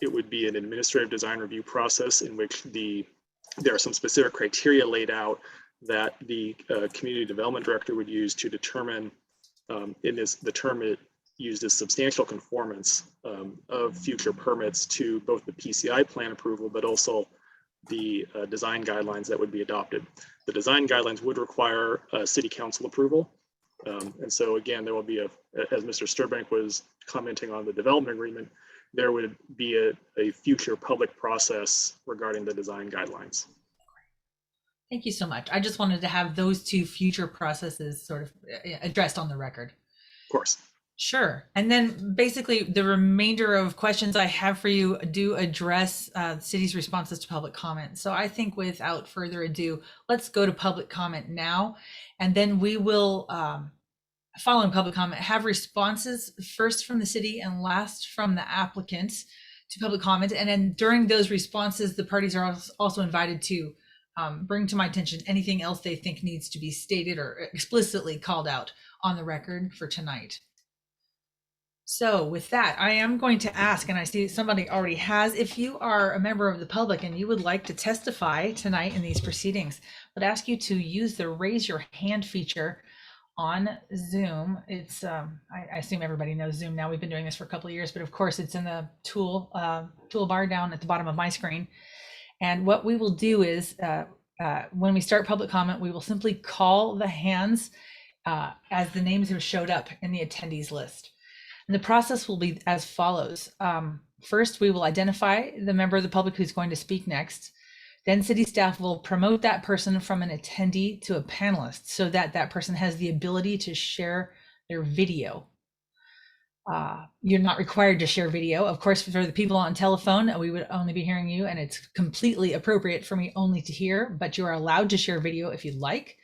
it would be an administrative design review process in which there are some specific criteria laid out that the community development director would use to determine, the term it used as substantial conformance of future permits to both the PCI plan approval, but also the design guidelines that would be adopted. The design guidelines would require city council approval. And so again, there will be as Mr. Sturbank was commenting on the development agreement, there would be a future public process regarding the design guidelines. Thank you so much. I just wanted to have those two future processes sort of addressed on the record. Of course. Sure. And then basically the remainder of questions I have for you do address the city's responses to public comment. So I think without further ado, let's go to public comment now. And then we will, following public comment, have responses first from the city and last from the applicants to public comment. And then during those responses, the parties are also invited to bring to my attention anything else they think needs to be stated or explicitly called out on the record for tonight. So with that, I am going to ask, and I see somebody already has, if you are a member of the public and you would like to testify tonight in these proceedings, I would ask you to use the raise your hand feature on Zoom. It's, I assume everybody knows Zoom now. We've been doing this for a couple of years, but of course it's in the toolbar down at the bottom of my screen. And what we will do is when we start public comment, we will simply call the hands as the names have showed up in the attendees list. And the process will be as follows. First, we will identify the member of the public who's going to speak next. Then city staff will promote that person from an attendee to a panelist so that that person has the ability to share their video. You're not required to share video. Of course, for the people on telephone, we would only be hearing you, and it's completely appropriate for me only to hear, but you are allowed to share video if you'd like.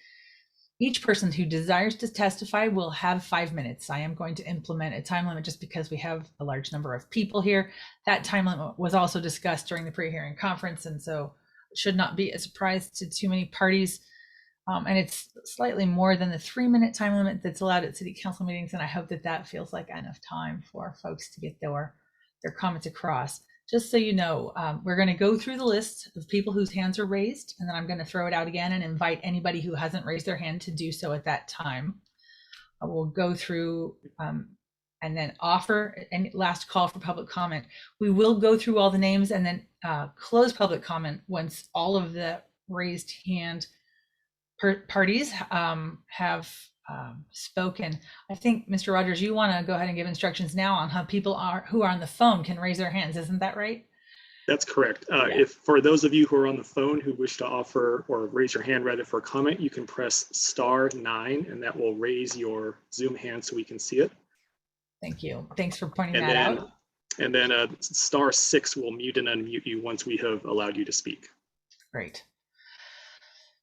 Each person who desires to testify will have 5 minutes. I am going to implement a time limit just because we have a large number of people here. That time limit was also discussed during the pre-hearing conference, and so it should not be a surprise to too many parties. And it's slightly more than the 3-minute time limit that's allowed at city council meetings. And I hope that that feels like enough time for folks to get their comments across. Just so you know, we're going to go through the list of people whose hands are raised, and then I'm going to throw it out again and invite anybody who hasn't raised their hand to do so at that time. We'll go through and then offer any last call for public comment. We will go through all the names and then close public comment once all of the raised hand parties have spoken. I think, Mr. Rogers, you want to go ahead and give instructions now on how people who are on the phone can raise their hands. Isn't that right? That's correct. Yeah. If for those of you who are on the phone who wish to offer or raise your hand rather for a comment, you can press *9 and that will raise your Zoom hand so we can see it. Thank you. Thanks for pointing that out. And then *6 will mute and unmute you once we have allowed you to speak. Great.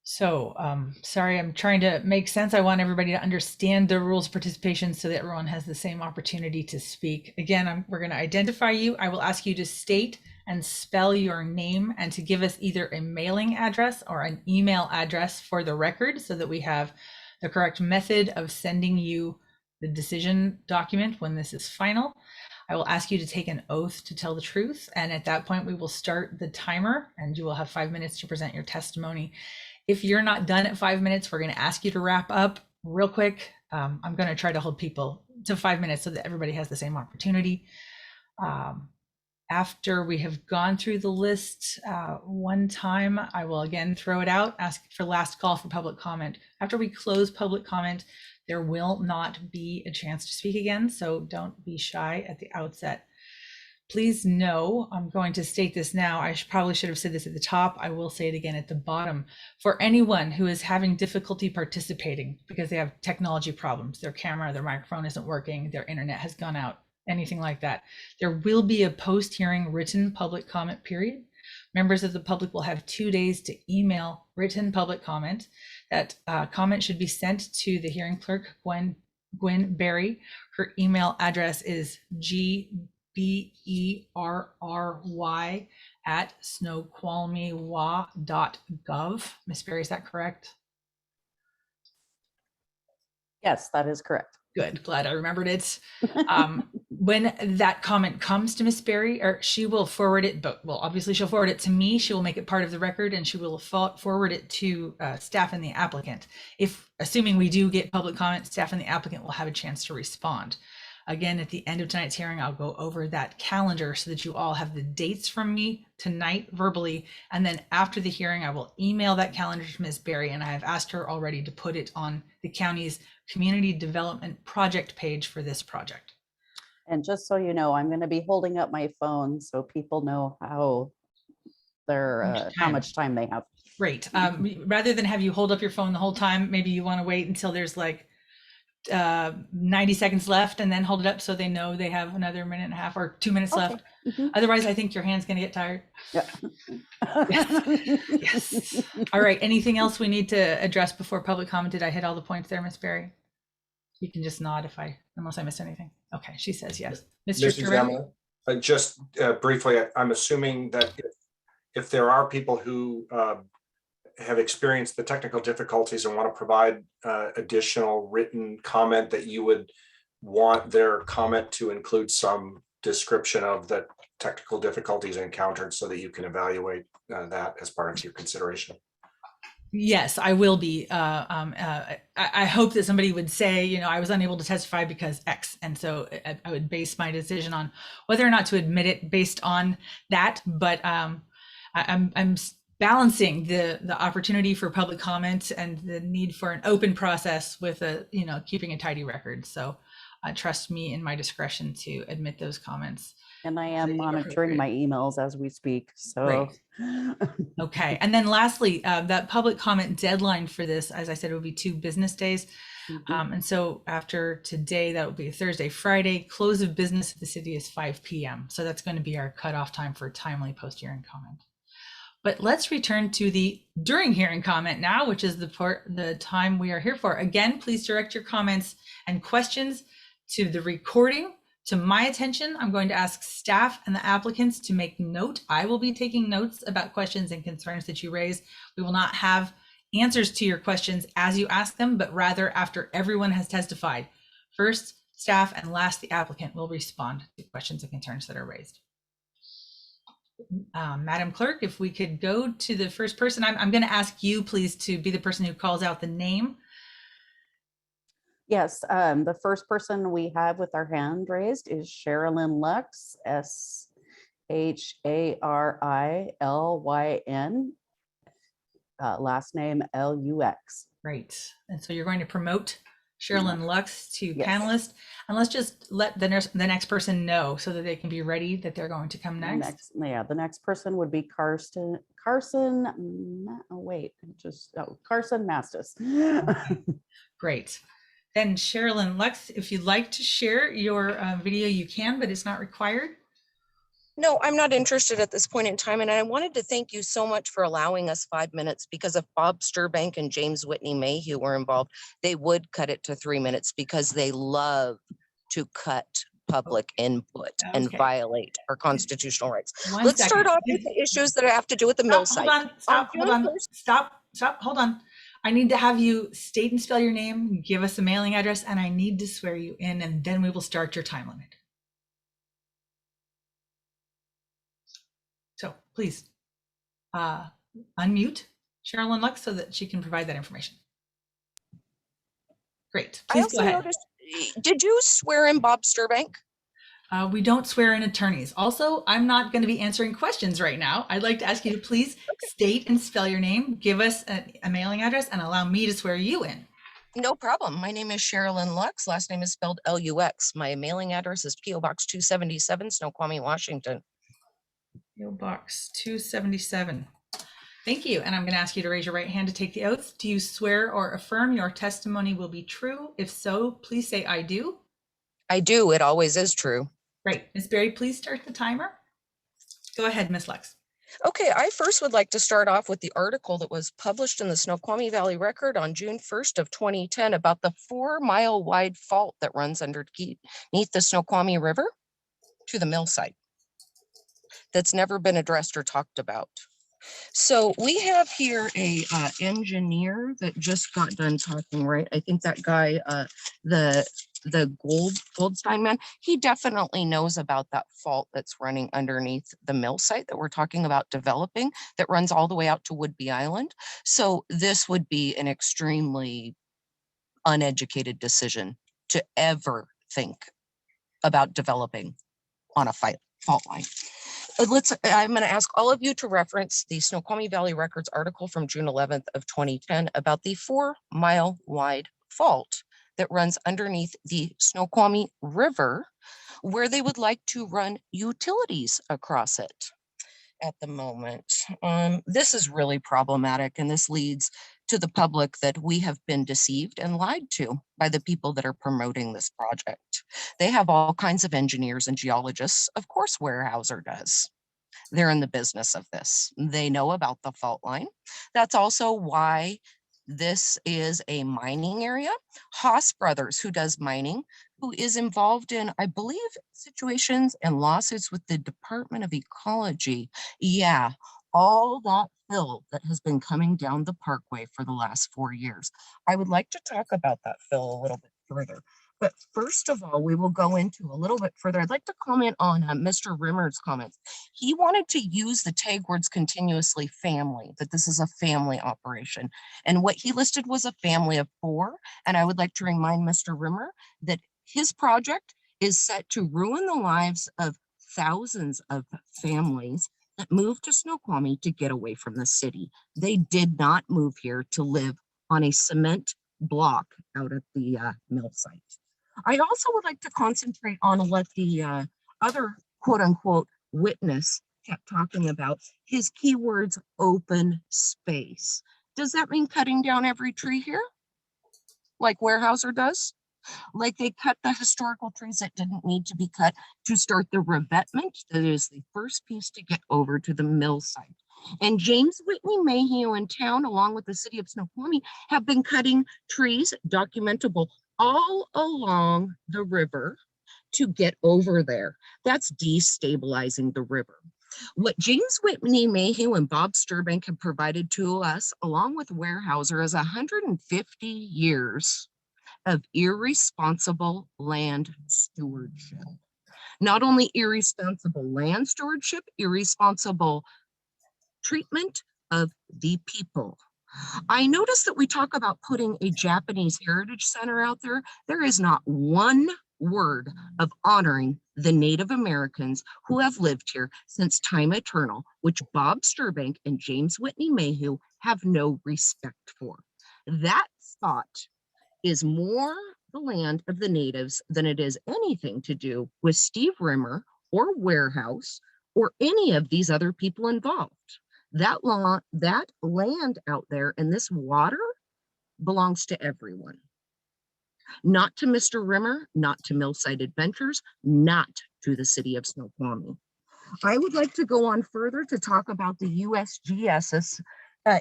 So sorry, I'm trying to make sense. I want everybody to understand the rules of participation so that everyone has the same opportunity to speak. Again, we're going to identify you. I will ask you to state and spell your name and to give us either a mailing address or an email address for the record so that we have the correct method of sending you the decision document when this is final. I will ask you to take an oath to tell the truth. And at that point, we will start the timer and you will have 5 minutes to present your testimony. If you're not done at 5 minutes, we're going to ask you to wrap up real quick. I'm going to try to hold people to 5 minutes so that everybody has the same opportunity. After we have gone through the list one time, I will again throw it out, ask for last call for public comment. After we close public comment, there will not be a chance to speak again, so don't be shy at the outset. Please know, I'm going to state this now, I probably should have said this at the top, I will say it again at the bottom. For anyone who is having difficulty participating because they have technology problems, their camera, their microphone isn't working, their internet has gone out, anything like that, there will be a post-hearing written public comment period. Members of the public will have 2 days to email written public comment. That comment should be sent to the hearing clerk, Gwen Berry. Her email address is gberry@snoqualmiewa.gov. Ms. Berry, is that correct? Yes, that is correct. Good, glad I remembered it. when that comment comes to Miss Berry, or she will forward it, but well, obviously she'll forward it to me. She will make it part of the record, and she will forward it to staff and the applicant. If, assuming we do get public comment, staff and the applicant will have a chance to respond. Again, at the end of tonight's hearing, I'll go over that calendar so that you all have the dates from me tonight verbally. And then after the hearing, I will email that calendar to Ms. Berry, and I have asked her already to put it on the county's community development project page for this project. And just so you know, I'm going to be holding up my phone so people know how how much time they have. Great. Rather than have you hold up your phone the whole time, maybe you want to wait until there's like 90 seconds left and then hold it up so they know they have another minute and a half or 2 minutes left. Otherwise, I think your hand's going to get tired. Yeah. Yes. All right. Anything else we need to address before public comment? Did I hit all the points there, Ms. Berry? You can just nod unless I missed anything. Okay, she says yes. Mr. Examiner, just briefly, I'm assuming that if there are people who have experienced the technical difficulties and want to provide additional written comment, that you would want their comment to include some description of the technical difficulties encountered so that you can evaluate that as part of your consideration. Yes, I will be. I hope that somebody would say, you know, I was unable to testify because X. And so I would base my decision on whether or not to admit it based on that. But I'm balancing the opportunity for public comment and the need for an open process with keeping a tidy record. So trust me in my discretion to admit those comments. And I am monitoring my emails as we speak. So, great. Okay. And then lastly, that public comment deadline for this, as I said, it will be 2 business days. And so after today, that will be Thursday, Friday. Close of business of the city is 5 p.m. So that's going to be our cutoff time for timely post-hearing comment. But let's return to the during hearing comment now, which is the time we are here for. Again, please direct your comments and questions to the recording. To my attention, I'm going to ask staff and the applicants to make note. I will be taking notes about questions and concerns that you raise. We will not have answers to your questions as you ask them, but rather after everyone has testified. First, staff, and last, the applicant will respond to questions and concerns that are raised. Madam Clerk, if we could go to the first person, I'm going to ask you, please, to be the person who calls out the name. yes, the first person we have with our hand raised is Sherilyn Lux, SHARILYN, last name LUX. Right. And so you're going to promote Sherilyn Lux to Yes. panelist, and let's just let the next person know so that they can be ready that they're going to come next. The next person would be Carson Mastis. Great. Then Sherilyn Lux, if you'd like to share your video, you can, but it's not required. No, I'm not interested at this point in time. And I wanted to thank you so much for allowing us 5 minutes, because if Bob Sturbank and James Whitney Mayhew were involved, they would cut it to 3 minutes because they love to cut public input and violate our constitutional rights. Let's start off with the issues that have to do with the mill site. Hold on. I need to have you state and spell your name, give us a mailing address, and I need to swear you in, and then we will start your time limit. So please unmute Sherilyn Lux so that she can provide that information. Great. Please go ahead. Did you swear in Bob Sturbank? We don't swear in attorneys. Also, I'm not going to be answering questions right now. I'd like to ask you to please state and spell your name, give us a mailing address, and allow me to swear you in. No problem. My name is Sherilyn Lux. Last name is spelled LUX. My mailing address is P.O. Box 277, Snoqualmie, Washington. P.O. Box 277. Thank you. And I'm going to ask you to raise your right hand to take the oath. Do you swear or affirm your testimony will be true? If so, please say I do. I do. It always is true. Great. Ms. Berry, please start the timer. Go ahead, Ms. Lux. Okay, I first would like to start off with the article that was published in the Snoqualmie Valley Record on June 1st of 2010 about the 4-mile wide fault that runs underneath the Snoqualmie River to the mill site that's never been addressed or talked about. So we have here a engineer that just got done talking, right? I think that guy, the the Goldstein man, he definitely knows about that fault that's running underneath the mill site that we're talking about developing that runs all the way out to Woodby Island. So this would be an extremely uneducated decision to ever think about developing on a fault line. I'm going to ask all of you to reference the Snoqualmie Valley Records article from June 11th of 2010 about the 4-mile wide fault that runs underneath the Snoqualmie River, where they would like to run utilities across it at the moment. This is really problematic, and this leads to the public that we have been deceived and lied to by the people that are promoting this project. They have all kinds of engineers and geologists. Of course, Weyerhaeuser does. They're in the business of this. They know about the fault line. That's also why this is a mining area. Haas Brothers, who does mining, who is involved in, I believe, situations and lawsuits with the Department of Ecology. Yeah, all that fill that has been coming down the parkway for the last 4 years. I would like to talk about that fill a little bit further. But first of all, we will go into a little bit further. I'd like to comment on Mr. Rimmer's comments. He wanted to use the tag words continuously family, that this is a family operation. And what he listed was a family of 4. And I would like to remind Mr. Rimmer that his project is set to ruin the lives of thousands of families that moved to Snoqualmie to get away from the city. They did not move here to live on a cement block out at the mill site. I also would like to concentrate on what the other quote unquote witness kept talking about, his keywords open space. Does that mean cutting down every tree here? Like Weyerhaeuser does? Like they cut the historical trees that didn't need to be cut to start the revetment that is the first piece to get over to the mill site. And James Whitney Mayhew in town, along with the city of Snoqualmie, have been cutting trees, documentable, all along the river to get over there. That's destabilizing the river. What James Whitney Mayhew and Bob Sturbank have provided to us, along with Weyerhaeuser, is 150 years of irresponsible land stewardship. Not only irresponsible land stewardship, irresponsible treatment of the people. I noticed that we talk about putting a Japanese heritage center out there. There is not one word of honoring the Native Americans who have lived here since time eternal, which Bob Sturbank and James Whitney Mayhew have no respect for. That spot is more the land of the natives than it is anything to do with Steve Rimmer or Warehouse or any of these other people involved. That land out there and this water belongs to everyone. Not to Mr. Rimmer, not to Millside Adventures, not to the city of Snoqualmie. I would like to go on further to talk about the USGS's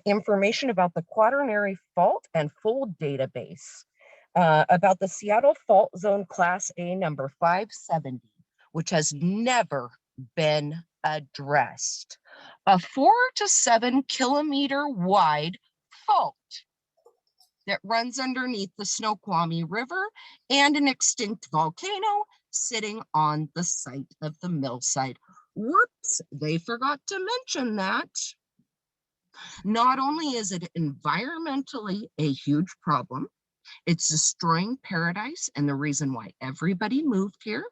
information about the Quaternary Fault and Fold database, about the Seattle Fault Zone Class A number 570, which has never been addressed. A 4 to 7 kilometer wide fault that runs underneath the Snoqualmie River and an extinct volcano sitting on the site of the mill site. Whoops, they forgot to mention that. Not only is it environmentally a huge problem, it's destroying paradise and the reason why everybody moved here.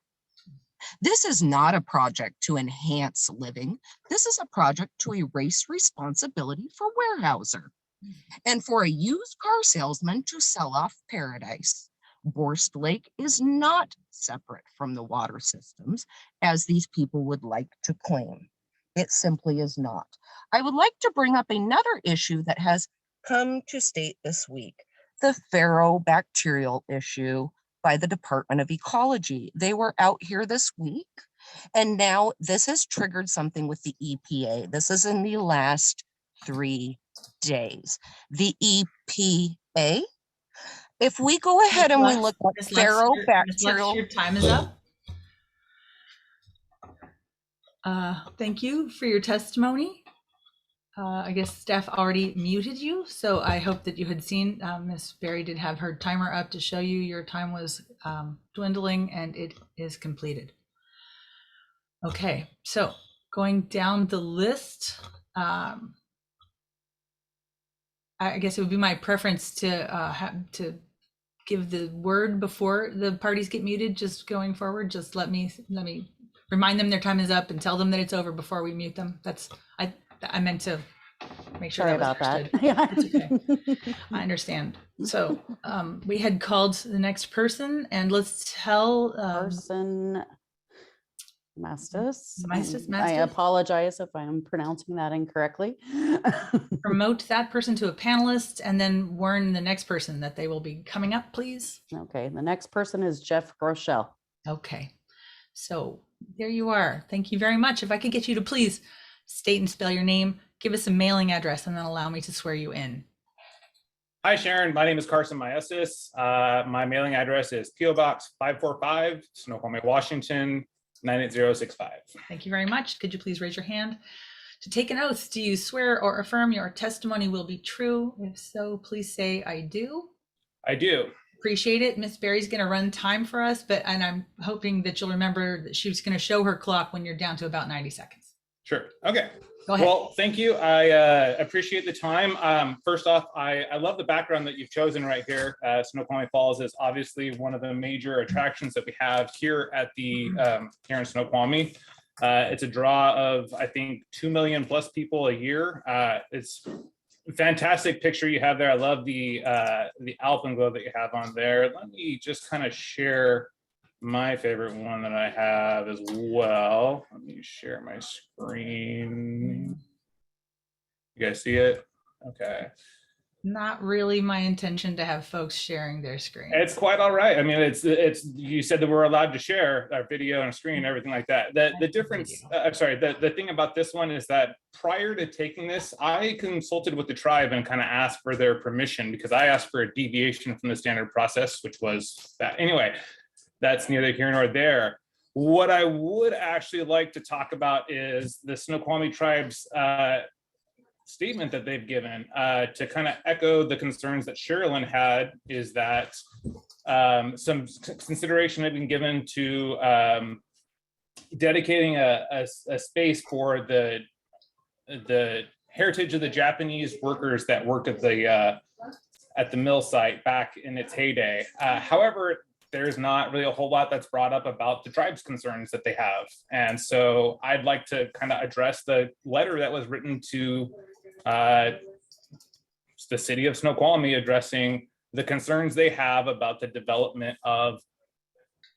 This is not a project to enhance living. This is a project to erase responsibility for Weyerhaeuser and for a used car salesman to sell off paradise. Borst Lake is not separate from the water systems, as these people would like to claim. It simply is not. I would like to bring up another issue that has come to state this week, the ferrobacterial issue by the Department of Ecology. They were out here this week, and now this has triggered something with the EPA. This is in the last 3 days. The EPA, if we go ahead and we look at Ms. Lex, ferrobacterial. your time is up. Thank you for your testimony. I guess staff already muted you, so I hope that you had seen Ms. Berry did have her timer up to show you your time was dwindling, and it is completed. Okay, so going down the list, I guess it would be my preference to give the word before the parties get muted. Just going forward, just let me remind them their time is up and tell them that it's over before we mute them. That's I meant to make sure Sorry that was about understood. that. It's okay. I understand. So we had called the next person, and let's tell Person Mastis. Mastis, I Mastis? apologize if I'm pronouncing that incorrectly. promote that person to a panelist, and then warn the next person that they will be coming up, please. Okay, the next person is Jeff Groeschel. Okay, so there you are. Thank you very much. If I could get you to please state and spell your name, give us a mailing address, and then allow me to swear you in. Hi, Sharon. My name is Carson Maestas. My mailing address is P.O. Box 545, Snoqualmie, Washington, 98065. Thank you very much. Could you please raise your hand? To take an oath, do you swear or affirm your testimony will be true? If so, please say I do. I do. Appreciate it. Miss Berry's going to run time for us, and I'm hoping that you'll remember that she was going to show her clock when you're down to about 90 seconds. Sure. Okay. Go ahead. Well, thank you. I appreciate the time. First off, I love the background that you've chosen right here. Snoqualmie Falls is obviously one of the major attractions that we have here at the here in Snoqualmie. It's a draw of, I think, 2 million plus people a year. It's a fantastic picture you have there. I love the alpenglow that you have on there. Let me just kind of share my favorite one that I have as well. Let me share my screen. You guys see it? Okay. Not really my intention to have folks sharing their screen. It's quite all right. I mean, it's you said that we're allowed to share our video and screen and everything like that. The difference, I'm sorry, the thing about this one is that prior to taking this, I consulted with the tribe and kind of asked for their permission, because I asked for a deviation from the standard process, which was that. Anyway, that's neither here nor there. What I would actually like to talk about is the Snoqualmie tribe's statement that they've given to kind of echo the concerns that Sherilyn had, is that some consideration had been given to dedicating a space for the heritage of the Japanese workers that worked at the mill site back in its heyday. However, there's not really a whole lot that's brought up about the tribe's concerns that they have. And so I'd like to kind of address the letter that was written to the city of Snoqualmie, addressing the concerns they have about the development of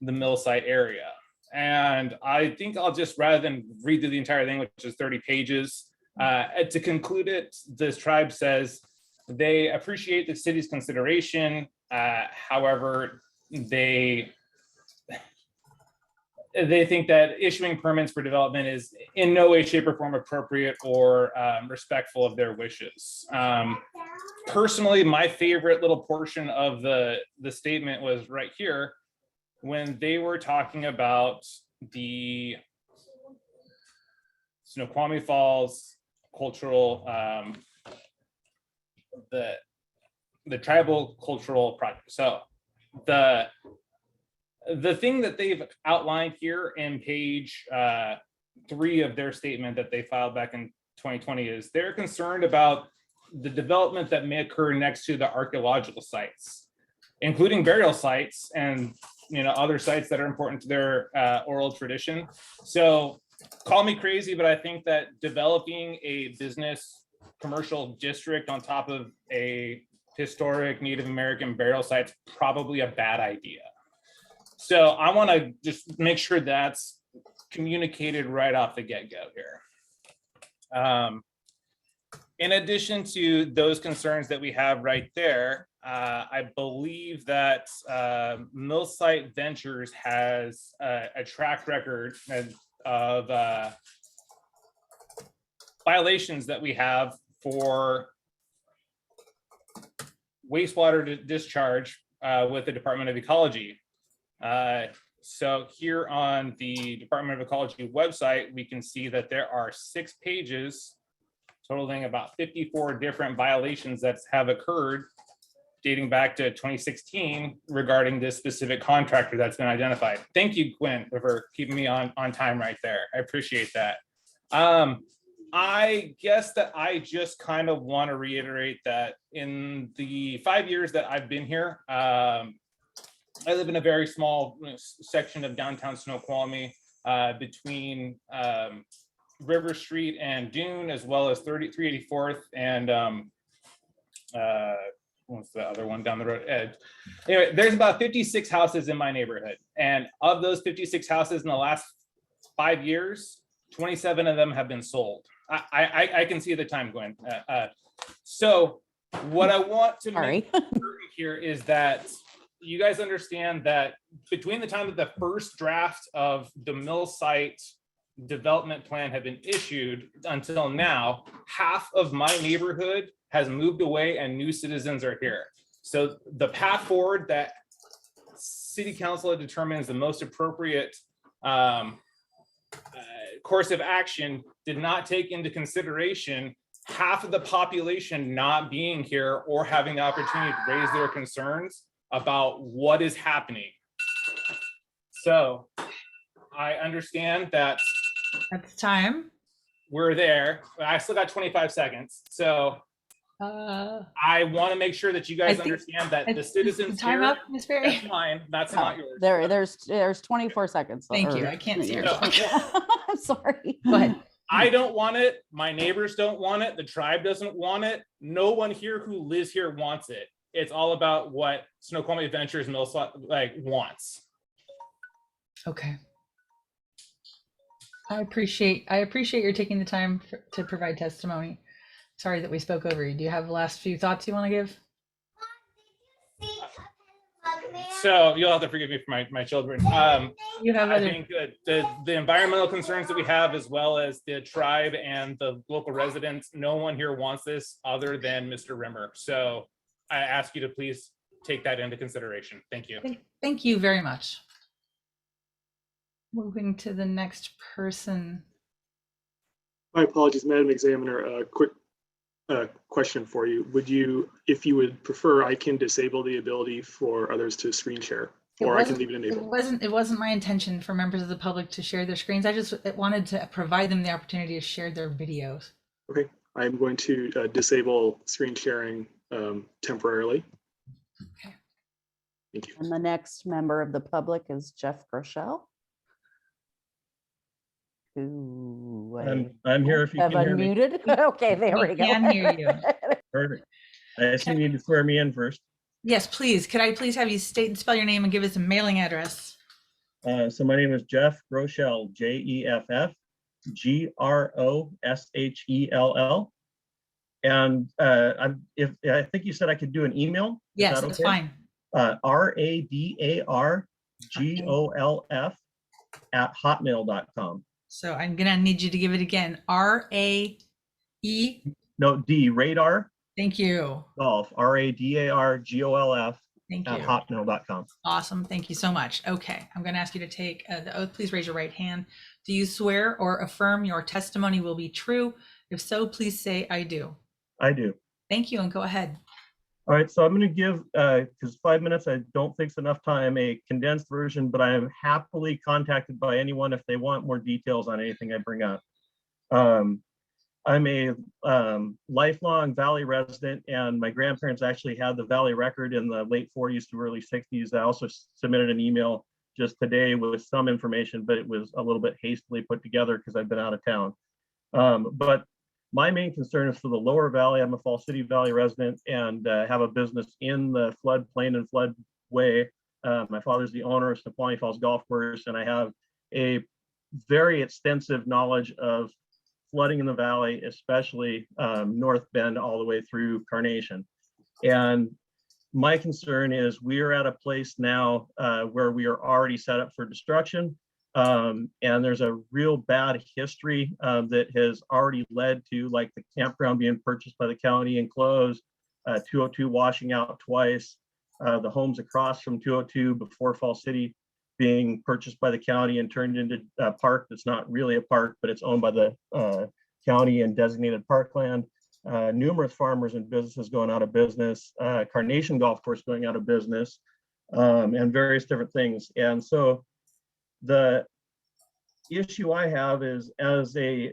the mill site area. And I think I'll just, rather than read through the entire thing, which is 30 pages, to conclude it, this tribe says they appreciate the city's consideration. However, they think that issuing permits for development is in no way, shape, or form appropriate or respectful of their wishes. Personally, my favorite little portion of the statement was right here, when they were talking about the Snoqualmie Falls cultural, the tribal cultural project. So the thing that they've outlined here in page 3 of their statement that they filed back in 2020 is they're concerned about the development that may occur next to the archaeological sites, including burial sites and other sites that are important to their oral tradition. So call me crazy, but I think that developing a business commercial district on top of a historic Native American burial site is probably a bad idea. So I want to just make sure that's communicated right off the get-go here. In addition to those concerns that we have right there, I believe that Millsite Ventures has a track record of violations that we have for wastewater discharge with the Department of Ecology. So here on the Department of Ecology website, we can see that there are 6 pages totaling about 54 different violations that have occurred dating back to 2016 regarding this specific contractor that's been identified. Thank you, Gwen, for keeping me on time right there. I appreciate that. I guess that I just kind of want to reiterate that in the 5 years that I've been here, I live in a very small section of downtown Snoqualmie, between River Street and Dune, as well as 384th and what's the other one down the road? Edge. Anyway, there's about 56 houses in my neighborhood. And of those 56 houses in the last 5 years, 27 of them have been sold. I can see the time going. So what I want to make certain here is that you guys understand that between the time that the first draft of the mill site development plan had been issued until now, half of my neighborhood has moved away and new citizens are here. So the path forward that city council had determined is the most appropriate course of action did not take into consideration half of the population not being here or having the opportunity to raise their concerns about what is happening. So I understand that That's time. we're there. I still got 25 seconds. So I want to make sure that you guys understand that the citizens time here, up, Ms. Berry. that's mine, that's not yours. There's 24 seconds. Thank you. or- I can't see No. I'm sorry. Go ahead. I don't want it. My neighbors don't want it. The tribe doesn't want it. No one here who lives here wants it. It's all about what Snoqualmie Adventures Mill like wants. Okay. I appreciate your taking the time to provide testimony. Sorry that we spoke over you. Do you have the last few thoughts you want to give? So you'll have to forgive me for my children. You have I other. think the environmental concerns that we have, as well as the tribe and the local residents, no one here wants this other than Mr. Rimmer. So I ask you to please take that into consideration. Thank you. Thank you very much. Moving to the next person. My apologies, Madam Examiner, a quick question for you. Would you, if you would prefer, I can disable the ability for others to screen share, or I can leave it enabled. It wasn't my intention for members of the public to share their screens. I just wanted to provide them the opportunity to share their videos. Okay, I'm going to disable screen sharing temporarily. Okay. Thank you. And the next member of the public is Jeff Groeschel. Who I'm here if you have can hear me. unmuted. Okay, there we go. Can hear you. Perfect. I assume you need to swear me in first. Yes, please. Could I please have you state and spell your name and give us a mailing address? So my name is Jeff Groeschel, Jeff Groeschell. And I think you said I could do an email. Is Yes, that that's okay? fine. radargolf@hotmail.com. So I'm gonna need you to give it again. R-A-E. No, D, radar Thank you. golf, RADARGOLF Thank at you. hotmail.com. Awesome. Thank you so much. Okay, I'm going to ask you to take the oath. Please raise your right hand. Do you swear or affirm your testimony will be true? If so, please say I do. I do. Thank you, and go ahead. All right, so I'm going to give, because 5 minutes I don't think is enough time, a condensed version, but I am happily contacted by anyone if they want more details on anything I bring up. I'm a lifelong Valley resident, and my grandparents actually had the Valley record in the late 40s to early 60s. I also submitted an email just today with some information, but it was a little bit hastily put together because I've been out of town. But my main concern is for the lower valley. I'm a Fall City Valley resident and have a business in the floodplain and floodway. My father's the owner of Snoqualmie Falls Golf Course, and I have a very extensive knowledge of flooding in the valley, especially North Bend all the way through Carnation. And my concern is we are at a place now where we are already set up for destruction. And there's a real bad history that has already led to, like, the campground being purchased by the county and closed, 202 washing out twice, the homes across from 202 before Fall City being purchased by the county and turned into a park that's not really a park, but it's owned by the county and designated parkland, numerous farmers and businesses going out of business, Carnation Golf Course going out of business, and various different things. And so the issue I have is, as a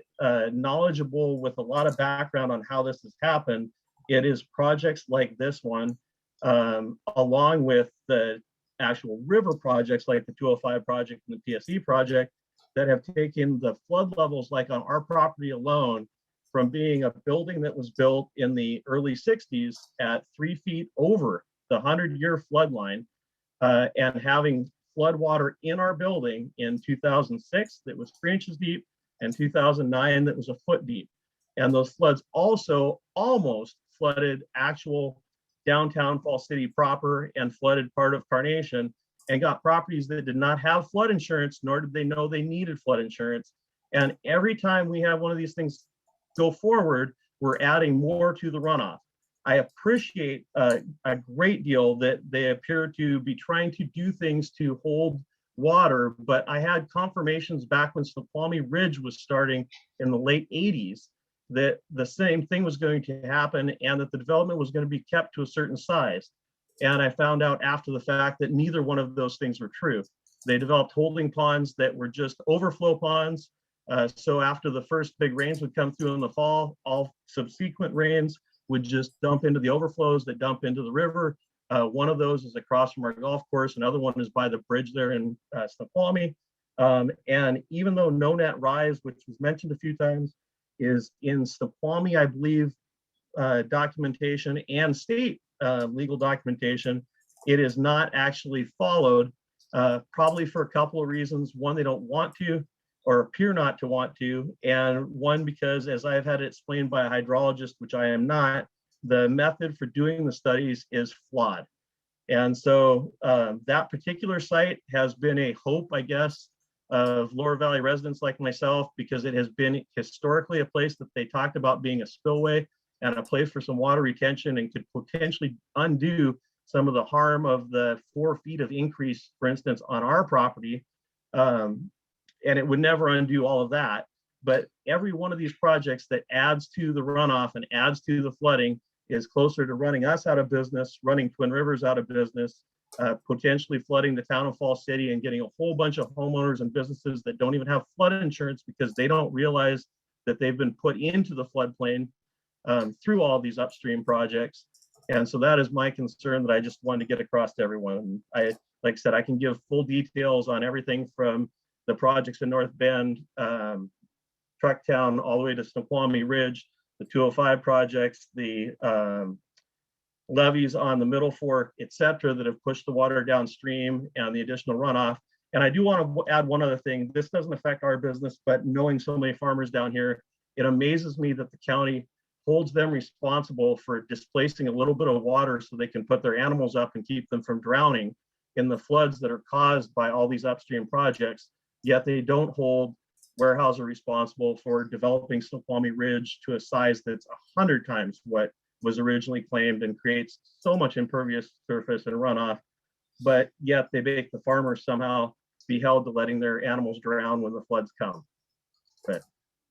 knowledgeable with a lot of background on how this has happened, it is projects like this one, along with the actual river projects like the 205 project and the PSE project, that have taken the flood levels, like on our property alone, from being a building that was built in the early 60s at 3 feet over the 100-year flood line, and having flood water in our building in 2006 that was 3 inches deep, and 2009 that was a foot deep. And those floods also almost flooded actual downtown Falls City proper and flooded part of Carnation, and got properties that did not have flood insurance, nor did they know they needed flood insurance. And every time we have one of these things go forward, we're adding more to the runoff. I appreciate a great deal that they appear to be trying to do things to hold water, but I had confirmations back when Snoqualmie Ridge was starting in the late 80s that the same thing was going to happen, and that the development was going to be kept to a certain size. And I found out after the fact that neither one of those things were true. They developed holding ponds that were just overflow ponds. So after the first big rains would come through in the fall, all subsequent rains would just dump into the overflows that dump into the river. One of those is across from our golf course. Another one is by the bridge there in Snoqualmie. And even though no net rise, which was mentioned a few times, is in Snoqualmie, I believe, documentation and state legal documentation, it is not actually followed, probably for a couple of reasons. One, they don't want to, or appear not to want to, and one, because as I've had it explained by a hydrologist, which I am not, the method for doing the studies is flawed. And so that particular site has been a hope, I guess, of Lower Valley residents like myself, because it has been historically a place that they talked about being a spillway and a place for some water retention, and could potentially undo some of the harm of the 4 feet of increase, for instance, on our property. And it would never undo all of that. But every one of these projects that adds to the runoff and adds to the flooding is closer to running us out of business, running Twin Rivers out of business, potentially flooding the town of Falls City, and getting a whole bunch of homeowners and businesses that don't even have flood insurance because they don't realize that they've been put into the floodplain through all these upstream projects. And so that is my concern that I just wanted to get across to everyone. And like I said, I can give full details on everything from the projects in North Bend, Trucktown, all the way to Snoqualmie Ridge, the 205 projects, the levees on the Middle Fork, et cetera, that have pushed the water downstream and the additional runoff. And I do want to add one other thing. This doesn't affect our business, but knowing so many farmers down here, it amazes me that the county holds them responsible for displacing a little bit of water so they can put their animals up and keep them from drowning in the floods that are caused by all these upstream projects. Yet they don't hold Weyerhaeuser responsible for developing Snoqualmie Ridge to a size that's 100 times what was originally claimed, and creates so much impervious surface and runoff. But yet they make the farmers somehow be held to letting their animals drown when the floods come. But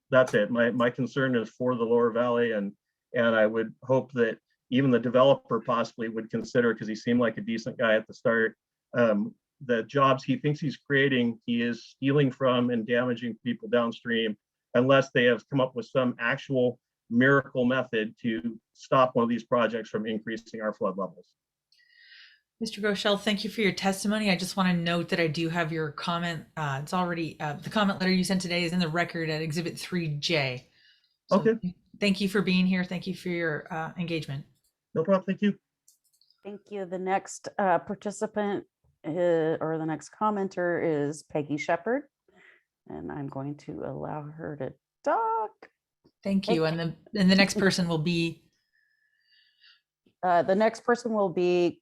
that's it. My concern is for the Lower Valley, and I would hope that even the developer possibly would consider, because he seemed like a decent guy at the start, the jobs he thinks he's creating, he is stealing from and damaging people downstream, unless they have come up with some actual miracle method to stop one of these projects from increasing our flood levels. Mr. Groeschel, thank you for your testimony. I just want to note that I do have your comment. It's already, the comment letter you sent today is in the record at Exhibit 3J. So Okay. Thank you for being here. Thank you for your engagement. No problem. Thank you. Thank you. The next participant or the next commenter is Peggy Shepard, and I'm going to allow her to talk. Thank you. And the next person will be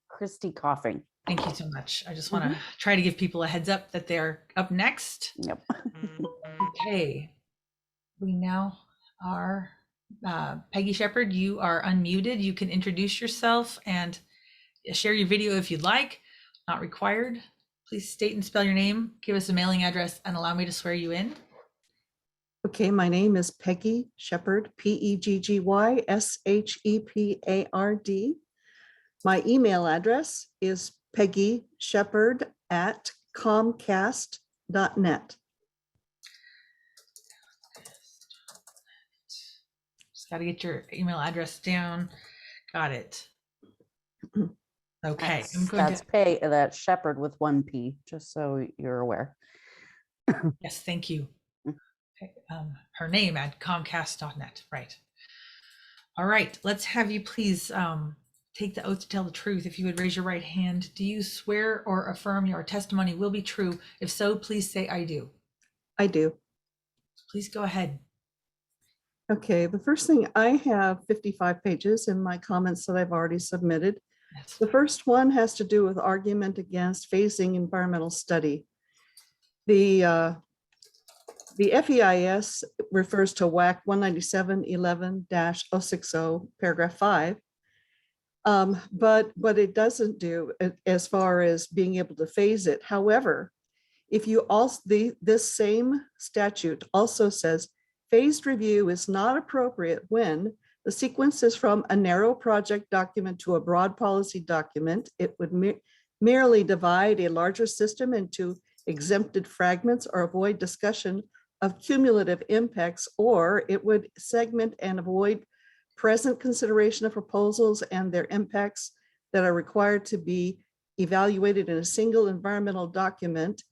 Christy Coughing. Thank you so much. I just want to try to give people a heads up that they're up next. Yep. Okay. We now are Peggy Shepard. You are unmuted. You can introduce yourself and share your video if you'd like. Not required. Please state and spell your name, give us a mailing address, and allow me to swear you in. Okay, my name is Peggy Shepard, PeggysHepard. My email address is peggyshepard@comcast.net. Just got to get your email address down. Got it. Okay, I'm going That's to, pay, that's Shepherd with 1 P, just so you're aware. yes, thank you. Okay, her name at comcast.net, right. All right, let's have you please take the oath to tell the truth. If you would raise your right hand, do you swear or affirm your testimony will be true? If so, please say I do. I do. Please go ahead. Okay, the first thing, I have 55 pages in my comments that I've already submitted. That's The first one has to do with argument against phasing environmental study. The FEIS refers to WAC 197.11-060, paragraph 5. But what it doesn't do as far as being able to phase it. However, if you also, this same statute also says phased review is not appropriate when the sequence is from a narrow project document to a broad policy document. It would merely divide a larger system into exempted fragments or avoid discussion of cumulative impacts, or it would segment and avoid present consideration of proposals and their impacts that are required to be evaluated in a single environmental document,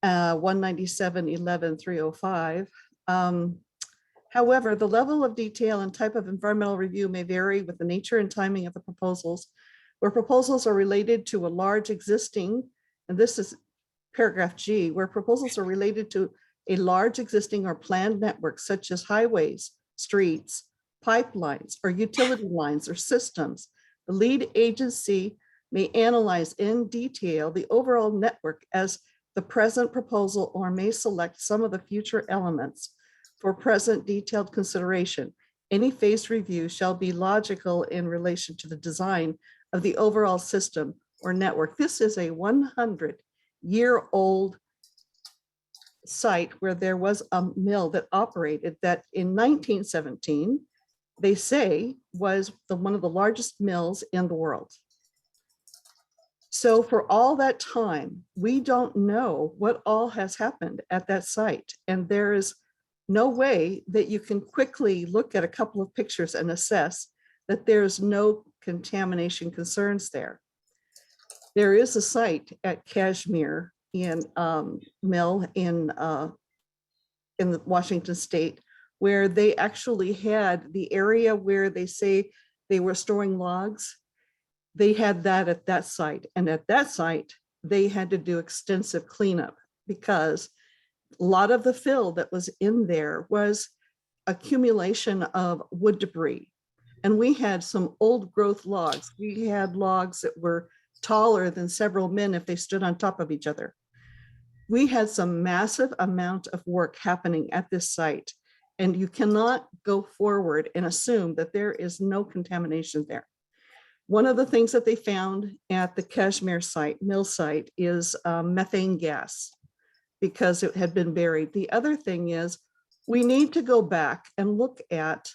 197.11.305. However, the level of detail and type of environmental review may vary with the nature and timing of the proposals. Where proposals are related to a large existing, and this is paragraph G, where proposals are related to a large existing or planned network such as highways, streets, pipelines, or utility lines or systems, the lead agency may analyze in detail the overall network as the present proposal or may select some of the future elements for present detailed consideration. Any phased review shall be logical in relation to the design of the overall system or network. This is a 100-year-old site where there was a mill that operated that in 1917, they say was one of the largest mills in the world. So for all that time, we don't know what all has happened at that site. And there is no way that you can quickly look at a couple of pictures and assess that there's no contamination concerns there. There is a site at Kashmir in mill in the Washington state where they actually had the area where they say they were storing logs. They had that at that site. And at that site, they had to do extensive cleanup because a lot of the fill that was in there was accumulation of wood debris. And we had some old growth logs. We had logs that were taller than several men if they stood on top of each other. We had some massive amount of work happening at this site, and you cannot go forward and assume that there is no contamination there. One of the things that they found at the Kashmir site, mill site, is methane gas because it had been buried. The other thing is we need to go back and look at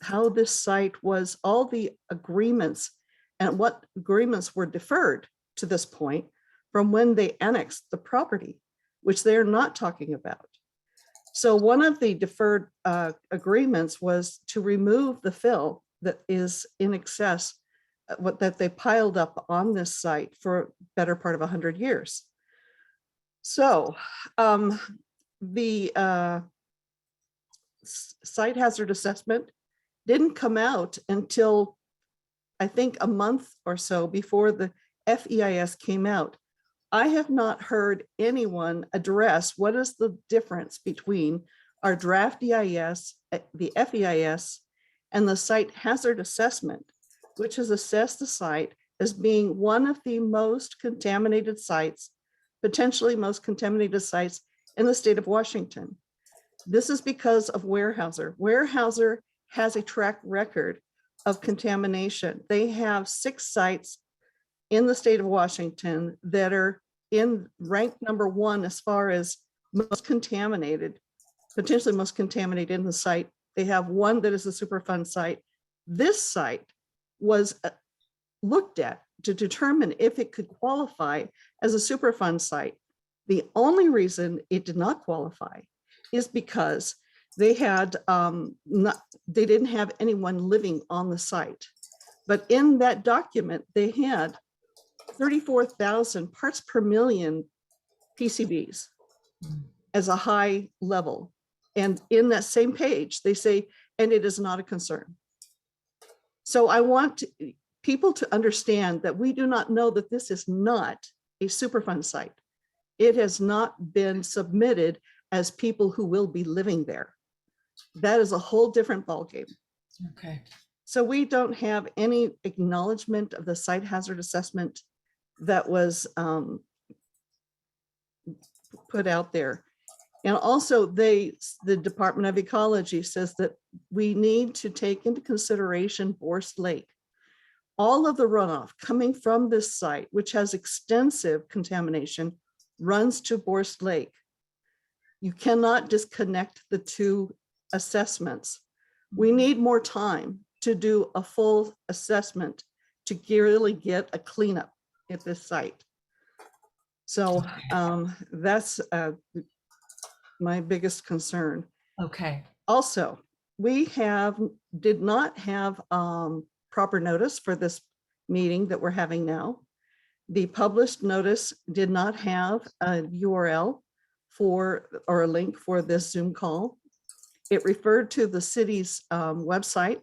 how this site was, all the agreements and what agreements were deferred to this point from when they annexed the property, which they're not talking about. So one of the deferred agreements was to remove the fill that is in excess, that they piled up on this site for a better part of 100 years. So the site hazard assessment didn't come out until I think a month or so before the FEIS came out. I have not heard anyone address what is the difference between our draft EIS, the FEIS, and the site hazard assessment, which has assessed the site as being one of the most contaminated sites, potentially most contaminated sites in the state of Washington. This is because of Weyerhaeuser. Weyerhaeuser has a track record of contamination. They have 6 sites in the state of Washington that are in rank number 1 as far as most contaminated potentially most contaminated in the site. They have one that is a Superfund site. This site was looked at to determine if it could qualify as a Superfund site. The only reason it did not qualify is because they had they didn't have anyone living on the site. But in that document, they had 34,000 parts per million PCBs as a high level. And in that same page, they say, and it is not a concern. So I want people to understand that we do not know that this is not a Superfund site. It has not been submitted as people who will be living there. That is a whole different ballgame. Okay. So we don't have any acknowledgement of the site hazard assessment that was put out there. And also the Department of Ecology says that we need to take into consideration Borst Lake. All of the runoff coming from this site, which has extensive contamination, runs to Borst Lake. You cannot disconnect the two assessments. We need more time to do a full assessment to really get a cleanup at this site. So that's my biggest concern. Okay. Also, we did not have proper notice for this meeting that we're having now. The published notice did not have a URL or a link for this Zoom call. It referred to the city's website,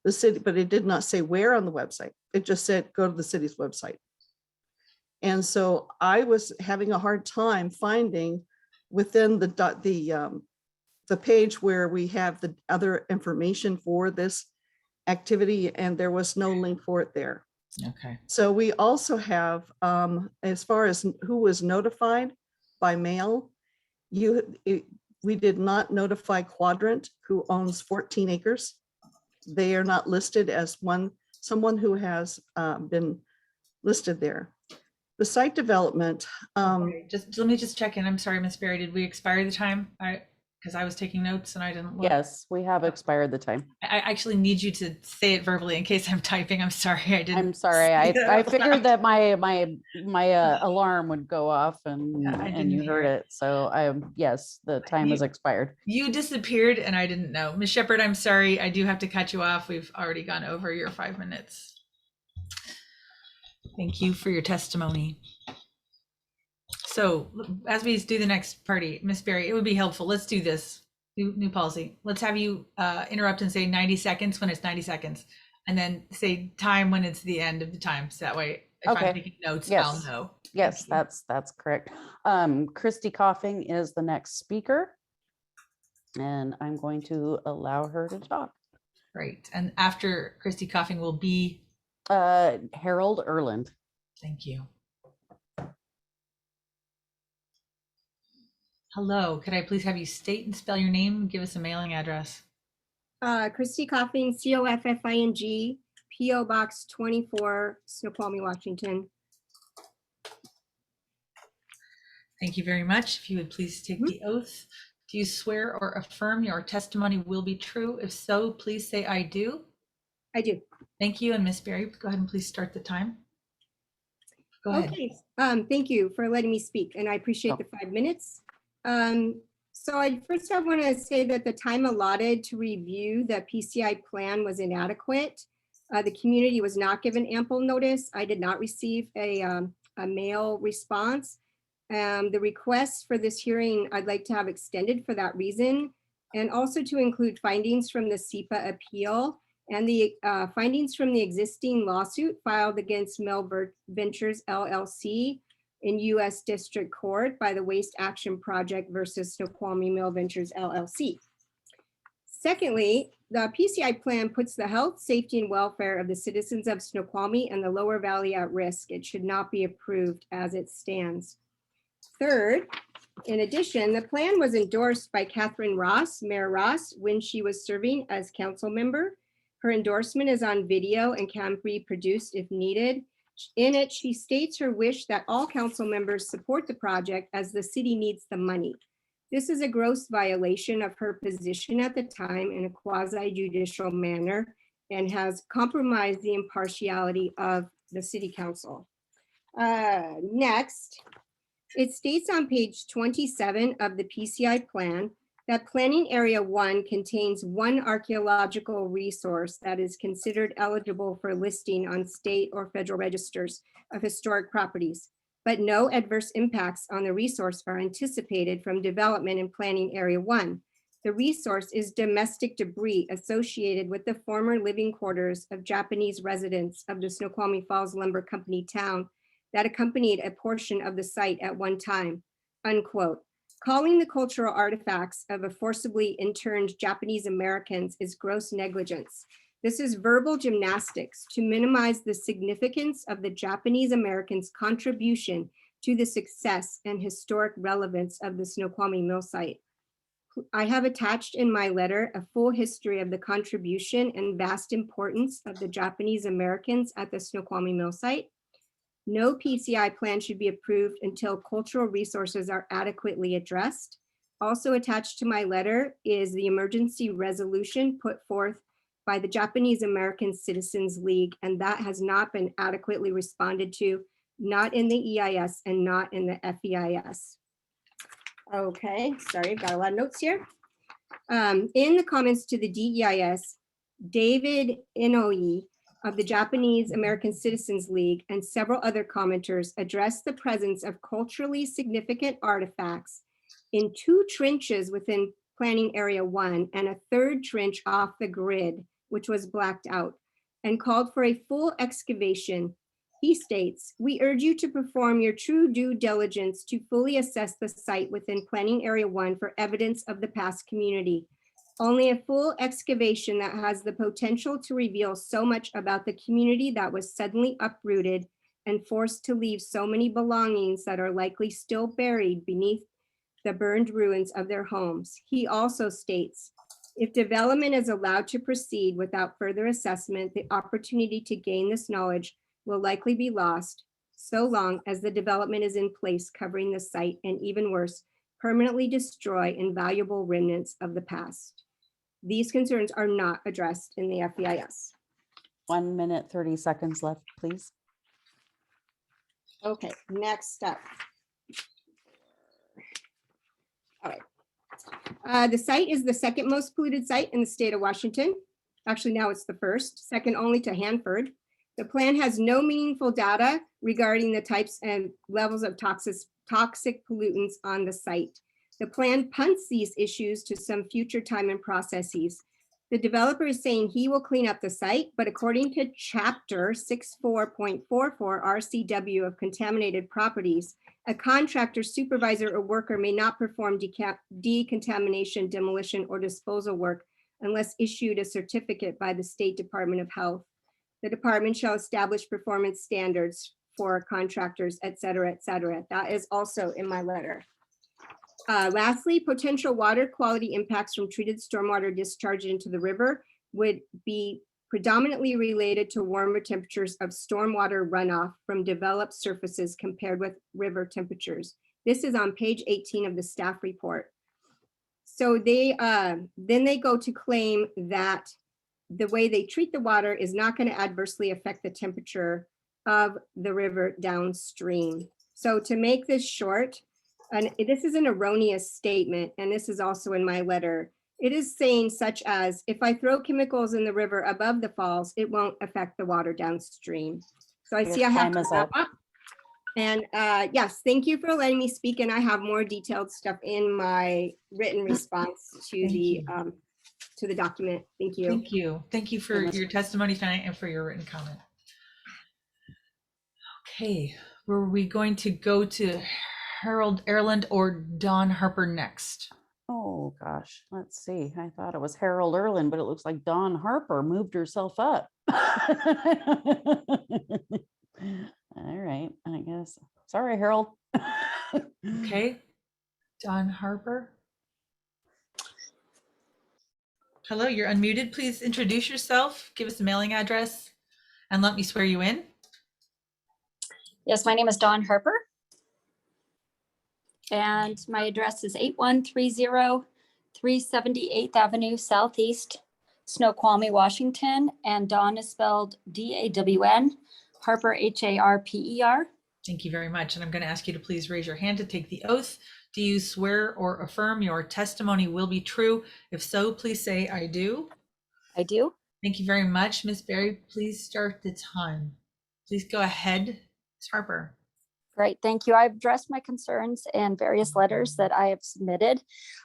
but it did not say where on the website. It just said, go to the city's website. And so I was having a hard time finding within the page where we have the other information for this activity, and there was no link for it there. Okay. So we also have, as far as who was notified by mail, we did not notify Quadrant, who owns 14 acres. They are not listed as someone who has been listed there. The site development. Okay, let me just check in. I'm sorry, Ms. Berry, did we expire the time? Because I was taking notes and I didn't look. Yes, we have expired the time. I actually need you to say it verbally in case I'm typing. I'm sorry, I didn't. I'm sorry. I figured that my alarm would go off and didn't you heard hear it. So yes, the time has expired. You disappeared and I didn't know. Ms. Shepherd, I'm sorry. I do have to cut you off. We've already gone over your 5 minutes. Thank you for your testimony. So as we do the next party, Ms. Berry, it would be helpful. Let's do this. New policy. Let's have you interrupt and say 90 seconds when it's 90 seconds, and then say time when it's the end of the time. So that way, if I'm taking notes, yes. I'll know. Yes, that's correct. Christy Coughing is the next speaker, and I'm going to allow her to talk. Great. And after Christy Coughing will be Harold Erland. Thank you. Hello, could I please have you state and spell your name and give us a mailing address? Christy Coughing, Coffing, P.O. Box 24, Snoqualmie, Washington. Thank you very much. If you would please take the oath. Do you swear or affirm your testimony will be true? If so, please say I do. I do. Thank you. And Ms. Berry, go ahead and please start the time. Go ahead. Okay. Thank you for letting me speak, and I appreciate the 5 minutes. So I want to say that the time allotted to review the PCI plan was inadequate. The community was not given ample notice. I did not receive a mail response. The request for this hearing, I'd like to have extended for that reason, and also to include findings from the SEPA appeal and the findings from the existing lawsuit filed against Mel Ventures LLC in U.S. District Court by the Waste Action Project versus Snoqualmie Mill Ventures LLC. Secondly, the PCI plan puts the health, safety, and welfare of the citizens of Snoqualmie and the Lower Valley at risk. It should not be approved as it stands. Third, in addition, the plan was endorsed by Catherine Ross, Mayor Ross, when she was serving as council member. Her endorsement is on video and can be reproduced if needed. In it, she states her wish that all council members support the project as the city needs the money. This is a gross violation of her position at the time in a quasi judicial manner and has compromised the impartiality of the city council. Next, it states on page 27 of the PCI plan that Planning Area 1 contains one archaeological resource that is considered eligible for listing on state or federal registers of historic properties, but no adverse impacts on the resource are anticipated from development in Planning Area 1. The resource is domestic debris associated with the former living quarters of Japanese residents of the Snoqualmie Falls Lumber Company town that accompanied a portion of the site at one time, unquote. Calling the cultural artifacts of a forcibly interned Japanese Americans is gross negligence. This is verbal gymnastics to minimize the significance of the Japanese Americans' contribution to the success and historic relevance of the Snoqualmie mill site. I have attached in my letter a full history of the contribution and vast importance of the Japanese Americans at the Snoqualmie mill site. No PCI plan should be approved until cultural resources are adequately addressed. Also attached to my letter is the emergency resolution put forth by the Japanese American Citizens League, and that has not been adequately responded to, not in the EIS and not in the FEIS. Okay, sorry, I've got a lot of notes here. In the comments to the DEIS, David Inouye of the Japanese American Citizens League and several other commenters addressed the presence of culturally significant artifacts in 2 trenches within Planning Area 1 and a 3rd trench off the grid, which was blacked out, and called for a full excavation. He states, "We urge you to perform your true due diligence to fully assess the site within Planning Area 1 for evidence of the past community. Only a full excavation that has the potential to reveal so much about the community that was suddenly uprooted and forced to leave so many belongings that are likely still buried beneath the burned ruins of their homes." He also states, "If development is allowed to proceed without further assessment, the opportunity to gain this knowledge will likely be lost so long as the development is in place covering the site, and even worse, permanently destroy invaluable remnants of the past." These concerns are not addressed in the FEIS. 1 minute, 30 seconds left, please. Okay, next up. All right. The site is the 2nd most polluted site in the state of Washington. Actually, now it's the 1st, second only to Hanford. The plan has no meaningful data regarding the types and levels of toxic pollutants on the site. The plan punts these issues to some future time and processes. The developer is saying he will clean up the site, but according to Chapter 64.44 RCW of contaminated properties, a contractor, supervisor, or worker may not perform decontamination, demolition, or disposal work unless issued a certificate by the State Department of Health. The department shall establish performance standards for contractors, et cetera, et cetera. That is also in my letter. Lastly, potential water quality impacts from treated stormwater discharge into the river would be predominantly related to warmer temperatures of stormwater runoff from developed surfaces compared with river temperatures. This is on page 18 of the staff report. So then they go to claim that the way they treat the water is not going to adversely affect the temperature of the river downstream. So to make this short, and this is an erroneous statement, and this is also in my letter. It is saying such as, if I throw chemicals in the river above the falls, it won't affect the water downstream. So I see I have to wrap up. And yes, thank you for letting me speak, and I have more detailed stuff in my written response to the document. Thank you. Thank you. Thank you for your testimony tonight and for your written comment. Okay, were we going to go to Harold Erland or Don Harper next? Oh gosh, let's see. I thought it was Harold Erland, but it looks like Dawn Harper moved herself up. All right, I guess. Sorry, Harold. Okay, Don Harper. Hello, you're unmuted. Please introduce yourself, give us a mailing address, and let me swear you in. Yes, my name is Dawn Harper. And my address is 8130 378th Avenue Southeast, Snoqualmie, Washington. And Dawn is spelled D-A-W-N, Harper, H-A-R-P-E-R. Thank you very much. And I'm going to ask you to please raise your hand to take the oath. Do you swear or affirm your testimony will be true? If so, please say I do. I do. Thank you very much. Ms. Berry, please start the time. Please go ahead, Ms. Harper. Great, thank you. I've addressed my concerns in various letters that I have submitted.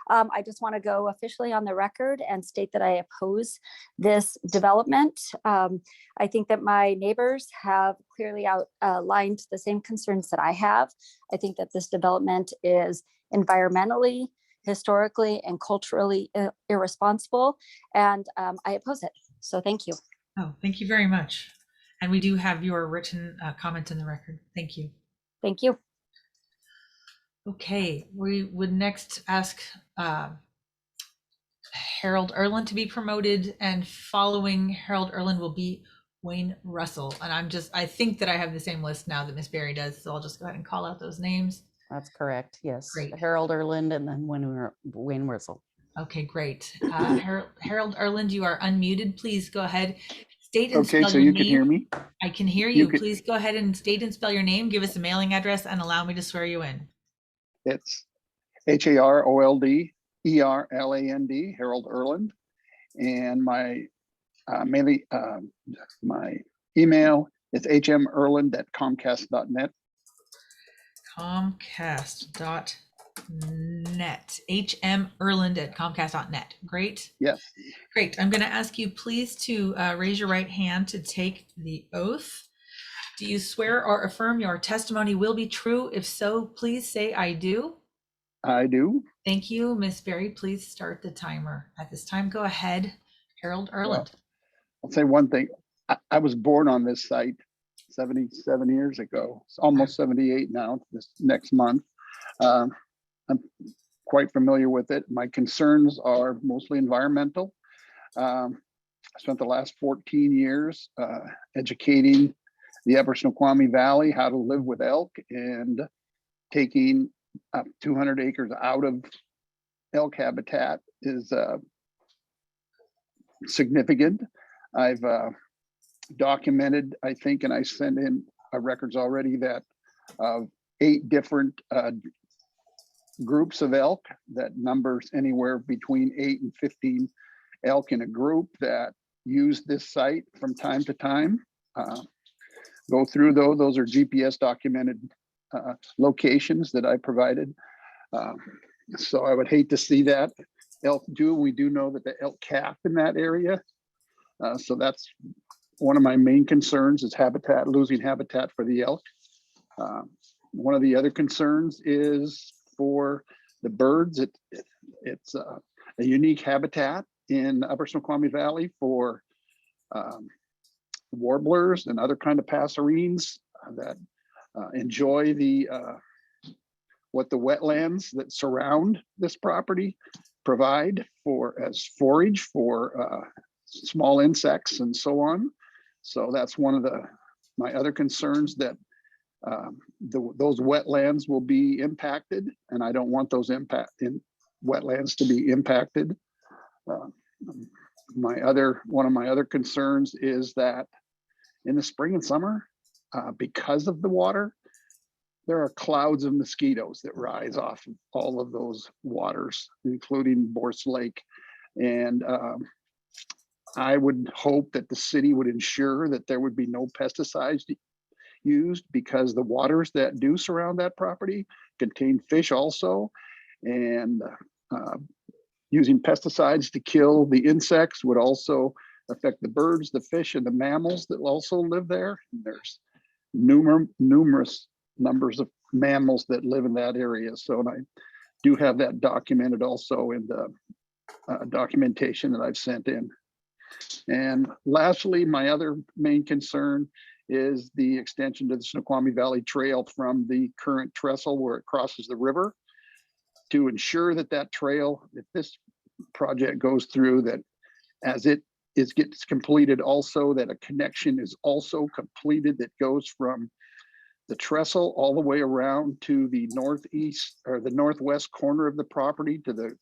I just want to go officially on the record and state that I oppose this development. I think that my neighbors have clearly outlined the same concerns that I have. I think that this development is environmentally, historically, and culturally irresponsible, and I oppose it. So thank you. Oh, thank you very much. And we do have your written comment in the record. Thank you. Thank you. Okay, we would next ask Harold Erland to be promoted, and following Harold Erland will be Wayne Russell. And I think that I have the same list now that Miss Berry does, so I'll just go ahead and call out those names. That's correct. Yes. Great. Harold Erland and then Wayne Russell. Okay, great. Harold Erland, you are unmuted. Please go ahead. State and Okay, spell so your you name. can hear me? I can hear you. Please go ahead and state and spell your name, give us a mailing address, and allow me to swear you in. It's HAROLD ERLAND, Harold Erland. And my my email is hmerland@comcast.net. Comcast.net. hmerland@comcast.net. Great. Yes. Great. I'm going to ask you please to raise your right hand to take the oath. Do you swear or affirm your testimony will be true? If so, please say I do. I do. Thank you. Miss Berry, please start the timer. At this time, go ahead. Harold Erland. Well, I'll say one thing. I was born on this site 77 years ago. It's almost 78 now, this next month. I'm quite familiar with it. My concerns are mostly environmental. I spent the last 14 years educating the Upper Snoqualmie Valley how to live with elk, and taking 200 acres out of elk habitat is significant. I've documented, I think, and I sent in records already, that 8 different groups of elk, that numbers anywhere between 8 and 15 elk in a group that use this site from time to time. Go through those are GPS documented locations that I provided. So I would hate to see that. We do know that the elk calf in that area. So that's one of my main concerns, is habitat, losing habitat for the elk. One of the other concerns is for the birds. It's a unique habitat in Upper Snoqualmie Valley for warblers and other kind of passerines that enjoy what the wetlands that surround this property provide as forage for small insects and so on. So that's one of my other concerns, that those wetlands will be impacted, and I don't want those wetlands to be impacted. One of my other concerns is that in the spring and summer, because of the water, there are clouds of mosquitoes that rise off of all of those waters, including Borse Lake. And I would hope that the city would ensure that there would be no pesticides used, because the waters that do surround that property contain fish also. And using pesticides to kill the insects would also affect the birds, the fish, and the mammals that also live there. And there's numerous numbers of mammals that live in that area. So, and I do have that documented also in the documentation that I've sent in. And lastly, my other main concern is the extension to the Snoqualmie Valley Trail from the current trestle where it crosses the river, to ensure that that trail, if this project goes through, that as it gets completed, also that a connection is also completed that goes from the trestle all the way around to the northeast or the northwest corner of the property to the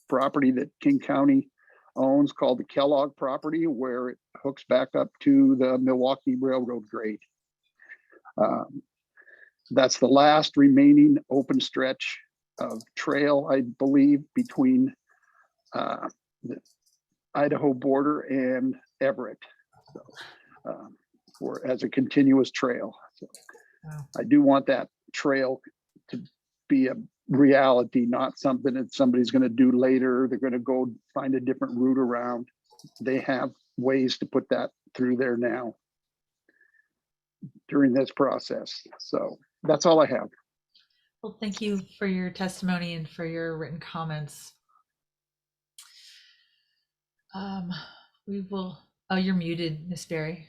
property that King County owns called the Kellogg property, where it hooks back up to the Milwaukee Railroad grade. That's the last remaining open stretch of trail, I believe, between the Idaho border and Everett. So, for as a continuous trail. So Wow. I do want that trail to be a reality, not something that somebody's going to do later. They're going to go find a different route around. They have ways to put that through there now during this process. So that's all I have. Well, thank you for your testimony and for your written comments. We will, oh, you're muted, Miss Berry.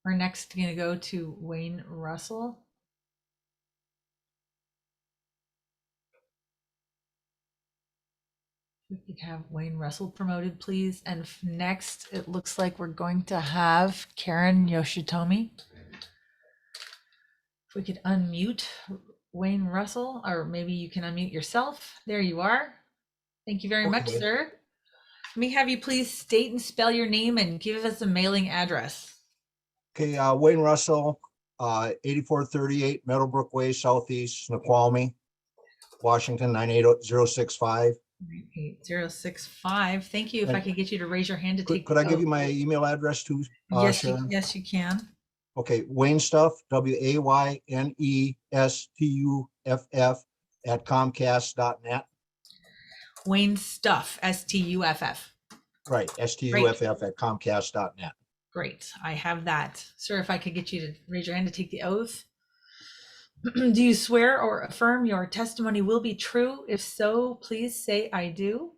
We're next going to go to Wayne Russell. If we could have Wayne Russell promoted, please. And next, it looks like we're going to have Karen Yoshitomi. If we could unmute Wayne Russell, or maybe you can unmute yourself. There you are. Thank you very much, sir. Let me have you please state and spell your name and give us a mailing address. Okay, Wayne Russell, 8438 Meadowbrook Way, Southeast, Snoqualmie, Washington, 98065. 98065. Thank you. If I could get you to raise your hand to take. Could I give you my email address too? Yes, Sharon? you can. Okay, Wayne Stuff, WAYNESTUFF at Comcast.net. Wayne Stuff, STUFF. Right, STUFF at Comcast.net. Great, I have that. Sir, if I could get you to raise your hand to take the oath. Do you swear or affirm your testimony will be true? If so, please say I do.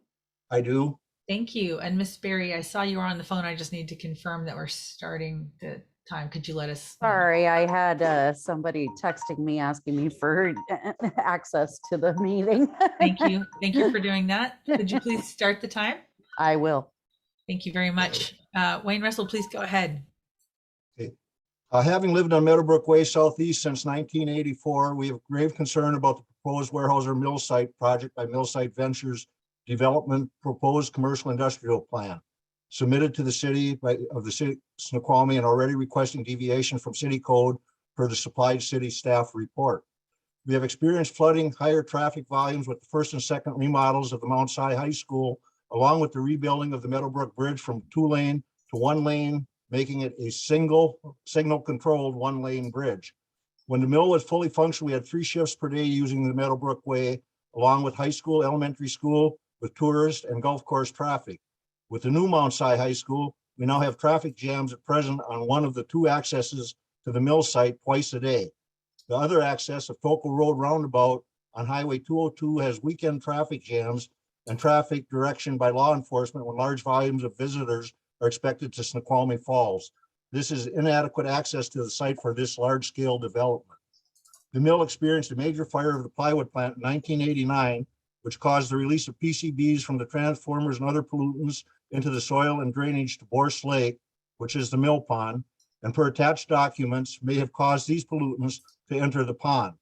I do. Thank you. And Miss Berry, I saw you were on the phone. I just need to confirm that we're starting the time. Could you let us know? Sorry, I had somebody texting me asking me for access to the meeting. Thank you. Thank you for doing that. Could you please start the time? I will. Thank you very much. Wayne Russell, please go ahead. Okay. Having lived on Meadowbrook Way Southeast since 1984, we have grave concern about the proposed Weyerhaeuser Mill Site project by Mill Site Ventures Development Proposed Commercial Industrial Plan, submitted to the city of the city of Snoqualmie and already requesting deviation from city code per the supplied city staff report. We have experienced flooding, higher traffic volumes with the first and second remodels of the Mount Si High School, along with the rebuilding of the Meadowbrook Bridge from 2-lane to 1-lane, making it a single signal controlled 1-lane bridge. When the mill was fully functional, we had 3 shifts per day using the Meadowbrook Way, along with high school, elementary school, with tourist and golf course traffic. With the new Mount Si High School, we now have traffic jams at present on one of the 2 accesses to the mill site twice a day. The other access of Focal Road roundabout on Highway 202 has weekend traffic jams and traffic direction by law enforcement when large volumes of visitors are expected to Snoqualmie Falls. This is inadequate access to the site for this large-scale development. The mill experienced a major fire of the plywood plant in 1989, which caused the release of PCBs from the transformers and other pollutants into the soil and drainage to Borse Lake, which is the mill pond, and per attached documents may have caused these pollutants to enter the pond.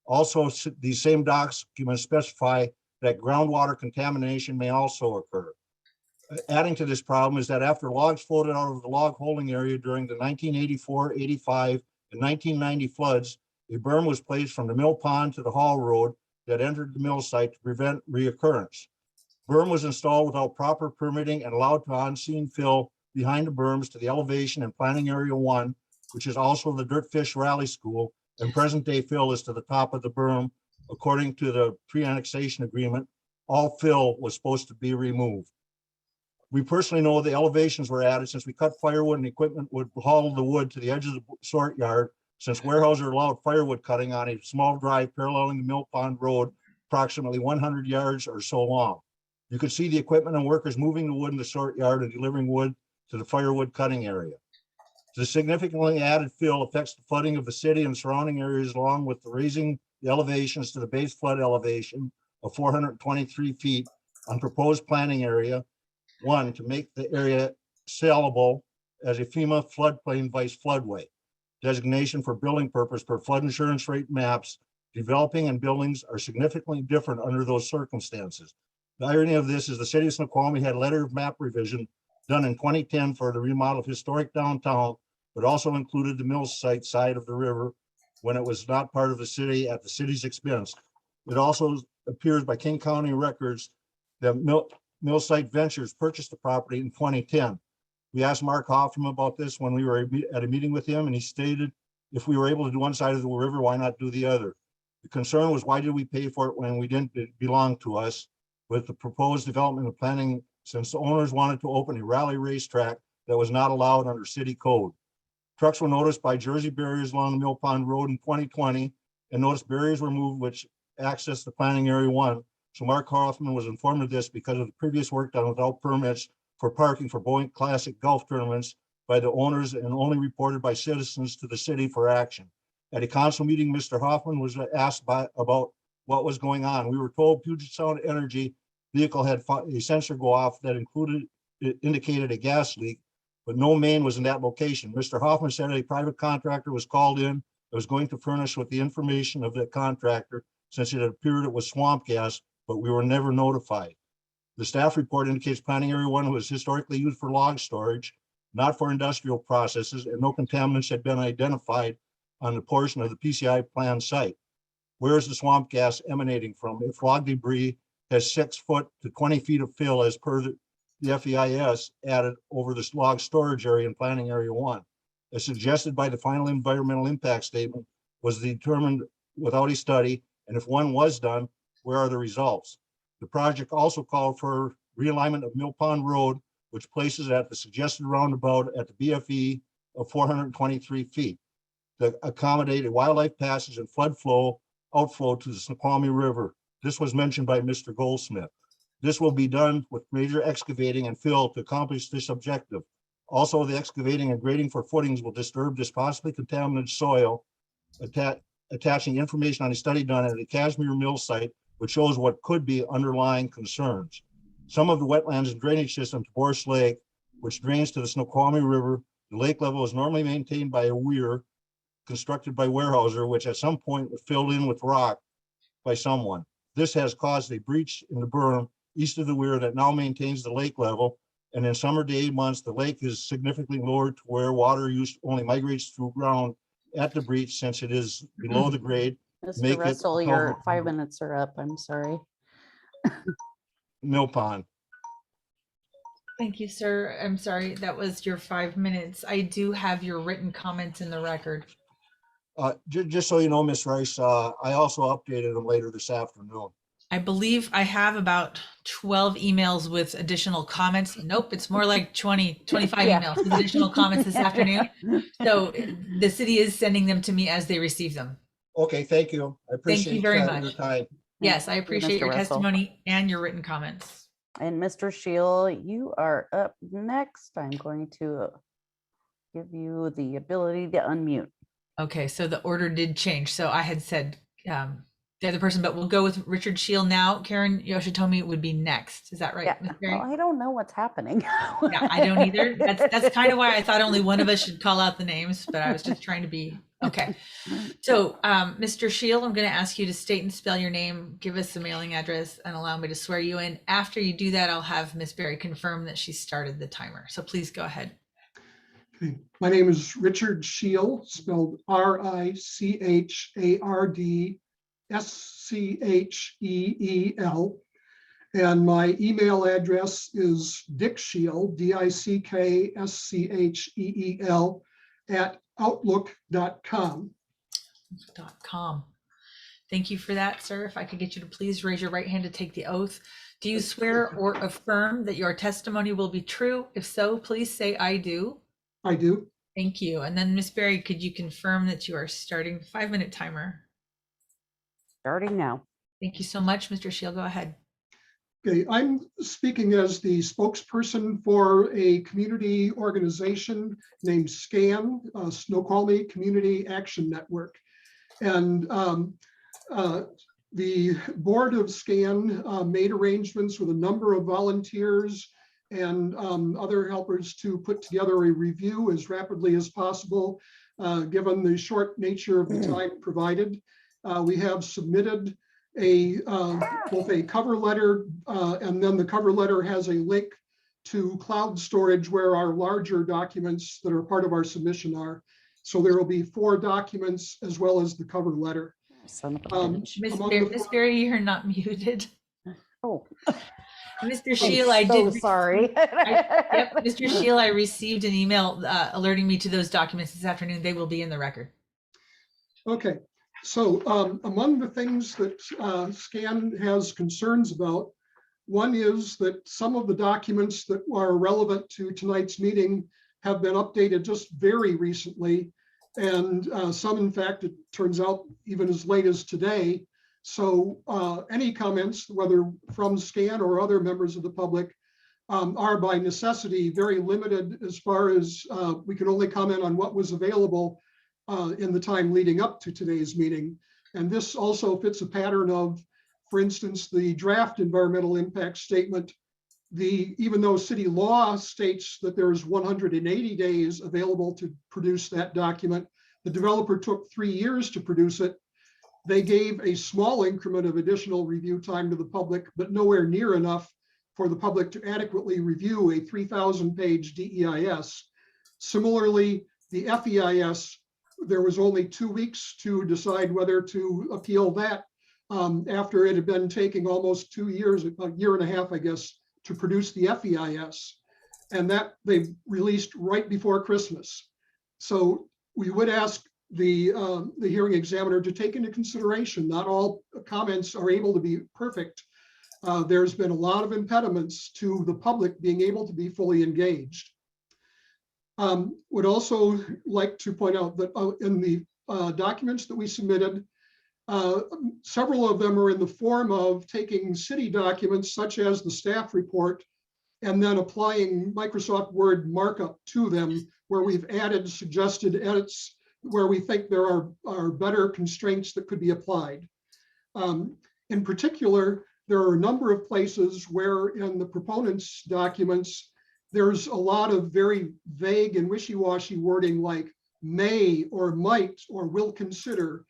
Also, these same documents specify that groundwater contamination may also occur. Adding to this problem is that after logs floated out of the log holding area during the 1984, 85, and 1990 floods, a berm was placed from the mill pond to the Hall Road that entered the mill site to prevent reoccurrence. Berm was installed without proper permitting and allowed to on-scene fill behind the berms to the elevation and planning area 1, which is also the Dirtfish Rally School, and present-day fill is to the top of the berm. According to the pre-annexation agreement, all fill was supposed to be removed. We personally know the elevations were added since we cut firewood and equipment would haul the wood to the edge of the sort yard, since Weyerhaeuser allowed firewood cutting on a small drive paralleling the Mill Pond Road, approximately 100 yards or so long. You could see the equipment and workers moving the wood in the sort yard and delivering wood to the firewood cutting area. The significantly added fill affects the flooding of the city and surrounding areas, along with the raising the elevations to the base flood elevation of 423 feet on proposed planning area 1 to make the area sellable as a FEMA floodplain vice floodway. Designation for building purpose per flood insurance rate maps, developing and buildings are significantly different under those circumstances. The irony of this is the city of Snoqualmie had a letter of map revision done in 2010 for the remodel of historic downtown, but also included the mill site side of the river when it was not part of the city at the city's expense. It also appears by King County records that Mill Site Ventures purchased the property in 2010. We asked Mark Hoffman about this when we were at a meeting with him, and he stated, if we were able to do one side of the river, why not do the other? The concern was, why did we pay for it when we didn't belong to us? With the proposed development and planning, since the owners wanted to open a rally racetrack that was not allowed under city code. Trucks were noticed by Jersey barriers along the Mill Pond Road in 2020, and noticed barriers were moved which accessed the planning area 1. So Mark Hoffman was informed of this because of the previous work done without permits for parking for Boeing Classic golf tournaments by the owners and only reported by citizens to the city for action. At a council meeting, Mr. Hoffman was asked about what was going on. We were told Puget Sound Energy vehicle had a sensor go off that indicated a gas leak, but no main was in that location. Mr. Hoffman said a private contractor was called in that was going to furnish with the information of the contractor since it appeared it was swamp gas, but we were never notified. The staff report indicates planning area 1 was historically used for log storage, not for industrial processes, and no contaminants had been identified on the portion of the PCI plan site. Where is the swamp gas emanating from? If log debris has 6 foot to 20 feet of fill as per the FEIS added over this log storage area in planning area 1, as suggested by the final environmental impact statement, was determined without a study, and if one was done, where are the results? The project also called for realignment of Mill Pond Road, which places at the suggested roundabout at the BFE of 423 feet to accommodate a wildlife passage and flood flow outflow to the Snoqualmie River. This was mentioned by Mr. Goldsmith. This will be done with major excavating and fill to accomplish this objective. Also, the excavating and grading for footings will disturb this possibly contaminated soil, attaching information on a study done at the Cashmere Mill site, which shows what could be underlying concerns. Some of the wetlands and drainage system to Boris Lake, which drains to the Snoqualmie River, the lake level is normally maintained by a weir constructed by Weyerhaeuser, which at some point was filled in with rock by someone. This has caused a breach in the berm east of the weir that now maintains the lake level. And in summer day months, the lake is significantly lowered to where water use only migrates through ground at the breach since it is below the grade. Mr. Russell, your 5 minutes are up. I'm sorry. Mill Pond. Thank you, sir. I'm sorry, that was your 5 minutes. I do have your written comments in the record. Just so you know, Ms. Rice, I also updated them later this afternoon. I believe I have about 12 emails with additional comments. Nope, it's more like 20, 25 emails with additional comments this afternoon. So the city is sending them to me as they receive them. Okay, thank you. I appreciate Thank you very your much. time. Yes, I appreciate your Russell. testimony and your written comments. And Mr. Shield, you are up next. I'm going to give you the ability to unmute. Okay, so the order did change. So I had said the other person, but we'll go with Richard Shield now. Karen Yoshitomi would be next. Is that right? Yeah, Ms. Berry? well, I don't know what's happening. Yeah, I don't either. That's kind of why I thought only one of us should call out the names, but I was just trying to be okay. So Mr. Shield, I'm going to ask you to state and spell your name, give us the mailing address, and allow me to swear you in. After you do that, I'll have Ms. Berry confirm that she started the timer. So please go ahead. Okay. My name is Richard Scheel, spelled RICHARDSCHEEL. And my email address is dickscheel, DICKSCHEEL @outlook.com. Thank you for that, sir. If I could get you to please raise your right hand to take the oath. Do you swear or affirm that your testimony will be true? If so, please say I do. I do. Thank you. And then Ms. Berry, could you confirm that you are starting the 5-minute timer? Starting now. Thank you so much, Mr. Shield. Go ahead. Okay, I'm speaking as the spokesperson for a community organization named SCAN, Snoqualmie Community Action Network. And the board of SCAN made arrangements with a number of volunteers and other helpers to put together a review as rapidly as possible, given the short nature of the time provided. We have submitted both a cover letter, and then the cover letter has a link to cloud storage where our larger documents that are part of our submission are. So there will be 4 documents as well as the cover letter. Miss Berry, you're not muted. Oh, Mr. Shield, I so did. sorry. Yep, Mr. Shield, I received an email alerting me to those documents this afternoon. They will be in the record. Okay, so among the things that SCAN has concerns about, one is that some of the documents that are relevant to tonight's meeting have been updated just very recently. And some, in fact, it turns out even as late as today. So any comments, whether from SCAN or other members of the public, are by necessity very limited as far as we can only comment on what was available in the time leading up to today's meeting. And this also fits a pattern of, for instance, the draft environmental impact statement. Even though city law states that there's 180 days available to produce that document, the developer took 3 years to produce it. They gave a small increment of additional review time to the public, but nowhere near enough for the public to adequately review a 3,000-page DEIS. Similarly, the FEIS, there was only 2 weeks to decide whether to appeal that after it had been taking almost 2 years, a year and a half, I guess, to produce the FEIS. And that they released right before Christmas. So we would ask the hearing examiner to take into consideration, not all comments are able to be perfect. There's been a lot of impediments to the public being able to be fully engaged. Would also like to point out that in the documents that we submitted, several of them are in the form of taking city documents such as the staff report and then applying Microsoft Word markup to them, where we've added suggested edits where we think there are better constraints that could be applied. In particular, there are a number of places where in the proponents' documents, there's a lot of very vague and wishy-washy wording like may or might or will consider.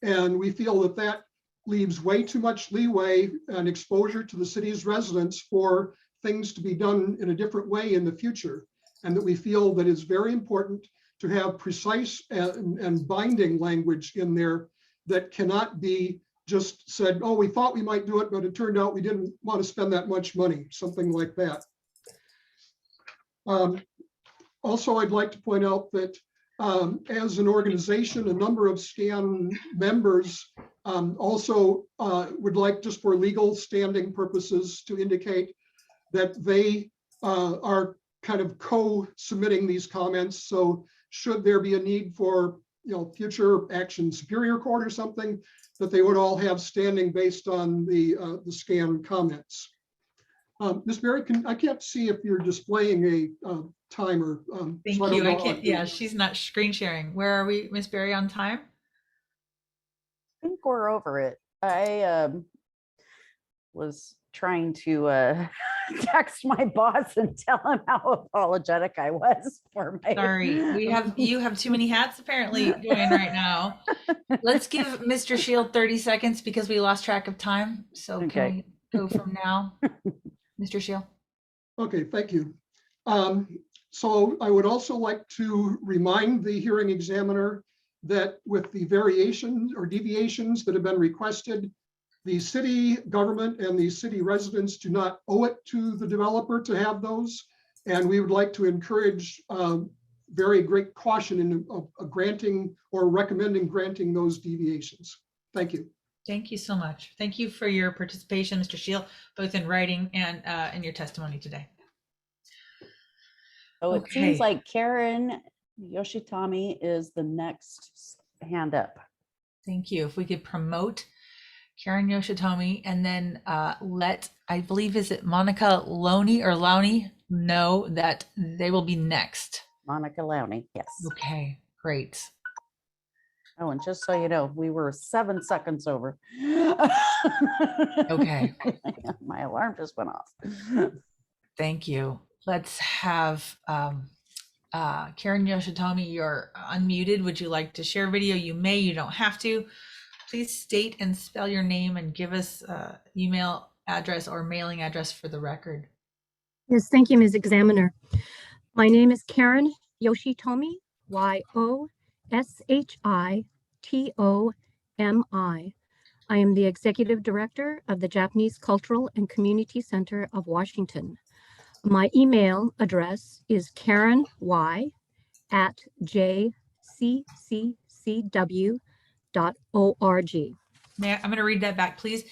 And we feel that that leaves way too much leeway and exposure to the city's residents for things to be done in a different way in the future. And that we feel that it's very important to have precise and binding language in there that cannot be just said, oh, we thought we might do it, but it turned out we didn't want to spend that much money, something like that. Also, I'd like to point out that as an organization, a number of SCAN members also would like, just for legal standing purposes, to indicate that they are kind of co-submitting these comments. So should there be a need for future action, Superior Court or something, that they would all have standing based on the SCAN comments. Ms. Berry, I can't see if you're displaying a timer. Thank you. I can't. Yeah, she's not screen sharing. Where are we, Ms. Berry, on time? I think we're over it. I was trying to text my boss and tell him how apologetic I was for my. Sorry, you have too many hats apparently going right now. Let's give Mr. Shield 30 seconds because we lost track of time. So can we go from now, Mr. Shield? Okay, thank you. So I would also like to remind the hearing examiner that with the variations or deviations that have been requested, the city government and the city residents do not owe it to the developer to have those. And we would like to encourage very great caution in granting or recommending granting those deviations. Thank you. Thank you so much. Thank you for your participation, Mr. Shield, both in writing and in your testimony today. Oh, it seems like Karen Yoshitami is the next hand up. Thank you. If we could promote Karen Yoshitomi and then let, I believe, is it Monica Lowney or Lowney know that they will be next? Monica Lowney, yes. Okay, great. Oh, and just so you know, we were 7 seconds over. Okay. My alarm just went off. Thank you. Let's have Karen Yoshitomi, you're unmuted. Would you like to share video? You may, you don't have to. Please state and spell your name and give us email address or mailing address for the record. Yes, thank you, Ms. Examiner. My name is Karen Yoshitomi, Yoshitomi. I am the Executive Director of the Japanese Cultural and Community Center of Washington. My email address is karenY@jcccw.org. I'm going to read that back, please.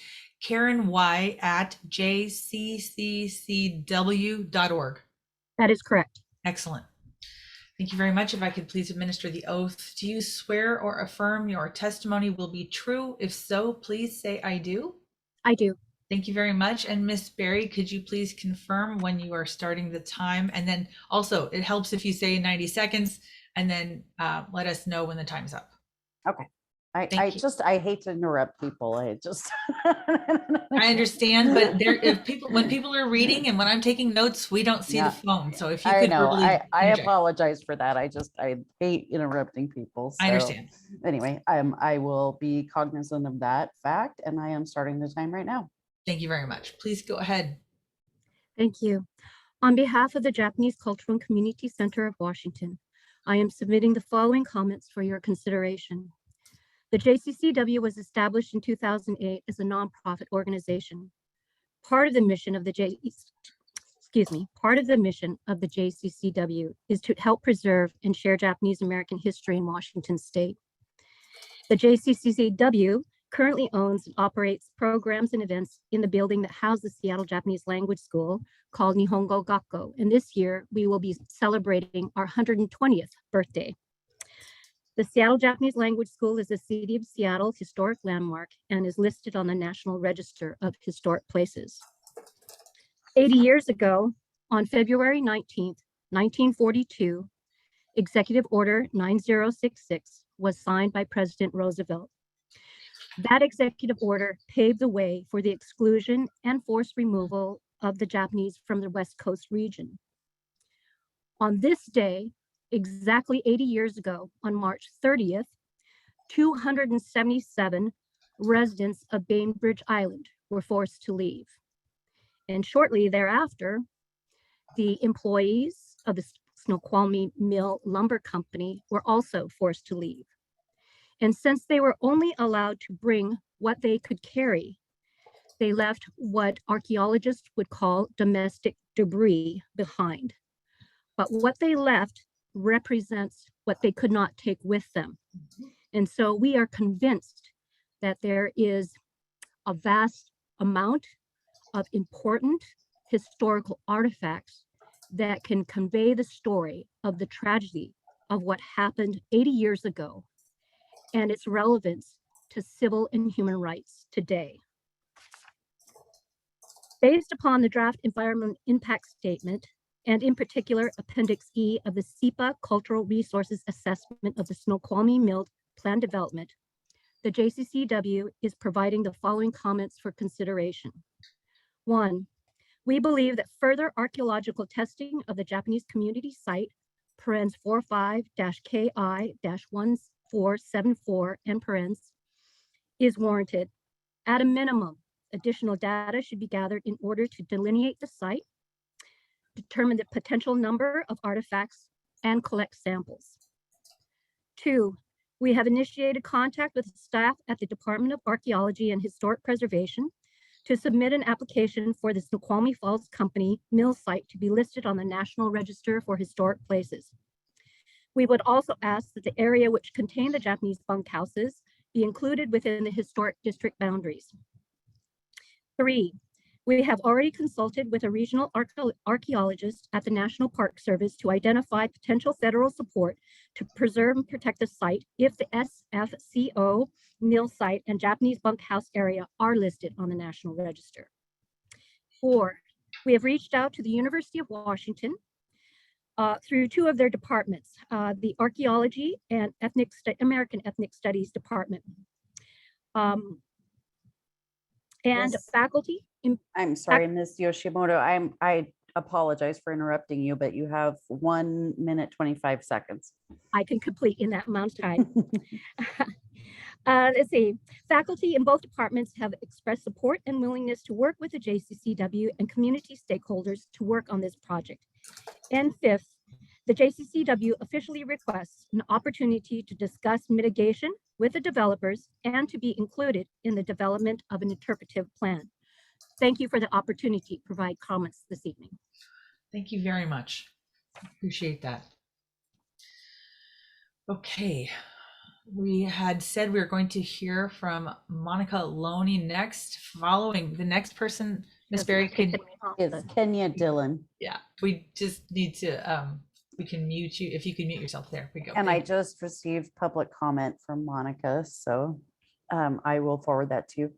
KarenY@jcccw.org. That is correct. Excellent. Thank you very much. If I could please administer the oath. Do you swear or affirm your testimony will be true? If so, please say I do. I do. Thank you very much. And Miss Berry, could you please confirm when you are starting the time? And then also it helps if you say 90 seconds and then let us know when the time's up. Okay. I hate to interrupt people. I understand, but when people are reading and when I'm taking notes, we don't see the phone. So if you could I apologize for that. I hate interrupting people. So, I understand. Anyway, I will be cognizant of that fact, and I am starting the time right now. Thank you very much. Please go ahead. Thank you. On behalf of the Japanese Cultural and Community Center of Washington, I am submitting the following comments for your consideration. The JCCW was established in 2008 as a nonprofit organization. Part of the mission of the JCCW is to help preserve and share Japanese American history in Washington State. The JCCW currently owns and operates programs and events in the building that houses the Seattle Japanese Language School called Nihongo Gakko. And this year we will be celebrating our 120th birthday. The Seattle Japanese Language School is a City of Seattle historic landmark and is listed on the National Register of Historic Places. 80 years ago, on February 19th, 1942, Executive Order 9066 was signed by President Roosevelt. That executive order paved the way for the exclusion and forced removal of the Japanese from the West Coast region. On this day, exactly 80 years ago, on March 30th, 277 residents of Bainbridge Island were forced to leave. And shortly thereafter, the employees of the Snoqualmie Mill Lumber Company were also forced to leave. And since they were only allowed to bring what they could carry, they left what archaeologists would call domestic debris behind. But what they left represents what they could not take with them. And so we are convinced that there is a vast amount of important historical artifacts that can convey the story of the tragedy of what happened 80 years ago and its relevance to civil and human rights today. Based upon the draft environmental impact statement, and in particular Appendix E of the SEPA Cultural Resources Assessment of the Snoqualmie Mill Plan Development, the JCCW is providing the following comments for consideration. 1, we believe that further archaeological testing of the Japanese community site, parens 45-KI-1474 and parens, is warranted. At a minimum, additional data should be gathered in order to delineate the site, determine the potential number of artifacts, and collect samples. 2, we have initiated contact with staff at the Department of Archaeology and Historic Preservation to submit an application for the Snoqualmie Falls Company mill site to be listed on the National Register for Historic Places. We would also ask that the area which contained the Japanese bunkhouses be included within the historic district boundaries. 3, we have already consulted with a regional archaeologist at the National Park Service to identify potential federal support to preserve and protect the site if the SFCO mill site and Japanese bunkhouse area are listed on the National Register. 4, we have reached out to the University of Washington through 2 of their departments, the Archaeology and American Ethnic Studies Department. And Yes. faculty. I'm sorry, Ms. Yoshimoto. apologize for interrupting you, but you have 1 minute, 25 seconds. I can complete in that amount of time. Let's see. Faculty in both departments have expressed support and willingness to work with the JCCW and community stakeholders to work on this project. And fifth, the JCCW officially requests an opportunity to discuss mitigation with the developers and to be included in the development of an interpretive plan. Thank you for the opportunity to provide comments this evening. Thank you very much. Appreciate that. Okay. We had said we were going to hear from Monica Loney next. Following the next person, Miss Berry could. It's Kenya Dillon. Yeah, we just need to, we can mute you. If you can mute yourself, there we go. And I Thank you. just received public comment from Monica, so I will forward that to you.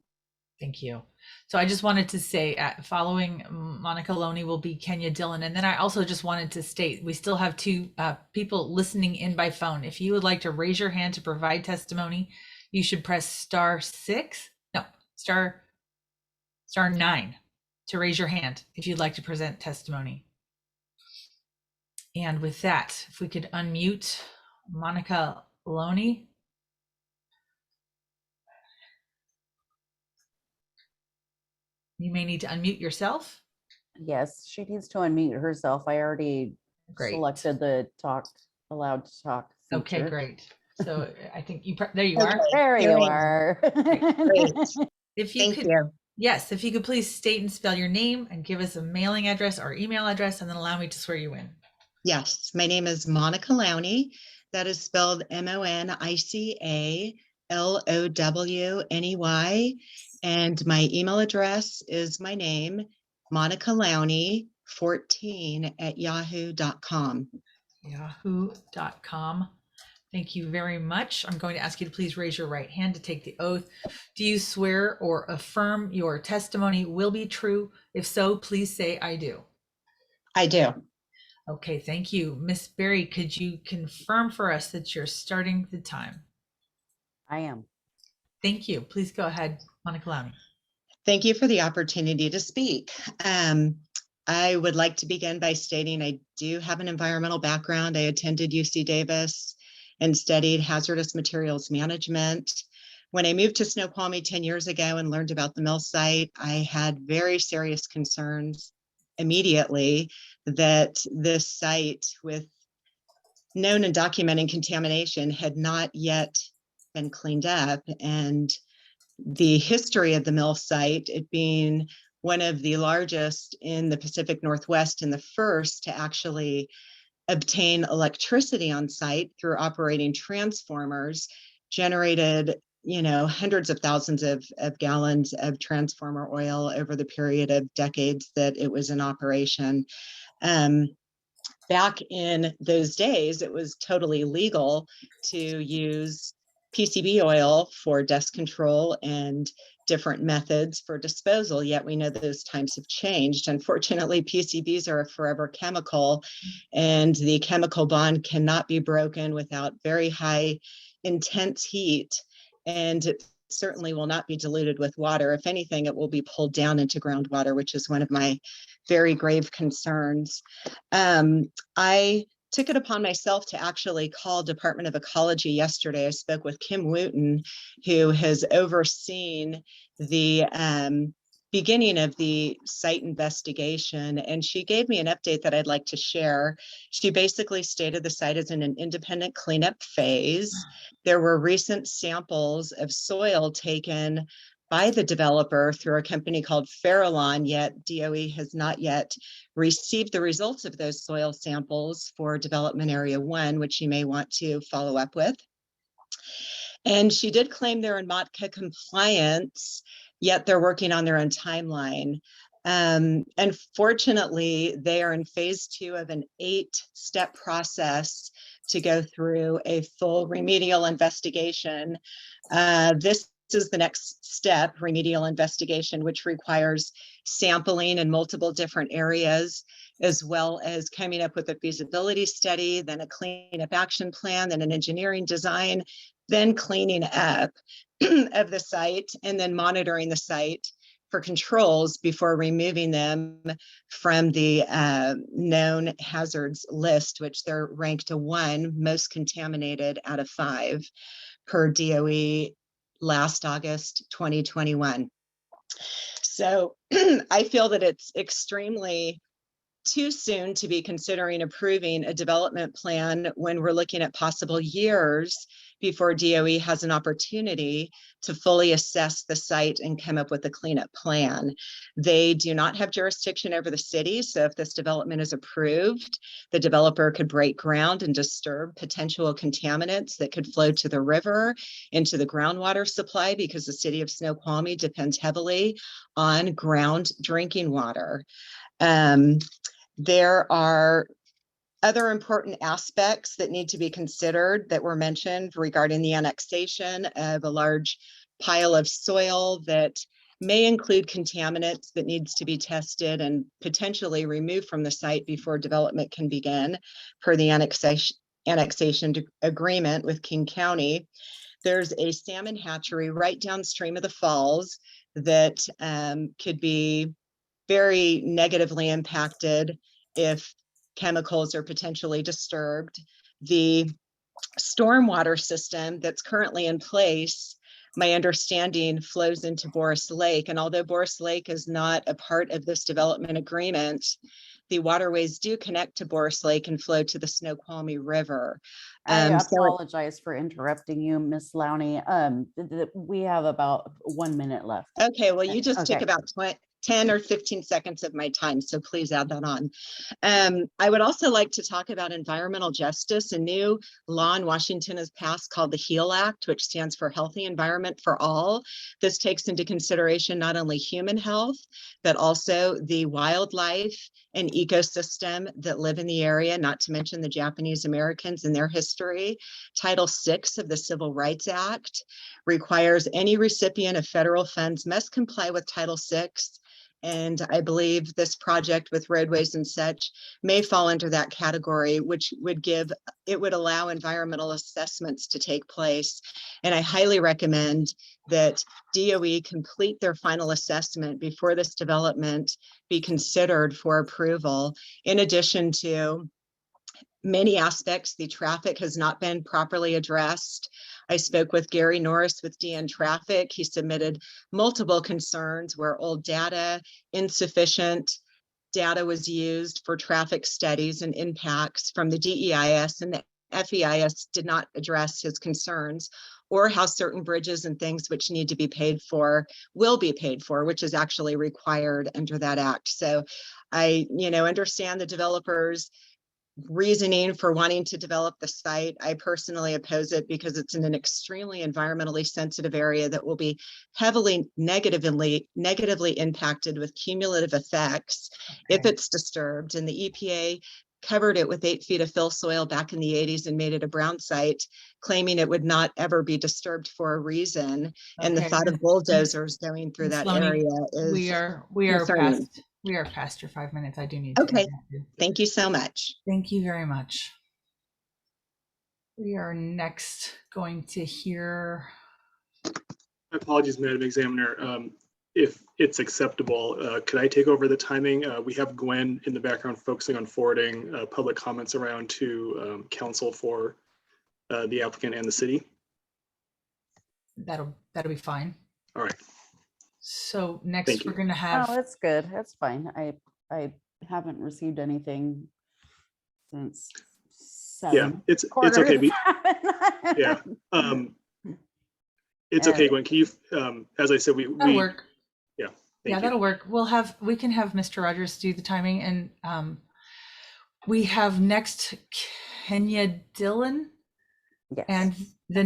Thank you. So I just wanted to say, following Monica Loney will be Kenya Dillon. And then I also just wanted to state, we still have two people listening in by phone. If you would like to raise your hand to provide testimony, you should press star 9 to raise your hand if you'd like to present testimony. And with that, if we could unmute Monica Loney. You may need to unmute yourself. Yes, she needs to unmute herself. I already selected the allowed to talk feature. Okay, great. So I think there you are. There you are. Great. If you could, yes, if you could please state and spell your name and give us a mailing address or email address, and then allow me to swear you in. Yes, my name is Monica Lowney. That is spelled MONICALOWNEY. And my email address is my name, Monica Lowney 14 at yahoo.com. Yahoo.com. Thank you very much. I'm going to ask you to please raise your right hand to take the oath. Do you swear or affirm your testimony will be true? If so, please say I do. I do. Okay, thank you. Miss Berry, could you confirm for us that you're starting the time? I am. Thank you. Please go ahead, Monica Lowney. Thank you for the opportunity to speak. I would like to begin by stating I do have an environmental background. I attended UC Davis and studied hazardous materials management. When I moved to Snoqualmie 10 years ago and learned about the mill site, I had very serious concerns immediately that this site with known and documented contamination had not yet been cleaned up. And the history of the mill site, it being one of the largest in the Pacific Northwest and the first to actually obtain electricity on site through operating transformers, generated, hundreds of thousands of gallons of transformer oil over the period of decades that it was in operation. Back in those days, it was totally legal to use PCB oil for dust control and different methods for disposal, yet we know those times have changed. Unfortunately, PCBs are a forever chemical, and the chemical bond cannot be broken without very high, intense heat, and it certainly will not be diluted with water. If anything, it will be pulled down into groundwater, which is one of my very grave concerns. I took it upon myself to actually call Department of Ecology yesterday. I spoke with Kim Wooten, who has overseen the beginning of the site investigation, and she gave me an update that I'd like to share. She basically stated the site is in an independent cleanup phase. There were recent samples of soil taken by the developer through a company called Farallon, yet DOE has not yet received the results of those soil samples for Development Area 1, which you may want to follow up with. And she did claim they're in MOTCA compliance, yet they're working on their own timeline. Unfortunately, they are in phase 2 of an 8-step process to go through a full remedial investigation. This is the next step, remedial investigation, which requires sampling in multiple different areas, as well as coming up with a feasibility study, then a cleanup action plan, then an engineering design, then cleaning up of the site, and then monitoring the site for controls before removing them from the known hazards list, which they're ranked a 1, most contaminated out of 5 per DOE last August 2021. So I feel that it's extremely too soon to be considering approving a development plan when we're looking at possible years before DOE has an opportunity to fully assess the site and come up with a cleanup plan. They do not have jurisdiction over the city, so if this development is approved, the developer could break ground and disturb potential contaminants that could flow to the river, into the groundwater supply, because the city of Snoqualmie depends heavily on ground drinking water. There are other important aspects that need to be considered that were mentioned regarding the annexation of a large pile of soil that may include contaminants that needs to be tested and potentially removed from the site before development can begin per the annexation agreement with King County. There's a salmon hatchery right downstream of the falls that could be very negatively impacted if chemicals are potentially disturbed. The stormwater system that's currently in place, my understanding, flows into Boris Lake. And although Boris Lake is not a part of this development agreement, the waterways do connect to Boris Lake and flow to the Snoqualmie River. I So apologize for interrupting you, Miss Lowney. We have about 1 minute left. okay, well, you just took Okay. about 10 or 15 seconds of my time, so please add that on. I would also like to talk about environmental justice. A new law in Washington has passed called the HEAL Act, which stands for Healthy Environment for All. This takes into consideration not only human health, but also the wildlife and ecosystem that live in the area, not to mention the Japanese Americans and their history. Title VI of the Civil Rights Act requires any recipient of federal funds must comply with Title VI. And I believe this project with roadways and such may fall under that category, which would allow environmental assessments to take place. And I highly recommend that DOE complete their final assessment before this development be considered for approval. In addition to many aspects, the traffic has not been properly addressed. I spoke with Gary Norris with DN Traffic. He submitted multiple concerns where old data, insufficient data was used for traffic studies and impacts from the DEIS, and the FEIS did not address his concerns, or how certain bridges and things which need to be paid for will be paid for, which is actually required under that act. So I, understand the developers' reasoning for wanting to develop the site. I personally oppose it because it's in an extremely environmentally sensitive area that will be heavily negatively impacted with cumulative effects if it's disturbed. And the EPA covered it with 8 feet of fill soil back in the 80s and made it a brown site, claiming it would not ever be disturbed for a reason. And the thought of bulldozers going through that area is we are past your 5 minutes. I do need to. Okay, thank you so much. Thank you very much. We are next going to hear. My apologies, Madam Examiner. If it's acceptable, could I take over the timing? We have Gwen in the background focusing on forwarding public comments around to counsel for the applicant and the city. That'll be fine. All right. So next we're going to have. Oh, that's good. That's fine. I haven't received anything since 7. Yeah, it's okay. Yeah. It's okay, Gwen. Can you, as I said, That'll work. Yeah. That'll work. We can have Mr. Rogers do the timing, and we have next Kenya Dillon. Yes. And the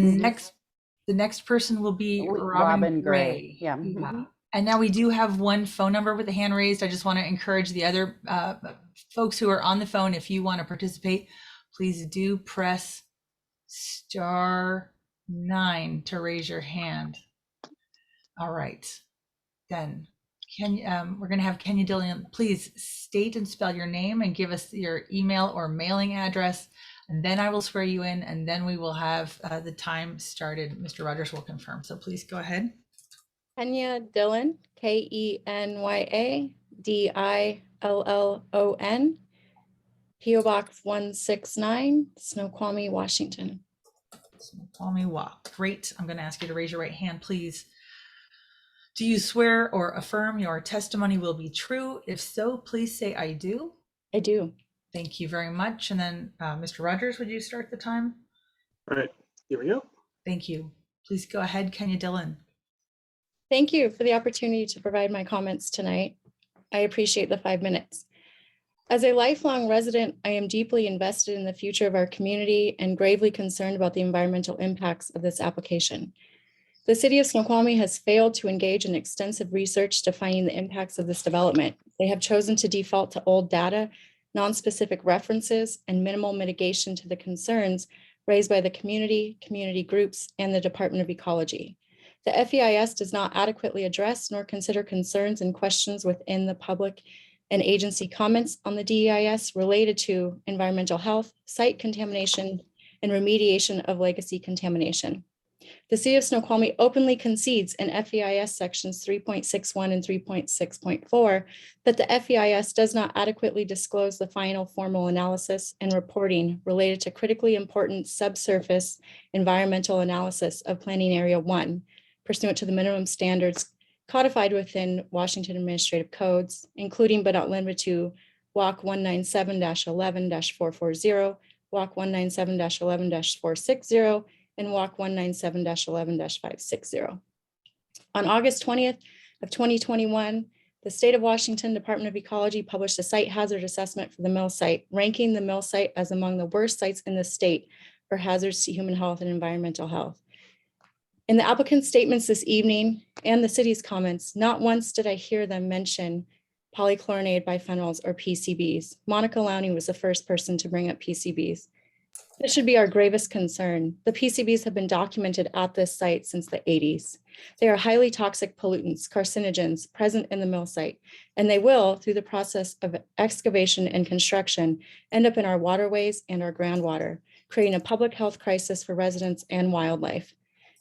next person will be Robin Gray. Yeah. And now we do have one phone number with a hand raised. I just want to encourage the other folks who are on the phone, if you want to participate, please do press *9 to raise your hand. All right. Then we're going to have Kenya Dillon. Please state and spell your name and give us your email or mailing address. And then I will swear you in, and then we will have the time started. Mr. Rogers will confirm. So please go ahead. Kenya Dillon, KENYA-DILLON, PO Box 169, Snoqualmie, Washington. Snoqualmie Walk. Great. I'm going to ask you to raise your right hand, please. Do you swear or affirm your testimony will be true? If so, please say I do. I do. Thank you very much. And then Mr. Rogers, would you start the time? All right, here we go. Thank you. Please go ahead, Kenya Dillon. Thank you for the opportunity to provide my comments tonight. I appreciate the 5 minutes. As a lifelong resident, I am deeply invested in the future of our community and gravely concerned about the environmental impacts of this application. The city of Snoqualmie has failed to engage in extensive research defining the impacts of this development. They have chosen to default to old data, non-specific references, and minimal mitigation to the concerns raised by the community, community groups, and the Department of Ecology. The FEIS does not adequately address nor consider concerns and questions within the public and agency comments on the DEIS related to environmental health, site contamination, and remediation of legacy contamination. The city of Snoqualmie openly concedes in FEIS sections 3.61 and 3.6.4 that the FEIS does not adequately disclose the final formal analysis and reporting related to critically important subsurface environmental analysis of Planning Area 1, pursuant to the minimum standards codified within Washington administrative codes, including but not limited to WAC 197-11-440, WAC 197-11-460, and WAC 197-11-560. On August 20th of 2021, the State of Washington Department of Ecology published a site hazard assessment for the mill site, ranking the mill site as among the worst sites in the state for hazards to human health and environmental health. In the applicant's statements this evening and the city's comments, not once did I hear them mention polychlorinated biphenyls or PCBs. Monica Lowney was the first person to bring up PCBs. This should be our gravest concern. The PCBs have been documented at this site since the 80s. They are highly toxic pollutants, carcinogens present in the mill site, and they will, through the process of excavation and construction, end up in our waterways and our groundwater, creating a public health crisis for residents and wildlife,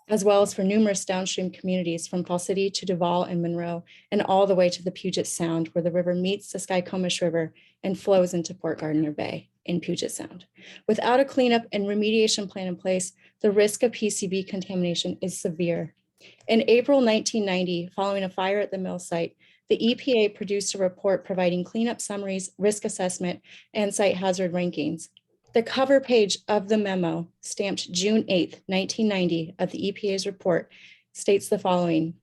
as well as for numerous downstream communities from Fall City to Duval and Monroe, and all the way to the Puget Sound, where the river meets the Skycomish River and flows into Port Gardner Bay in Puget Sound. Without a cleanup and remediation plan in place, the risk of PCB contamination is severe. In April 1990, following a fire at the mill site, the EPA produced a report providing cleanup summaries, risk assessment, and site hazard rankings. The cover page of the memo, stamped June 8th, 1990, of the EPA's report, states the following.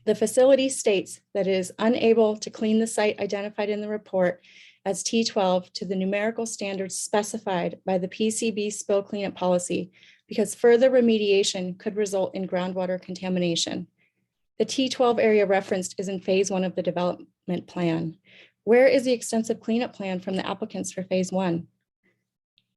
The facility states that it is unable to clean the site identified in the report as T12 to the numerical standards specified by the PCB spill cleanup policy because further remediation could result in groundwater contamination. The T12 area referenced is in phase 1 of the development plan. Where is the extensive cleanup plan from the applicants for phase 1?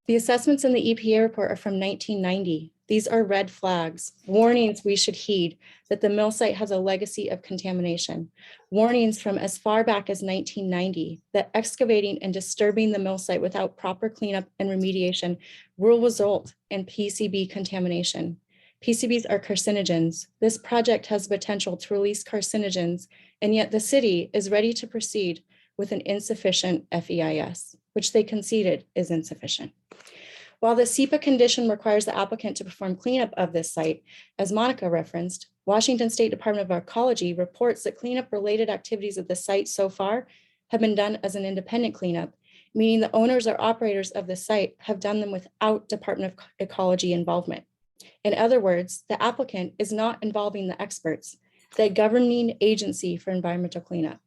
The assessments in the EPA report are from 1990. These are red flags, warnings we should heed that the mill site has a legacy of contamination. Warnings from as far back as 1990 that excavating and disturbing the mill site without proper cleanup and remediation will result in PCB contamination. PCBs are carcinogens. This project has the potential to release carcinogens, and yet the city is ready to proceed with an insufficient FEIS, which they conceded is insufficient. While the SEPA condition requires the applicant to perform cleanup of this site, as Monica referenced, Washington State Department of Ecology reports that cleanup related activities of the site so far have been done as an independent cleanup, meaning the owners or operators of the site have done them without Department of Ecology involvement. In other words, the applicant is not involving the experts, the governing agency for environmental cleanup.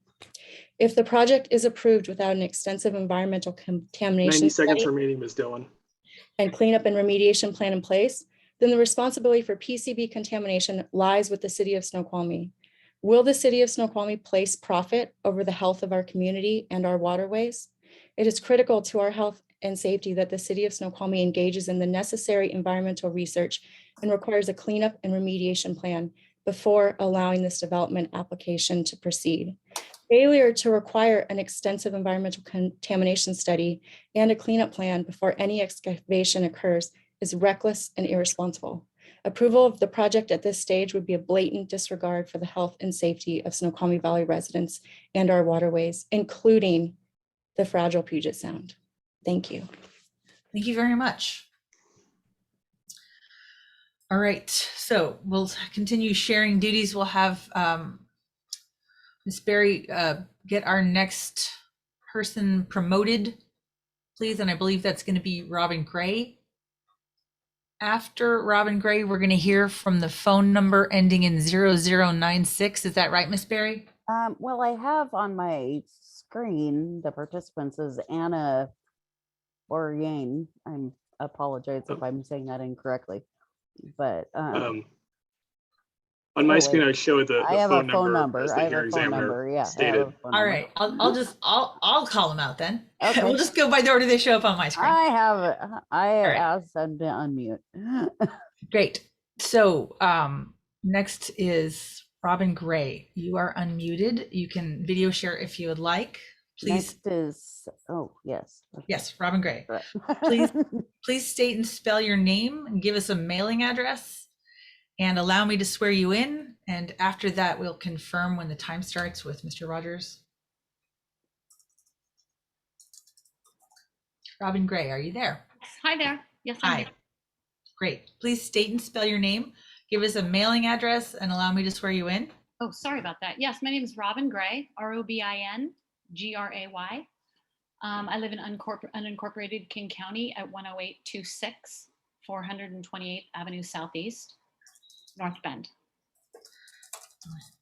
If the project is approved without an extensive environmental contamination 90 seconds study remaining, Ms. Dillon. and cleanup and remediation plan in place, then the responsibility for PCB contamination lies with the city of Snoqualmie. Will the city of Snoqualmie place profit over the health of our community and our waterways? It is critical to our health and safety that the city of Snoqualmie engages in the necessary environmental research and requires a cleanup and remediation plan before allowing this development application to proceed. Failure to require an extensive environmental contamination study and a cleanup plan before any excavation occurs is reckless and irresponsible. Approval of the project at this stage would be a blatant disregard for the health and safety of Snoqualmie Valley residents and our waterways, including the fragile Puget Sound. Thank you. Thank you very much. All right, so we'll continue sharing duties. We'll have Ms. Berry get our next person promoted, please. And I believe that's going to be Robin Gray. After Robin Gray, we're going to hear from the phone number ending in 0096. Is that right, Ms. Berry? Well, I have on my screen the participants is Anna Bourgain. I apologize if I'm saying that incorrectly, but on my screen, I showed the I have phone a phone number. number. I have a phone number. Yeah. Stated. All right, I'll call them out then. Okay. We'll just go by the order they show up on my screen. I right. asked them to unmute. Great. So next is Robin Gray. You are unmuted. You can video share if you would like. Please. Next is, oh, yes. Yes, Robin Gray. Right. Please state and spell your name and give us a mailing address and allow me to swear you in. And after that, we'll confirm when the time starts with Mr. Rogers. Robin Gray, are you there? Hi there. Yes, I'm Hi. here. Great. Please state and spell your name, give us a mailing address, and allow me to swear you in. Oh, sorry about that. Yes, my name is Robin Gray, ROBINGRAY. I live in unincorporated King County at 10826 428th Avenue Southeast, North Bend.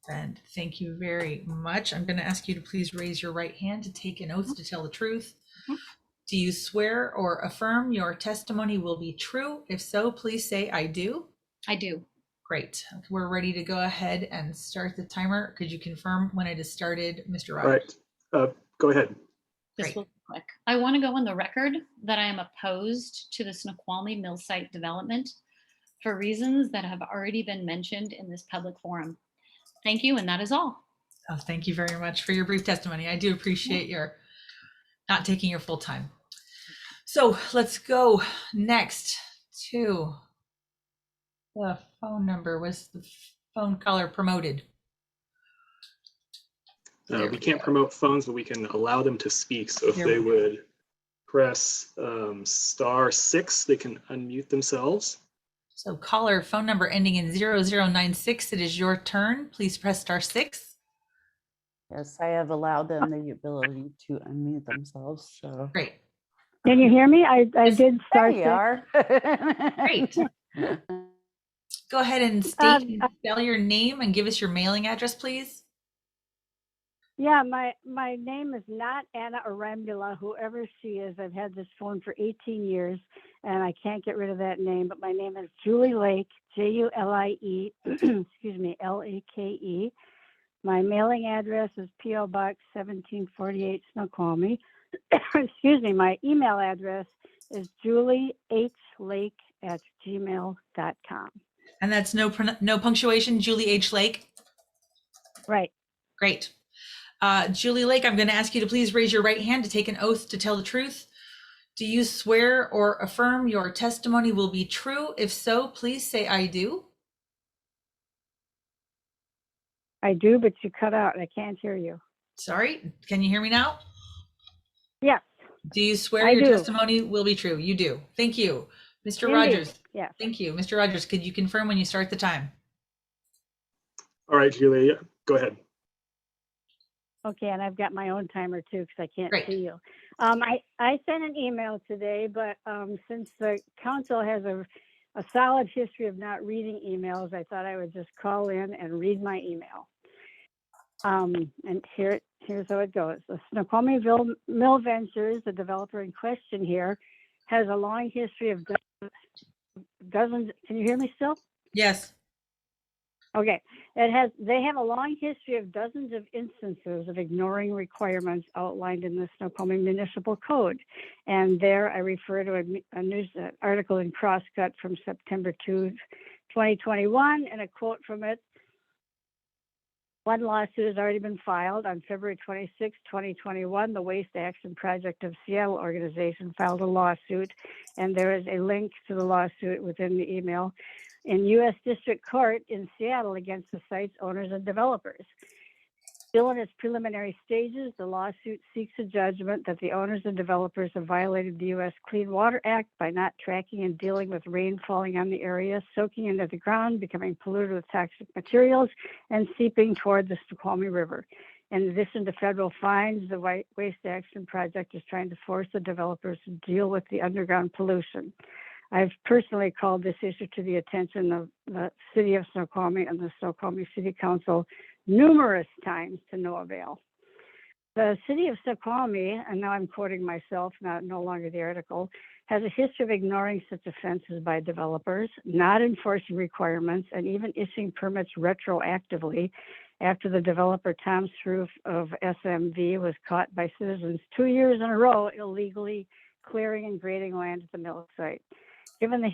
And thank you very much. I'm going to ask you to please raise your right hand to take an oath to tell the truth. Do you swear or affirm your testimony will be true? If so, please say I do. I do. Great. We're ready to go ahead and start the timer. Could you confirm when it has started, Mr. All Rogers? right, go ahead. This will be quick. I want to go on the record that I am opposed to the Snoqualmie mill site development for reasons that have already been mentioned in this public forum. Thank you, and that is all. Oh, thank you very much for your brief testimony. I do appreciate your not taking your full time. So let's go next to the phone number. Was the phone caller promoted? We can't promote phones, but we can allow them to speak. So if Here they we would press *6, they can unmute themselves. So caller phone number ending in 0096, it is your turn. Please press *6. Yes, I have allowed them the ability to unmute themselves. So great. Can you hear me? I did start. There you are. Great. Go ahead and state and spell your name and give us your mailing address, please. Yeah, my name is not Anna Arambula, whoever she is. I've had this phone for 18 years, and I can't get rid of that name. But my name is Julie Lake, Julie, excuse me, Lake. My mailing address is P.O. Box 1748, Snoqualmie. Excuse me, my email address is juliehLake@gmail.com. And that's no punctuation, Julie H. Lake? Right. Great. Julie Lake, I'm going to ask you to please raise your right hand to take an oath to tell the truth. Do you swear or affirm your testimony will be true? If so, please say I do. I do, but you cut out. I can't hear you. Sorry, can you hear me now? Yes. Do you swear I your do. testimony will be true? You do. Thank you. Mr. Indeed. Rogers. Yes. Thank you. Mr. Rogers, could you confirm when you start the time? All right, Julie, go ahead. Okay, and I've got my own timer too because I can't Great. see you. I sent an email today, but since the council has a solid history of not reading emails, I thought I would just call in and read my email. And here's how it goes. The Snoqualmie Mill Ventures, the developer in question here, has a long history of dozens. Can you hear me still? Yes. Okay. They have a long history of dozens of instances of ignoring requirements outlined in the Snoqualmie Municipal Code. And there I refer to a news article in Crosscut from September 2, 2021, and a quote from it. One lawsuit has already been filed on February 26, 2021. The Waste Action Project of Seattle organization filed a lawsuit, and there is a link to the lawsuit within the email. in U.S. District Court in Seattle against the site's owners and developers. Still in its preliminary stages, the lawsuit seeks a judgment that the owners and developers have violated the U.S. Clean Water Act by not tracking and dealing with rain falling on the area, soaking into the ground, becoming polluted with toxic materials, and seeping toward the Snoqualmie River. In addition to federal fines, the Waste Action Project is trying to force the developers to deal with the underground pollution. I've personally called this issue to the attention of the City of Snoqualmie and the Snoqualmie City Council numerous times to no avail. The City of Snoqualmie, and now I'm quoting myself, no longer the article, has a history of ignoring such offenses by developers, not enforcing requirements, and even issuing permits retroactively after the developer Tom Sroof of SMV was caught by citizens 2 years in a row illegally clearing and grading land at the mill site. Given the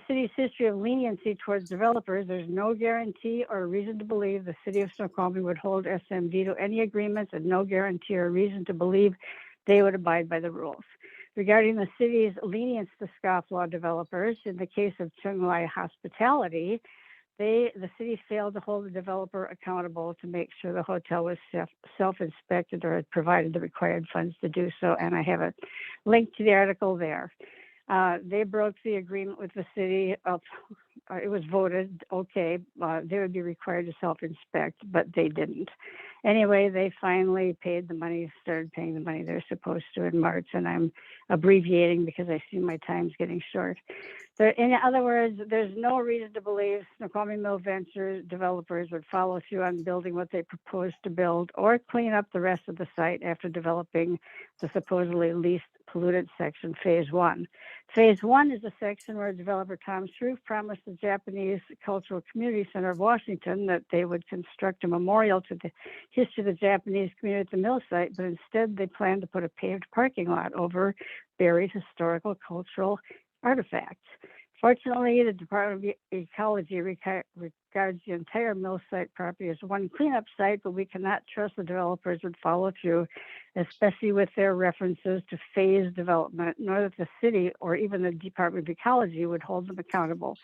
city's history of leniency towards developers, there's no guarantee or reason to believe the City of Snoqualmie would hold SMV to any agreements, and no guarantee or reason to believe they would abide by the rules. Regarding the city's lenience to scofflaw developers, in the case of Chung Lai Hospitality, the city failed to hold the developer accountable to make sure the hotel was self-inspected or had provided the required funds to do so, and I have a link to the article there. They broke the agreement with the city. It was voted okay. They would be required to self-inspect, but they didn't. Anyway, they finally paid the money, started paying the money they're supposed to in March, and I'm abbreviating because I see my time's getting short. In other words, there's no reason to believe Snoqualmie Mill Venture developers would follow through on building what they proposed to build or clean up the rest of the site after developing the supposedly least polluted section, Phase 1. Phase 1 is a section where developer Tom Sroof promised the Japanese Cultural Community Center of Washington that they would construct a memorial to the history of the Japanese community at the mill site, but instead they planned to put a paved parking lot over buried historical cultural artifacts. Fortunately, the Department of Ecology regards the entire mill site property as one cleanup site, but we cannot trust the developers would follow through, especially with their references to phased development, nor that the city or even the Department of Ecology would hold them accountable.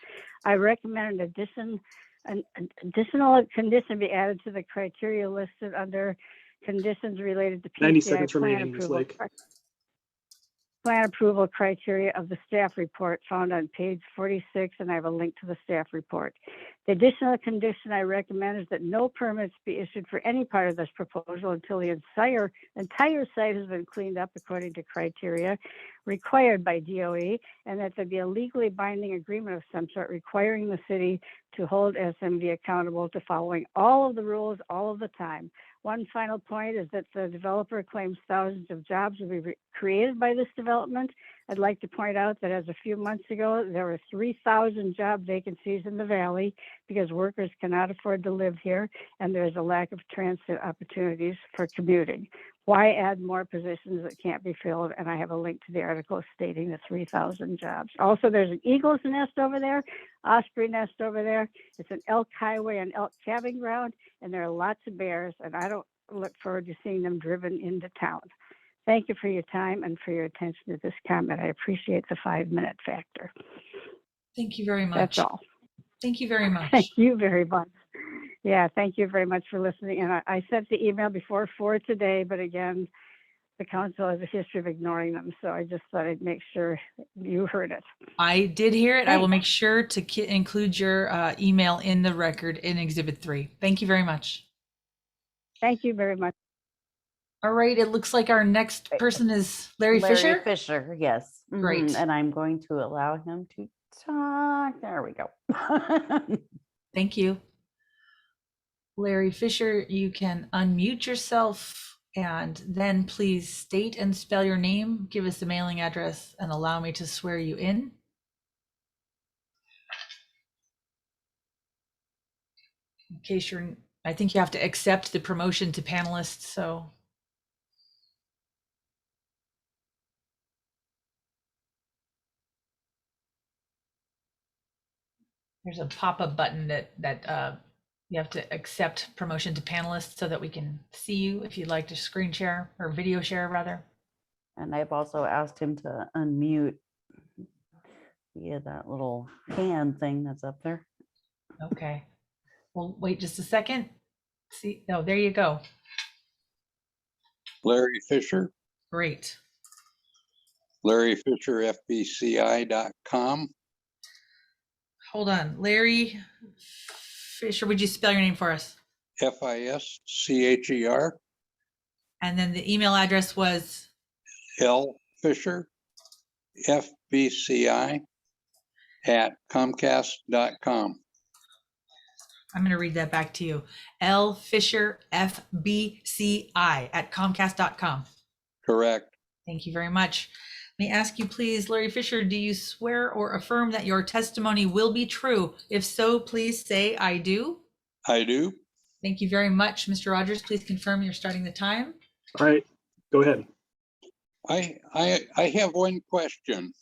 I recommend an additional condition be added to the criteria listed under conditions related to 90 PCI seconds plan remaining, Ms. approval. Lake. Plan approval criteria of the staff report found on page 46, and I have a link to the staff report. The additional condition I recommend is that no permits be issued for any part of this proposal until the entire site has been cleaned up according to criteria required by DOE, and that there be a legally binding agreement of some sort requiring the city to hold SMV accountable to following all of the rules all of the time. One final point is that the developer claims thousands of jobs will be created by this development. I'd like to point out that as a few months ago, there were 3,000 job vacancies in the valley because workers cannot afford to live here, and there's a lack of transit opportunities for commuting. Why add more positions that can't be filled? And I have a link to the article stating the 3,000 jobs. Also, there's an eagle's nest over there, osprey nest over there. It's an elk highway and elk calving ground, and there are lots of bears, and I don't look forward to seeing them driven into town. Thank you for your time and for your attention to this comment. I appreciate the 5-minute factor. Thank you very much. That's all. Thank you very much. Thank you very much. Yeah, thank you very much for listening. And I sent the email before 4 today, but again, the council has a history of ignoring them. So I just thought I'd make sure you heard it. I did hear it. I will make sure to include your email in the record in Exhibit 3. Thank you very much. Thank you very much. All right, it looks like our next person is Larry Fisher. Larry Fisher, yes. Great. And I'm going to allow him to talk. There we go. Thank you. Larry Fisher, you can unmute yourself and then please state and spell your name, give us the mailing address, and allow me to swear you in. In case I think you have to accept the promotion to panelist, so. There's a pop-up button that you have to accept promotion to panelist so that we can see you if you'd like to screen share or video share rather. And I've also asked him to unmute Yeah, that little hand thing that's up there. Okay. Well, wait just a second. See, oh, there you go. Larry Fisher, Great. Larry Fisher, FBCI.com. Hold on. Larry Fisher, would you spell your name for us? FISCHER, And then the email address was? L Fisher, FBCI @Comcast.com. I'm going to read that back to you. L Fisher FBCI @Comcast.com. Correct. Thank you very much. May I ask you, please, Larry Fisher, do you swear or affirm that your testimony will be true? If so, please say, I do. I do. Thank you very much. Mr. Rogers, please confirm you're starting the time. All right, go ahead. I have one question.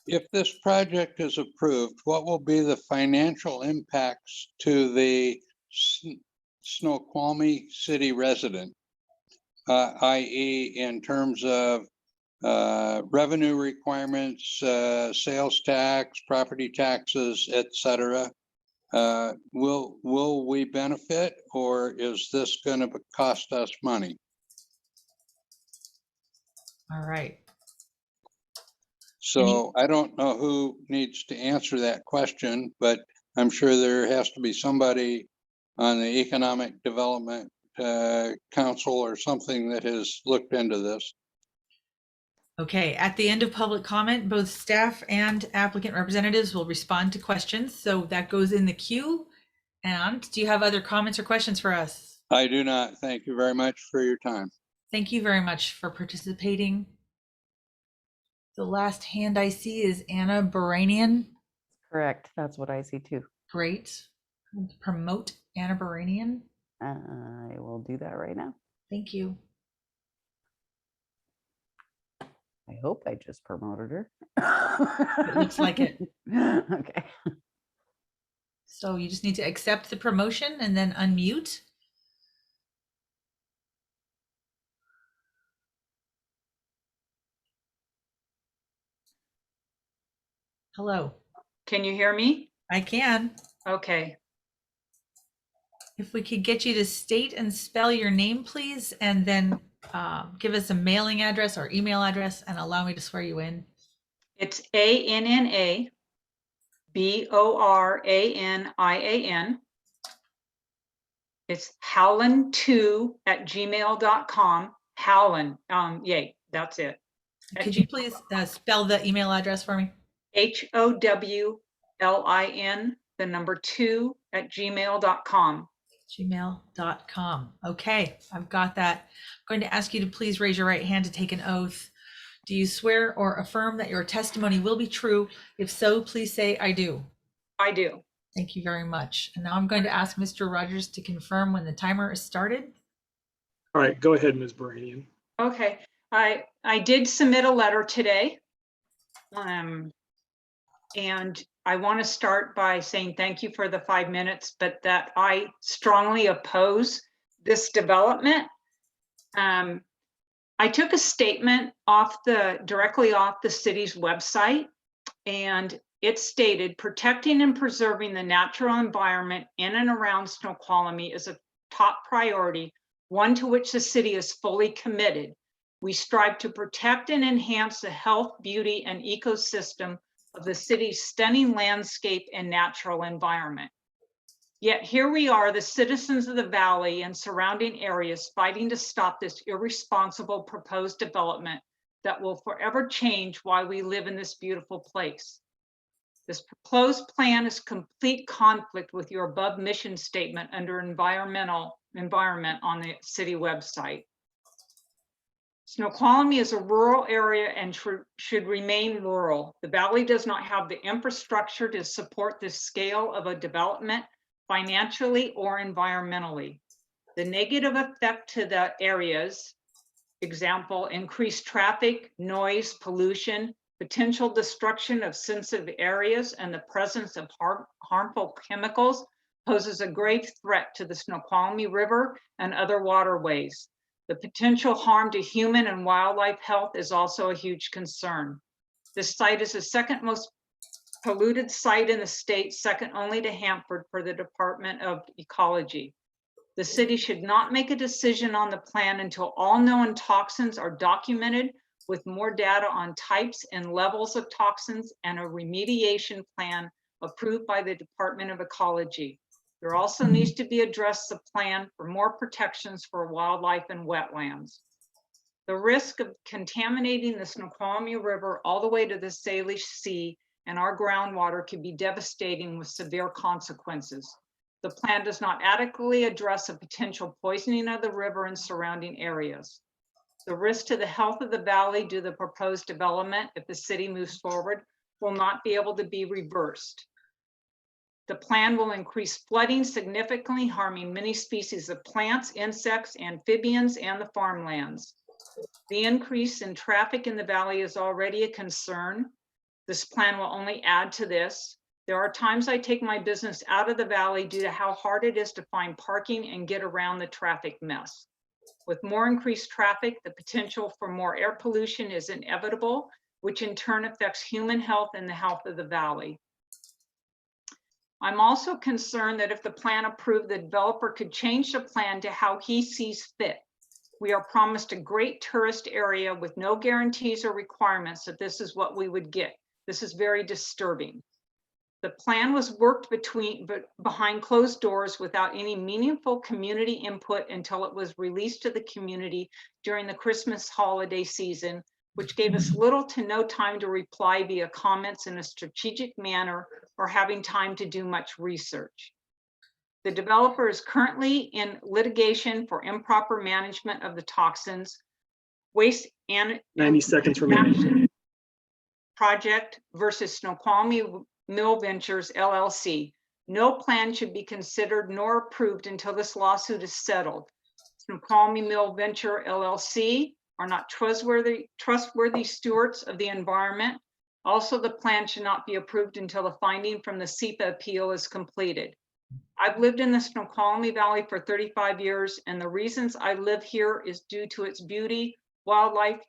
If this project is approved, what will be the financial impacts to the Snoqualmie city resident, i.e. in terms of revenue requirements, sales tax, property taxes, etc.? Will we benefit, or is this going to cost us money? All right. So I don't know who needs to answer that question, but I'm sure there has to be somebody on the Economic Development Council or something that has looked into this. Okay, at the end of public comment, both staff and applicant representatives will respond to questions. So that goes in the queue. And do you have other comments or questions for us? I do not. Thank you very much for your time. Thank you very much for participating. The last hand I see is Anna Baranian. Correct. That's what I see too. Great. Promote Anna Baranian. I will do that right now. Thank you. I hope I just promoted her. It looks like it. Okay. So you just need to accept the promotion and then unmute. Hello. Can you hear me? I can. Okay. If we could get you to state and spell your name, please, and then give us a mailing address or email address and allow me to swear you in. It's ANNABORANIAN. It's howlin2@gmail.com. Howlin, yay, that's it. Could you please spell the email address for me? HOWLIN, the number 2@gmail.com. gmail.com. Okay, I've got that. I'm going to ask you to please raise your right hand to take an oath. Do you swear or affirm that your testimony will be true? If so, please say, I do. I do. Thank you very much. And now I'm going to ask Mr. Rogers to confirm when the timer is started. All right, go ahead, Ms. Baranian. Okay, I did submit a letter today. And I want to start by saying thank you for the 5 minutes, but that I strongly oppose this development. I took a statement directly off the city's website, and it stated, protecting and preserving the natural environment in and around Snoqualmie is a top priority, one to which the city is fully committed. We strive to protect and enhance the health, beauty, and ecosystem of the city's stunning landscape and natural environment. Yet here we are, the citizens of the valley and surrounding areas, fighting to stop this irresponsible proposed development that will forever change why we live in this beautiful place. This proposed plan is complete conflict with your above mission statement under environment on the city website. Snoqualmie is a rural area and should remain rural. The valley does not have the infrastructure to support the scale of a development financially or environmentally. The negative effect to the areas, example, increased traffic, noise, pollution, potential destruction of sensitive areas, and the presence of harmful chemicals poses a grave threat to the Snoqualmie River and other waterways. The potential harm to human and wildlife health is also a huge concern. This site is the second most polluted site in the state, second only to Hanford for the Department of Ecology. The city should not make a decision on the plan until all known toxins are documented with more data on types and levels of toxins and a remediation plan approved by the Department of Ecology. There also needs to be addressed a plan for more protections for wildlife and wetlands. The risk of contaminating the Snoqualmie River all the way to the Salish Sea and our groundwater could be devastating with severe consequences. The plan does not adequately address a potential poisoning of the river and surrounding areas. The risk to the health of the valley due to the proposed development, if the city moves forward, will not be able to be reversed. The plan will increase flooding significantly, harming many species of plants, insects, amphibians, and the farmlands. The increase in traffic in the valley is already a concern. This plan will only add to this. There are times I take my business out of the valley due to how hard it is to find parking and get around the traffic mess. With more increased traffic, the potential for more air pollution is inevitable, which in turn affects human health and the health of the valley. I'm also concerned that if the plan approved, the developer could change the plan to how he sees fit. We are promised a great tourist area with no guarantees or requirements that this is what we would get. This is very disturbing. The plan was worked behind closed doors without any meaningful community input until it was released to the community during the Christmas holiday season, which gave us little to no time to reply via comments in a strategic manner or having time to do much research. The developer is currently in litigation for improper management of the toxins, waste and 90 seconds remaining. Project versus Snoqualmie Mill Ventures LLC. No plan should be considered nor approved until this lawsuit is settled. Snoqualmie Mill Venture LLC are not trustworthy stewards of the environment. Also, the plan should not be approved until the finding from the SEPA appeal is completed. I've lived in the Snoqualmie Valley for 35 years, and the reasons I live here is due to its beauty, wildlife,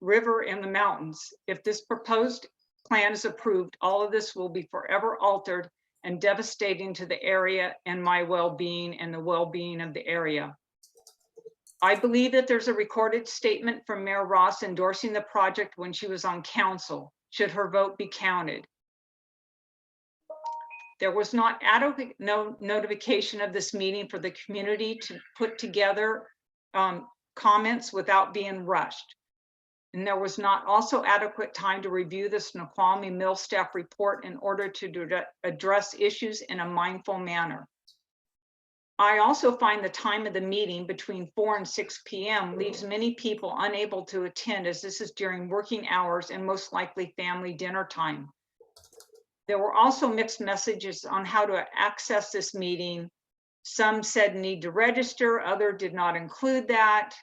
river, and the mountains. If this proposed plan is approved, all of this will be forever altered and devastating to the area and my well-being and the well-being of the area. I believe that there's a recorded statement from Mayor Ross endorsing the project when she was on council, should her vote be counted. There was not adequate notification of this meeting for the community to put together comments without being rushed. And there was not also adequate time to review the Snoqualmie Mill staff report in order to address issues in a mindful manner. I also find the time of the meeting between 4 and 6 p.m. leaves many people unable to attend, as this is during working hours and most likely family dinner time. There were also mixed messages on how to access this meeting. Some said need to register, others did not include that.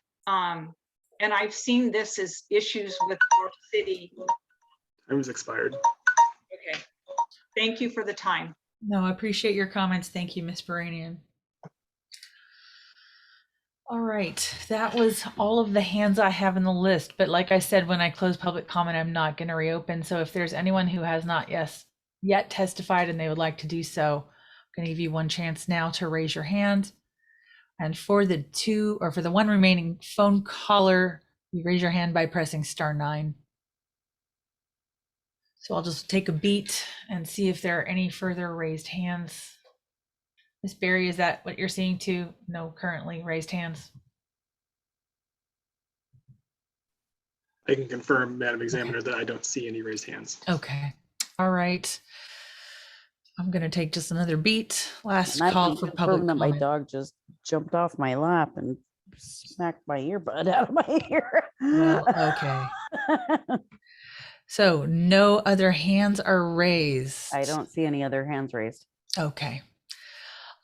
And I've seen this as issues with our city. Time has expired. Okay, thank you for the time. No, I appreciate your comments. Thank you, Ms. Baranian. All right, that was all of the hands I have in the list. But like I said, when I close public comment, I'm not going to reopen. So if there's anyone who has not yet testified and they would like to do so, I'm going to give you one chance now to raise your hand. And for the one remaining phone caller, you raise your hand by pressing *9. So I'll just take a beat and see if there are any further raised hands. Ms. Berry, is that what you're seeing too? No currently raised hands. I can confirm, Madam Examiner, that I don't see any raised hands. Okay. All right. I'm going to take just another beat. Last call for public comment. My dog just jumped off my lap and smacked my earbud out of my ear. Well, okay. So no other hands are raised. I don't see any other hands raised. Okay.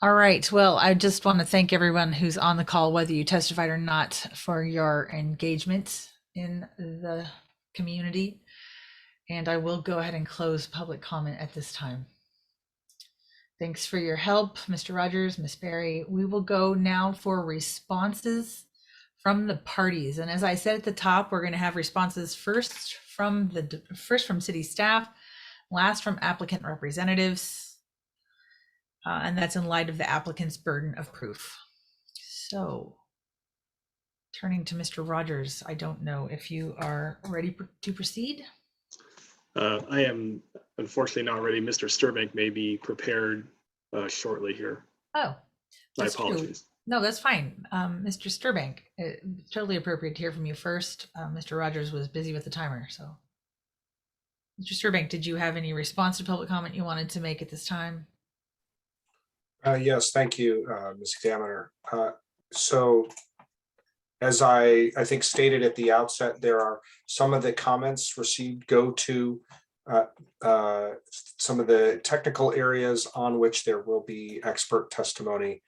All right. Well, I just want to thank everyone who's on the call, whether you testified or not, for your engagement in the community. And I will go ahead and close public comment at this time. Thanks for your help, Mr. Rogers, Ms. Berry. We will go now for responses from the parties. And as I said at the top, we're going to have responses first from city staff, Last from applicant representatives. And that's in light of the applicant's burden of proof. So turning to Mr. Rogers, I don't know if you are ready to proceed. I am unfortunately not ready. Mr. Sturbank may be prepared shortly here. Oh, My that's true. apologies. No, that's fine. Mr. Sturbank, totally appropriate to hear from you first. Mr. Rogers was busy with the timer, so. Mr. Sturbank, did you have any response to public comment you wanted to make at this time? Yes, thank you, Ms. Examiner. So as I think stated at the outset, there are some of the comments received go to some of the technical areas on which there will be expert testimony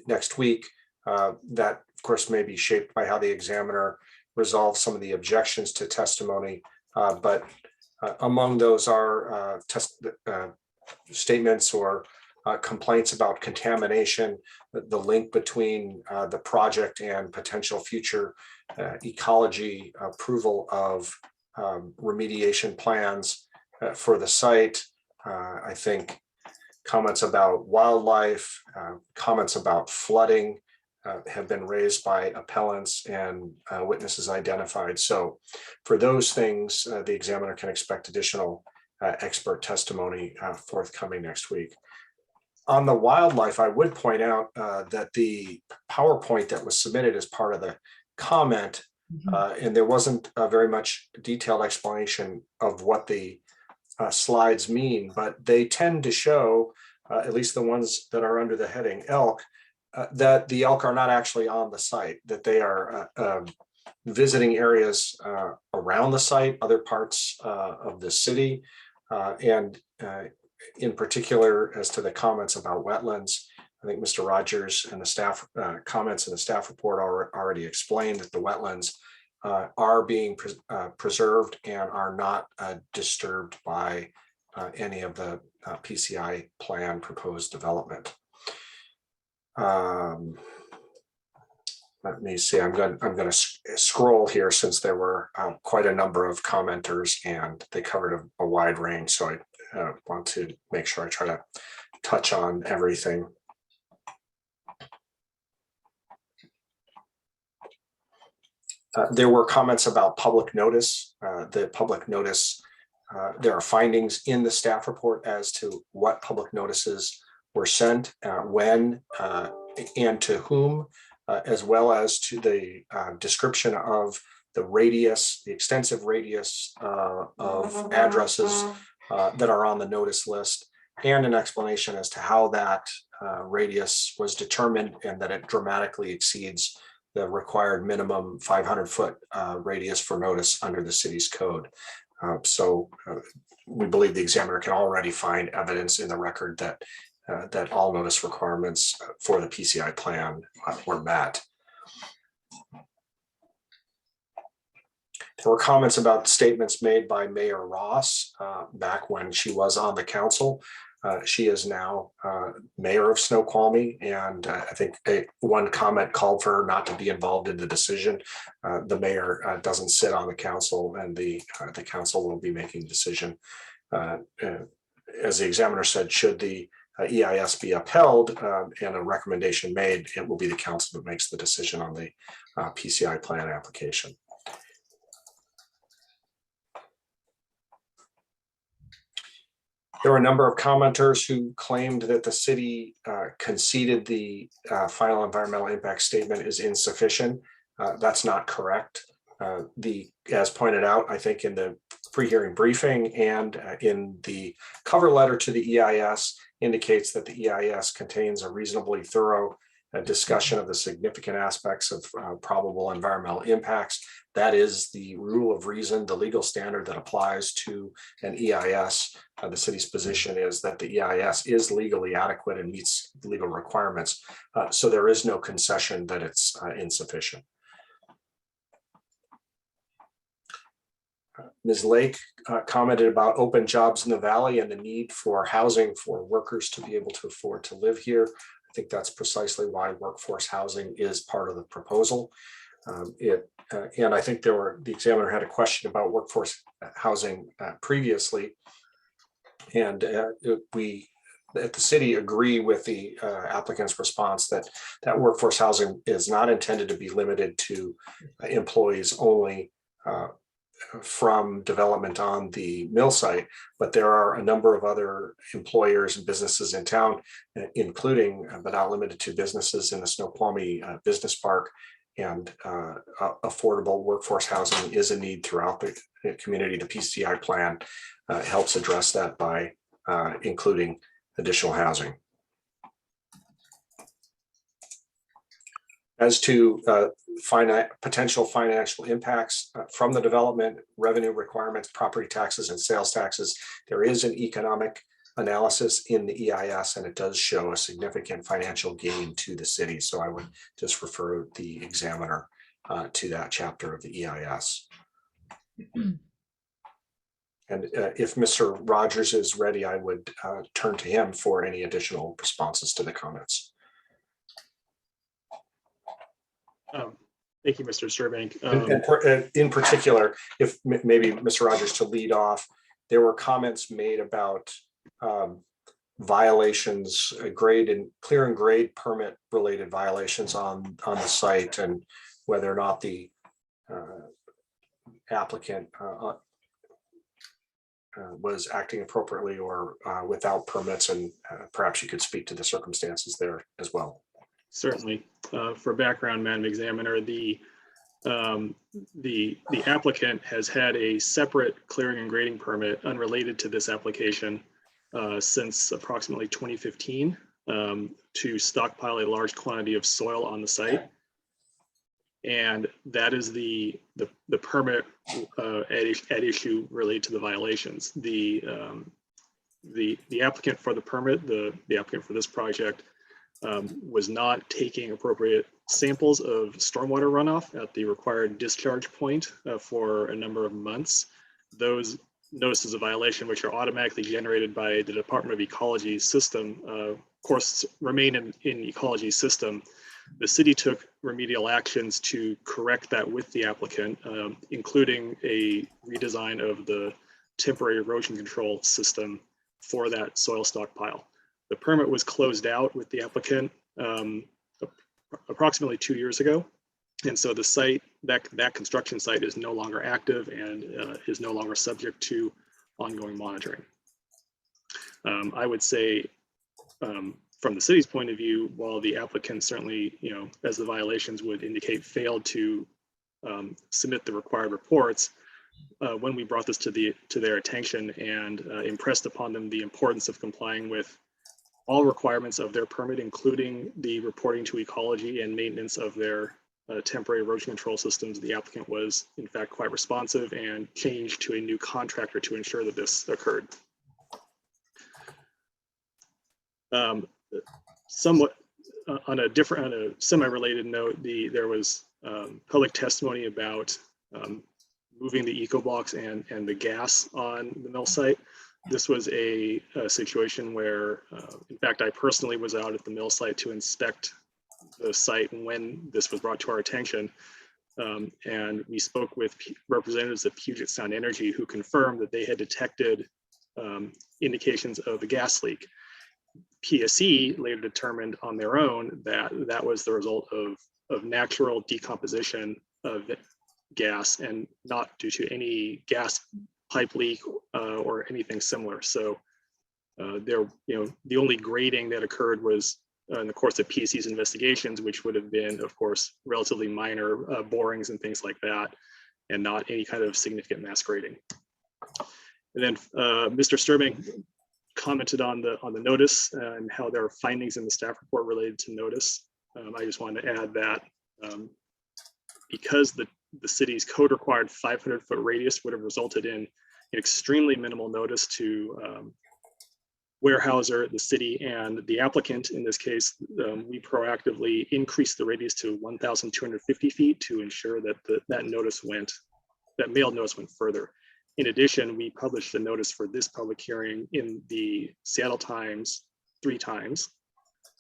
next week. That, of course, may be shaped by how the examiner resolves some of the objections to testimony. But among those are statements or complaints about contamination, the link between the project and potential future ecology approval of remediation plans for the site. I think comments about wildlife, comments about flooding have been raised by appellants and witnesses identified. So for those things, the examiner can expect additional expert testimony forthcoming next week. On the wildlife, I would point out that the PowerPoint that was submitted as part of the comment, and there wasn't very much detailed explanation of what the slides mean, but they tend to show, at least the ones that are under the heading elk, that the elk are not actually on the site, that they are visiting areas around the site, other parts of the city, and in particular, as to the comments about wetlands, I think Mr. Rogers and the staff comments in the staff report already explained that the wetlands are being preserved and are not disturbed by any of the PCI plan proposed development. Let me see, I'm going to scroll here since there were quite a number of commenters and they covered a wide range. So I want to make sure I try to touch on everything. There were comments about public notice. The public notice, there are findings in the staff report as to what public notices were sent, when, and to whom, as well as to the description of the radius, the extensive radius of addresses that are on the notice list, and an explanation as to how that radius was determined and that it dramatically exceeds the required minimum 500-foot radius for notice under the city's code. So we believe the examiner can already find evidence in the record that that all notice requirements for the PCI plan were met. There were comments about statements made by Mayor Ross back when she was on the council. She is now mayor of Snoqualmie, and I think one comment called for her not to be involved in the decision. The mayor doesn't sit on the council, and the council will be making the decision. As the examiner said, should the EIS be upheld and a recommendation made, it will be the council that makes the decision on the PCI plan application. There were a number of commenters who claimed that the city conceded the final environmental impact statement is insufficient. That's not correct. As pointed out, I think in the pre-hearing briefing and in the cover letter to the EIS indicates that the EIS contains a reasonably thorough discussion of the significant aspects of probable environmental impacts. That is the rule of reason, the legal standard that applies to an EIS. The city's position is that the EIS is legally adequate and meets legal requirements. So there is no concession that it's insufficient. Ms. Lake commented about open jobs in the valley and the need for housing for workers to be able to afford to live here. I think that's precisely why workforce housing is part of the proposal. And I think the examiner had a question about workforce housing previously. And we at the city agree with the applicant's response that workforce housing is not intended to be limited to employees only from development on the mill site, but there are a number of other employers and businesses in town, including but not limited to businesses in the Snoqualmie Business Park, and affordable workforce housing is a need throughout the community. The PCI plan helps address that by including additional housing. As to potential financial impacts from the development, revenue requirements, property taxes, and sales taxes, there is an economic analysis in the EIS, and it does show a significant financial gain to the city. So I would just refer the examiner to that chapter of the EIS. And if Mr. Rogers is ready, I would turn to him for any additional responses to the comments. Thank you, Mr. Sturbank. In particular, if maybe Mr. Rogers to lead off, there were comments made about violations, clear and grade permit related violations on the site, and whether or not the applicant was acting appropriately or without permits, and perhaps you could speak to the circumstances there as well. Certainly. For background, Madam Examiner, the applicant has had a separate clearing and grading permit unrelated to this application since approximately 2015 to stockpile a large quantity of soil on the site. And that is the permit at issue related to the violations. The applicant for the permit, the applicant for this project, was not taking appropriate samples of stormwater runoff at the required discharge point for a number of months. Those notices of violation, which are automatically generated by the Department of Ecology system, of course, remain in ecology system. The city took remedial actions to correct that with the applicant, including a redesign of the temporary erosion control system for that soil stockpile. The permit was closed out with the applicant approximately 2 years ago. And so the site, that construction site is no longer active and is no longer subject to ongoing monitoring. I would say from the city's point of view, while the applicant certainly, as the violations would indicate, failed to submit the required reports, when we brought this to their attention and impressed upon them the importance of complying with all requirements of their permit, including the reporting to ecology and maintenance of their temporary erosion control systems, the applicant was in fact quite responsive and changed to a new contractor to ensure that this occurred. Somewhat on a semi-related note, there was public testimony about moving the eco blocks and the gas on the mill site. This was a situation where, in fact, I personally was out at the mill site to inspect the site when this was brought to our attention. And we spoke with representatives of Puget Sound Energy who confirmed that they had detected indications of a gas leak. PSE later determined on their own that that was the result of natural decomposition of gas and not due to any gas pipe leak or anything similar. So the only grading that occurred was in the course of PSE's investigations, which would have been, of course, relatively minor borings and things like that, and not any kind of significant mass grading. And then Mr. Sturbank commented on the notice and how there are findings in the staff report related to notice. I just wanted to add that because the city's code required 500-foot radius would have resulted in an extremely minimal notice to Weyerhaeuser, the city, and the applicant. In this case, we proactively increased the radius to 1,250 feet to ensure that that mailed notice went further. In addition, we published the notice for this public hearing in the Seattle Times 3 times.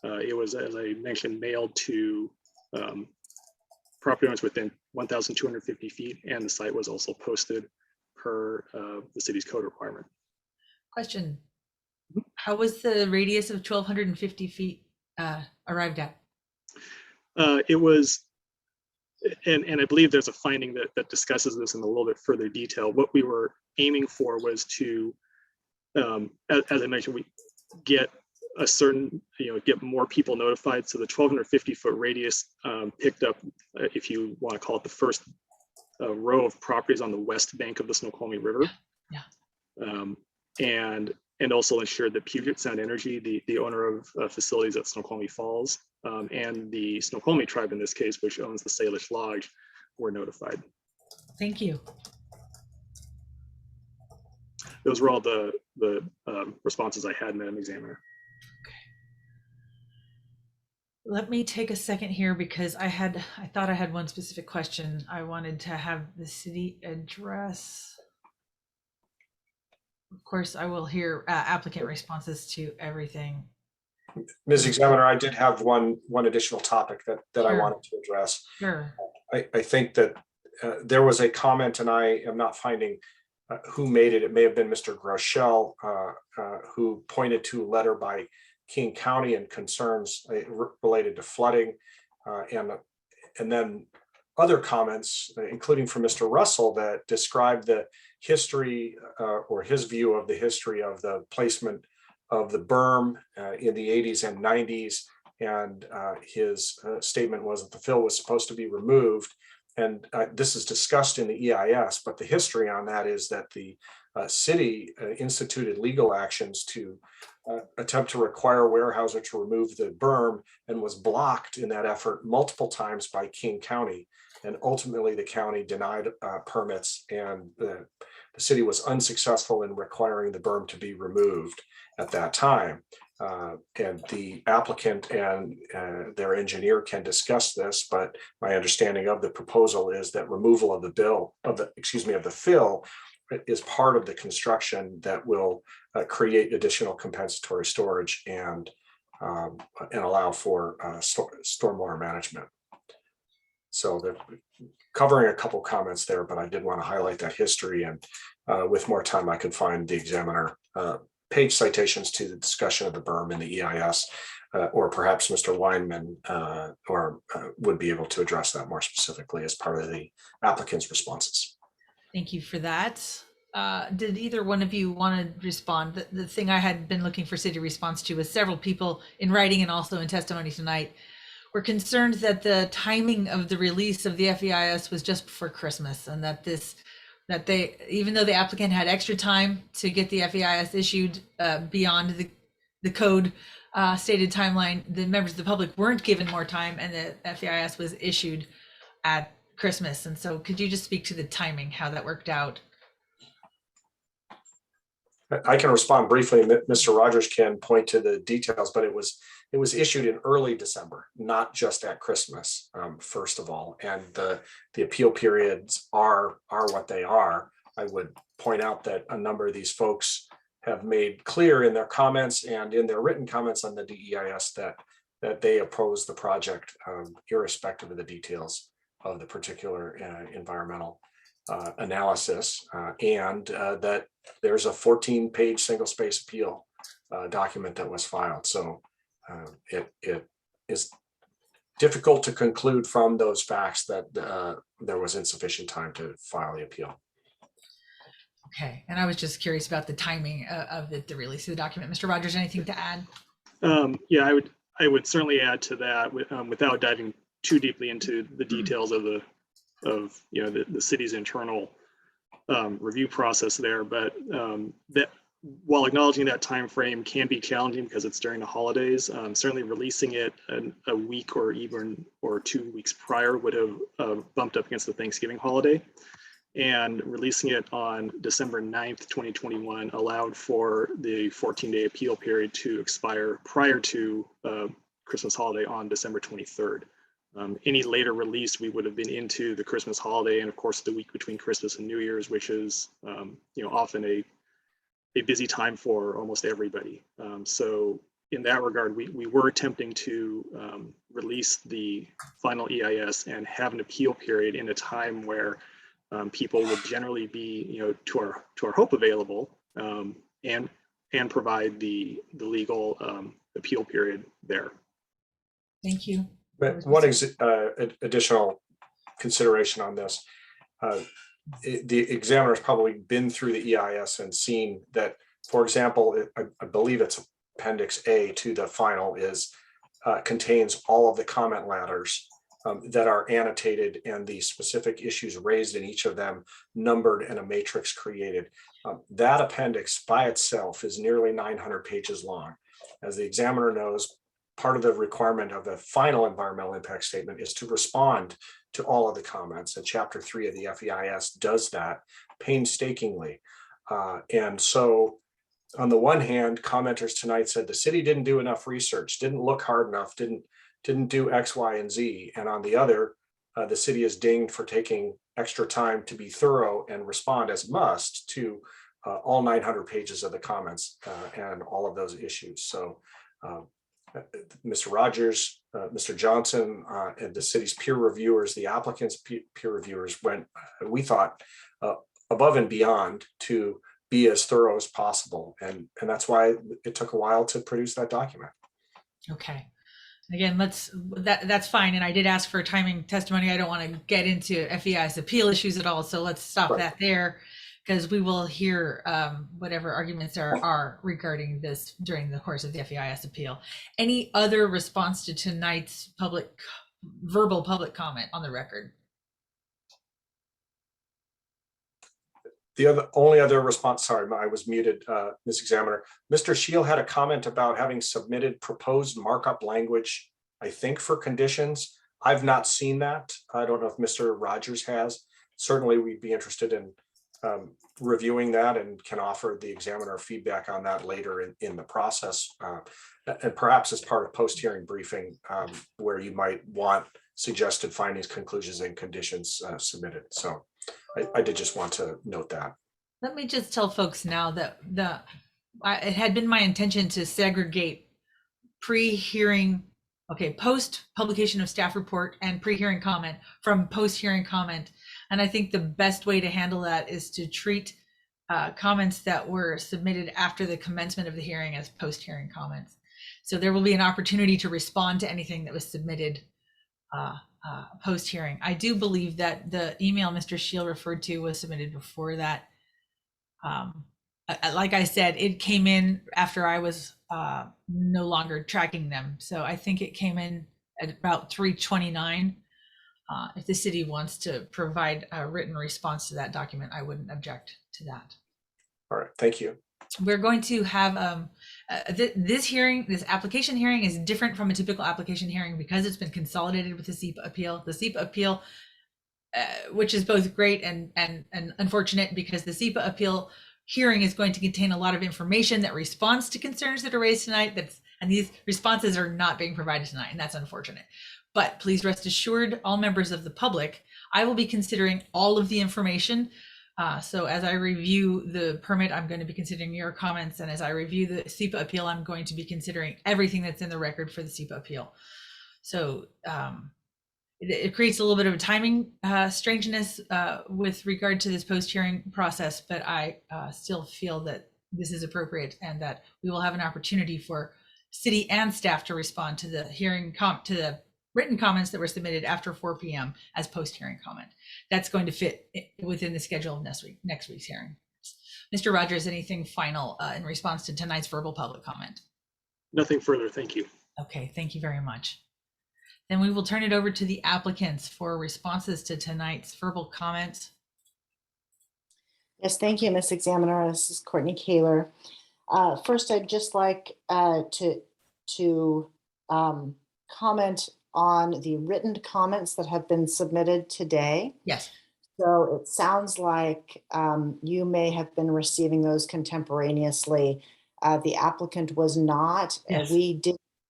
It was, as I mentioned, mailed to property owners within 1,250 feet, and the site was also posted per the city's code requirement. Question. How was the radius of 1,250 feet arrived at? It was, and I believe there's a finding that discusses this in a little bit further detail. What we were aiming for was to, as I mentioned, we get a certain, get more people notified. So the 1,250 foot radius picked up, if you want to call it, the first row of properties on the west bank of the Snoqualmie River. Yeah. And also ensured that Puget Sound Energy, the owner of facilities at Snoqualmie Falls, and the Snoqualmie tribe in this case, which owns the Salish Lodge, were notified. Thank you. Those were all the responses I had, Madam Examiner. Let me take a second here because I thought I had one specific question I wanted to have the city address. Of course, I will hear applicant responses to everything. Ms. Examiner, I did have one additional topic that I wanted to address. Sure. I think that there was a comment, and I am not finding who made it. It may have been Mr. Groeschel, who pointed to a letter by King County and concerns related to flooding, and then other comments, including from Mr. Russell, that described the history or his view of the history of the placement of the berm in the 80s and 90s. And his statement was that the fill was supposed to be removed. And this is discussed in the EIS, but the history on that is that the city instituted legal actions to attempt to require Weyerhaeuser to remove the berm, and was blocked in that effort multiple times by King County. And ultimately the county denied permits, and the city was unsuccessful in requiring the berm to be removed at that time. And the applicant and their engineer can discuss this, but my understanding of the proposal is that removal of the fill is part of the construction that will create additional compensatory storage and allow for stormwater management. So they're covering a couple comments there, but I did want to highlight that history, and with more time I could find the examiner page citations to the discussion of the berm in the EIS, or perhaps Mr. Weinmann would be able to address that more specifically as part of the applicant's responses. Thank you for that. Did either one of you want to respond? The thing I had been looking for city response to was several people in writing and also in testimony tonight were concerned that the timing of the release of the FEIS was just before Christmas, and that they, even though the applicant had extra time to get the FEIS issued beyond the code stated timeline, the members of the public weren't given more time, and the FEIS was issued at Christmas. And so could you just speak to the timing, how that worked out? I can respond briefly. Mr. Rogers can point to the details, but it was issued in early December, not just at Christmas, first of all. And the appeal periods are what they are. I would point out that a number of these folks have made clear in their comments and in their written comments on the DEIS that they oppose the project, irrespective of the details of the particular environmental analysis, and that there's a 14-page single-space appeal document that was filed. So it is difficult to conclude from those facts that there was insufficient time to file the appeal. Okay, and I was just curious about the timing of the release of the document. Mr. Rogers, anything to add? Yeah, I would certainly add to that without diving too deeply into the details of the city's internal review process there, but that while acknowledging that time frame can be challenging because it's during the holidays, certainly releasing it a week or 2 weeks prior would have bumped up against the Thanksgiving holiday, and releasing it on December 9th, 2021 allowed for the 14-day appeal period to expire prior to Christmas holiday on December 23rd. Any later release, we would have been into the Christmas holiday, and of course the week between Christmas and New Year's, which is often a busy time for almost everybody. So in that regard, we were attempting to release the final EIS and have an appeal period in a time where people would generally be, to our hope, available, and provide the legal appeal period there. Thank you. But one additional consideration on this, the examiner's probably been through the EIS and seen that, for example, I believe it's Appendix A to the final contains all of the comment letters that are annotated and the specific issues raised in each of them numbered and a matrix created. That appendix by itself is nearly 900 pages long. As the examiner knows, part of the requirement of the final environmental impact statement is to respond to all of the comments, and Chapter 3 of the FEIS does that painstakingly. And so on the one hand, commenters tonight said the city didn't do enough research, didn't look hard enough, didn't do X, Y, and Z. And on the other, the city is dinged for taking extra time to be thorough and respond as must to all 900 pages of the comments and all of those issues. So Mr. Rogers, Mr. Johnson, and the city's peer reviewers, the applicant's peer reviewers went, we thought, above and beyond to be as thorough as possible. And that's why it took a while to produce that document. Okay. Again, that's fine. And I did ask for timing testimony. I don't want to get into FEI's appeal issues at all. So let's stop that there, because we will hear whatever arguments there are regarding this during the course of the FEIS appeal. Any other response to tonight's verbal public comment on the record? The only other response, sorry, I was muted, Ms. Examiner. Mr. Shield had a comment about having submitted proposed markup language, I think, for conditions. I've not seen that. I don't know if Mr. Rogers has. Certainly, we'd be interested in reviewing that and can offer the examiner feedback on that later in the process. And perhaps as part of post-hearing briefing, where you might want suggested findings, conclusions, and conditions submitted. So I did just want to note that. Let me just tell folks now that it had been my intention to segregate pre-hearing, post-publication of staff report and pre-hearing comment from post-hearing comment. And I think the best way to handle that is to treat comments that were submitted after the commencement of the hearing as post-hearing comments. So there will be an opportunity to respond to anything that was submitted post-hearing. I do believe that the email Mr. Shield referred to was submitted before that. Like I said, it came in after I was no longer tracking them. So I think it came in at about 3:29. If the city wants to provide a written response to that document, I wouldn't object to that. All right, thank you. We're going to have this application hearing is different from a typical application hearing because it's been consolidated with the SEPA appeal. The SEPA appeal, which is both great and unfortunate, because the SEPA appeal hearing is going to contain a lot of information that responds to concerns that are raised tonight. And these responses are not being provided tonight, and that's unfortunate. But please rest assured, all members of the public, I will be considering all of the information. So as I review the permit, I'm going to be considering your comments. And as I review the SEPA appeal, I'm going to be considering everything that's in the record for the SEPA appeal. So it creates a little bit of a timing strangeness with regard to this post-hearing process, but I still feel that this is appropriate and that we will have an opportunity for city and staff to respond to the to the written comments that were submitted after 4 p.m. as post-hearing comment. That's going to fit within the schedule of next week's hearing. Mr. Rogers, anything final in response to tonight's verbal public comment? Nothing further, thank you. Okay, thank you very much. Then we will turn it over to the applicants for responses to tonight's verbal comments. Yes, thank you, Ms. Examiner. This is Courtney Kaler. First, I'd just like to comment on the written comments that have been submitted today. Yes. So it sounds like you may have been receiving those contemporaneously. The applicant was not.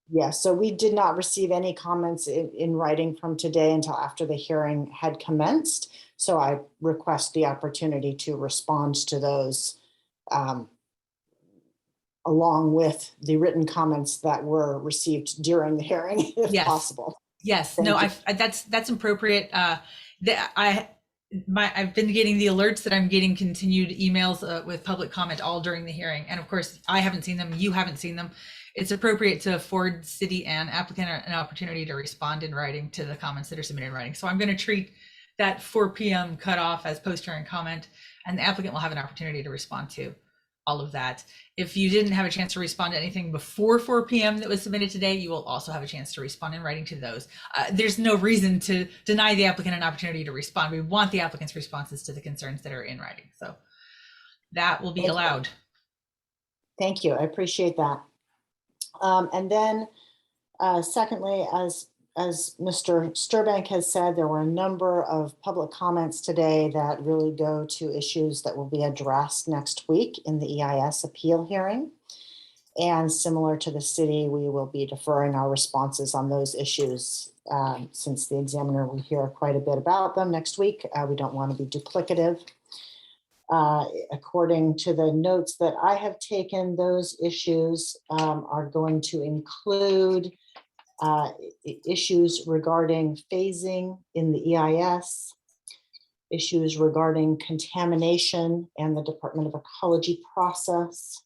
Yes. So we did not receive any comments in writing from today until after the hearing had commenced. So I request the opportunity to respond to those along with the written comments that were received during the hearing, if Yes. possible. Yes, Thank no, you. that's appropriate. I've been getting the alerts that I'm getting continued emails with public comment all during the hearing. And of course, I haven't seen them, you haven't seen them. It's appropriate to afford city and applicant an opportunity to respond in writing to the comments that are submitted in writing. So I'm going to treat that 4 p.m. cutoff as post-hearing comment, and the applicant will have an opportunity to respond to all of that. If you didn't have a chance to respond to anything before 4 p.m. that was submitted today, you will also have a chance to respond in writing to those. There's no reason to deny the applicant an opportunity to respond. We want the applicant's responses to the concerns that are in writing. So that will be Thank you. allowed. Thank you. I appreciate that. And then secondly, as Mr. Sturbank has said, there were a number of public comments today that really go to issues that will be addressed next week in the EIS appeal hearing. And similar to the city, we will be deferring our responses on those issues since the examiner will hear quite a bit about them next week. We don't want to be duplicative. According to the notes that I have taken, those issues are going to include issues regarding phasing in the EIS, issues regarding contamination and the Department of Ecology process,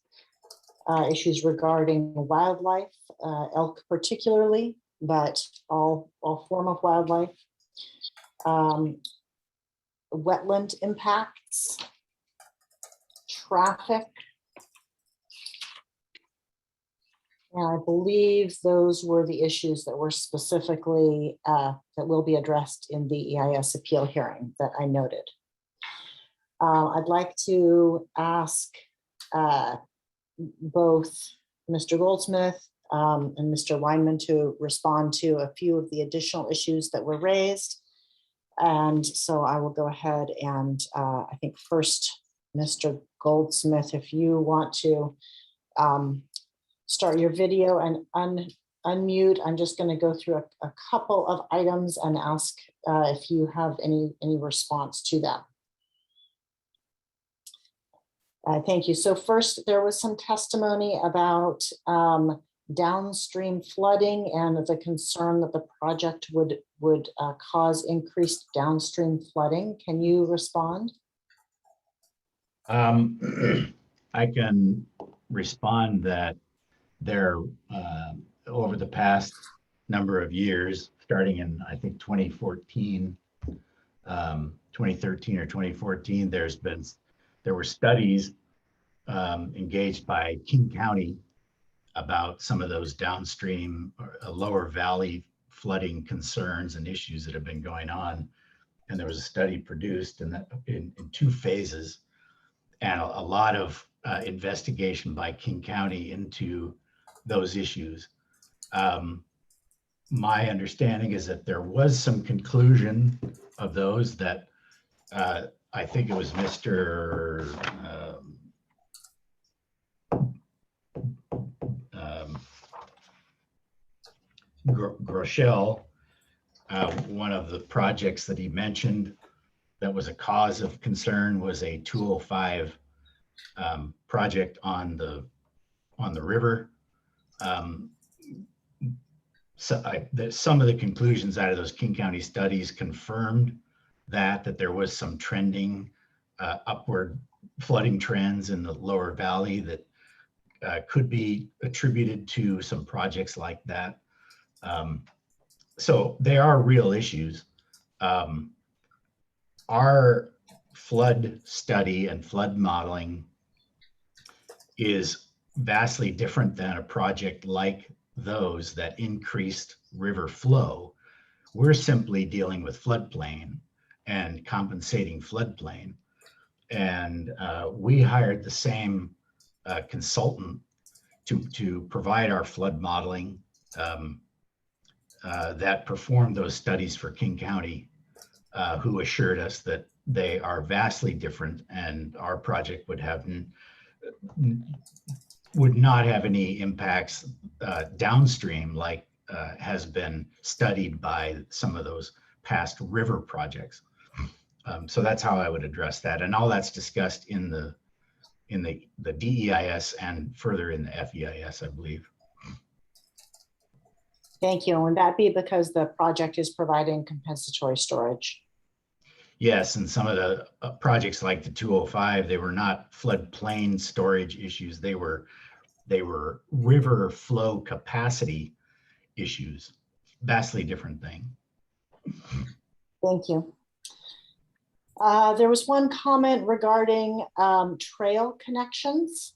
issues regarding wildlife, elk particularly, but all form of wildlife, wetland impacts, traffic. And I believe those were the issues that were specifically, that will be addressed in the EIS appeal hearing that I noted. I'd like to ask both Mr. Goldsmith and Mr. Weinmann to respond to a few of the additional issues that were raised. And so I will go ahead and I think first, Mr. Goldsmith, if you want to start your video and unmute. I'm just going to go through a couple of items and ask if you have any response to them. Thank you. So first, there was some testimony about downstream flooding and the concern that the project would cause increased downstream flooding. Can you respond? I can respond that there, over the past number of years, starting in, I think, 2014, 2013 or 2014, there were studies engaged by King County about some of those downstream or lower valley flooding concerns and issues that have been going on. And there was a study produced in 2 phases, and a lot of investigation by King County into those issues. My understanding is that there was some conclusion of those that I think it was Mr. Groeschel, one of the projects that he mentioned that was a cause of concern was a 205 project on the river. Some of the conclusions out of those King County studies confirmed that there was some trending upward flooding trends in the lower valley that could be attributed to some projects like that. So they are real issues. Our flood study and flood modeling is vastly different than a project like those that increased river flow. We're simply dealing with floodplain and compensating floodplain. And we hired the same consultant to provide our flood modeling that performed those studies for King County, who assured us that they are vastly different and our project would not have any impacts downstream like has been studied by some of those past river projects. So that's how I would address that. And all that's discussed in the in the DEIS and further in the FEIS, I believe. Thank you. And would that be because the project is providing compensatory storage? Yes, and some of the projects like the 205, they were not floodplain storage issues. They were river flow capacity issues. Vastly different thing. Thank you. There was one comment regarding trail connections.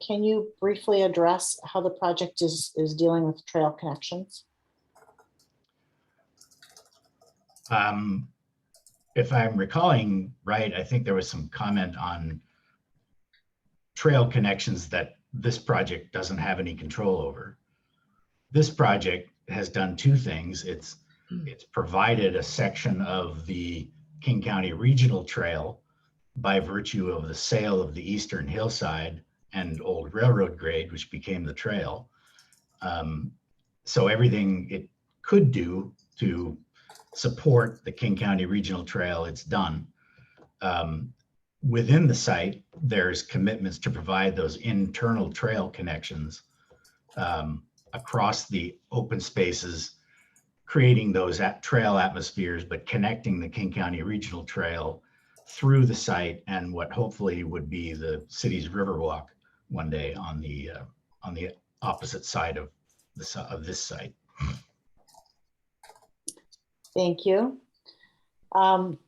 Can you briefly address how the project is dealing with trail connections? If I'm recalling right, I think there was some comment on trail connections that this project doesn't have any control over. This project has done two things. It's provided a section of the King County Regional Trail by virtue of the sale of the eastern hillside and old railroad grade, which became the trail. So everything it could do to support the King County Regional Trail, it's done. Within the site, there's commitments to provide those internal trail connections across the open spaces, creating those trail atmospheres, but connecting the King County Regional Trail through the site and what hopefully would be the city's Riverwalk one day on the opposite side of this site. Thank you. And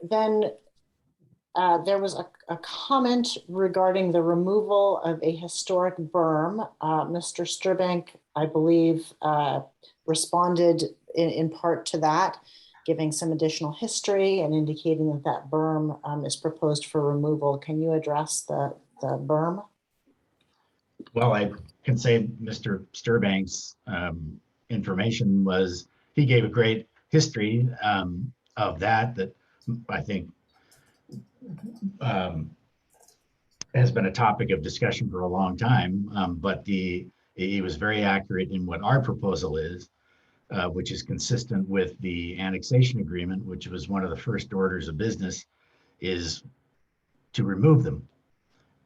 then there was a comment regarding the removal of a historic berm. Mr. Sturbank, I believe, responded in part to that, giving some additional history and indicating that that berm is proposed for removal. Can you address the berm? Well, I can say Mr. Sturbank's information was, he gave a great history of that I think has been a topic of discussion for a long time, but he was very accurate in what our proposal is, which is consistent with the annexation agreement, which was one of the first orders of business, is to remove them.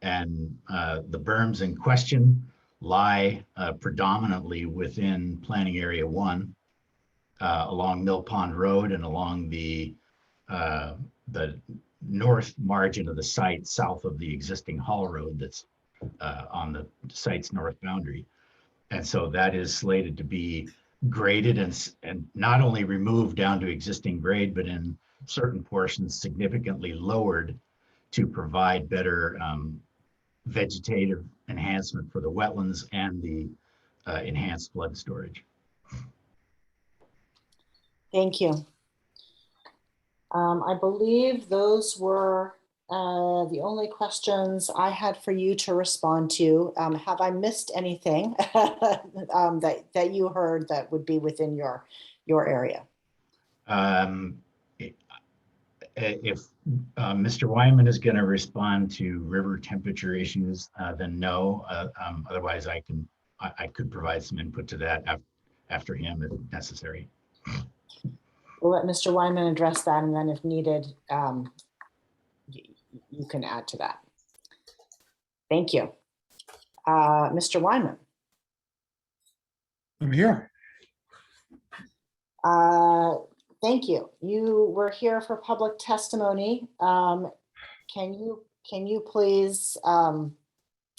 And the berms in question lie predominantly within Planning Area 1, along Mill Pond Road and along the north margin of the site, south of the existing Hall Road that's on the site's north boundary. And so that is slated to be graded and not only removed down to existing grade, but in certain portions significantly lowered to provide better vegetative enhancement for the wetlands and the enhanced flood storage. Thank you. I believe those were the only questions I had for you to respond to. Have I missed anything that you heard that would be within your area? If Mr. Weinmann is going to respond to river temperature issues, then no. Otherwise, I could provide some input to that after him if necessary. We'll let Mr. Weinmann address that, and then if needed, you can add to that. Thank you. Mr. Weinmann. I'm here. Thank you. You were here for public testimony. Can you please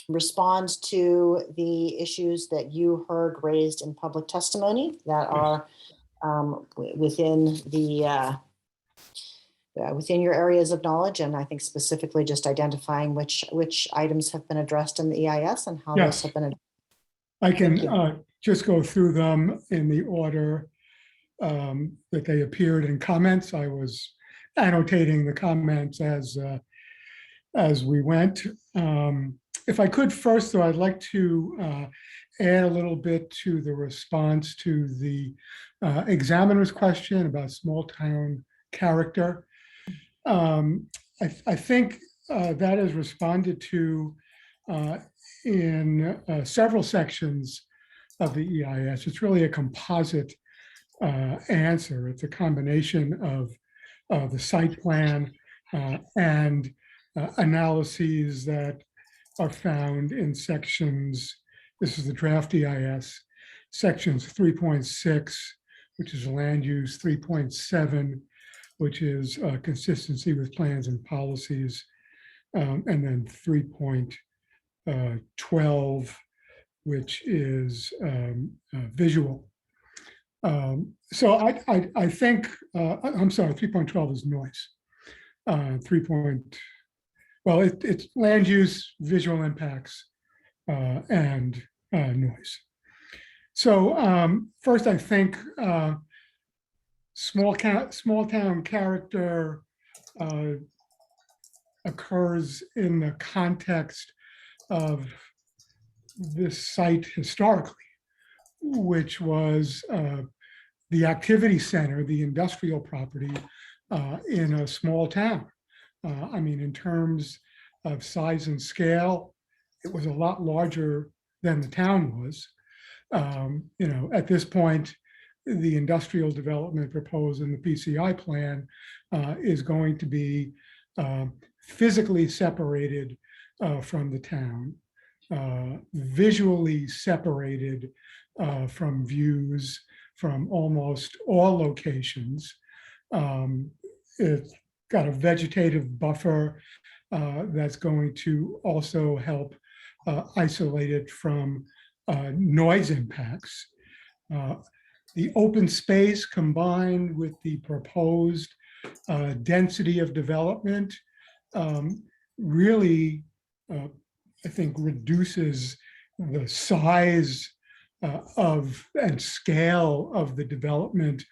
respond to the issues that you heard raised in public testimony that are within your areas of knowledge, and I think specifically just identifying which items have been addressed in the EIS and how those have been addressed? I can just go through them in the order that they appeared in comments. I was annotating the comments as we went. If I could first, though, I'd like to add a little bit to the response to the examiner's question about small town character. I think that is responded to in several sections of the EIS. It's really a composite answer. It's a combination of the site plan and analyses that are found in sections, this is the draft EIS, sections 3.6, which is land use, 3.7, which is consistency with plans and policies, and then 3.12, which is visual. So I think, I'm sorry, 3.12 is noise. It's land use, visual impacts, and noise. So first, I think small town character occurs in the context of this site historically, which was the activity center, the industrial property in a small town. I mean, in terms of size and scale, it was a lot larger than the town was. At this point, the industrial development proposed in the PCI plan is going to be physically separated from the town, visually separated from views from almost all locations. It's got a vegetative buffer that's going to also help isolate it from noise impacts. The open space combined with the proposed density of development really, I think, reduces the size of and scale of the development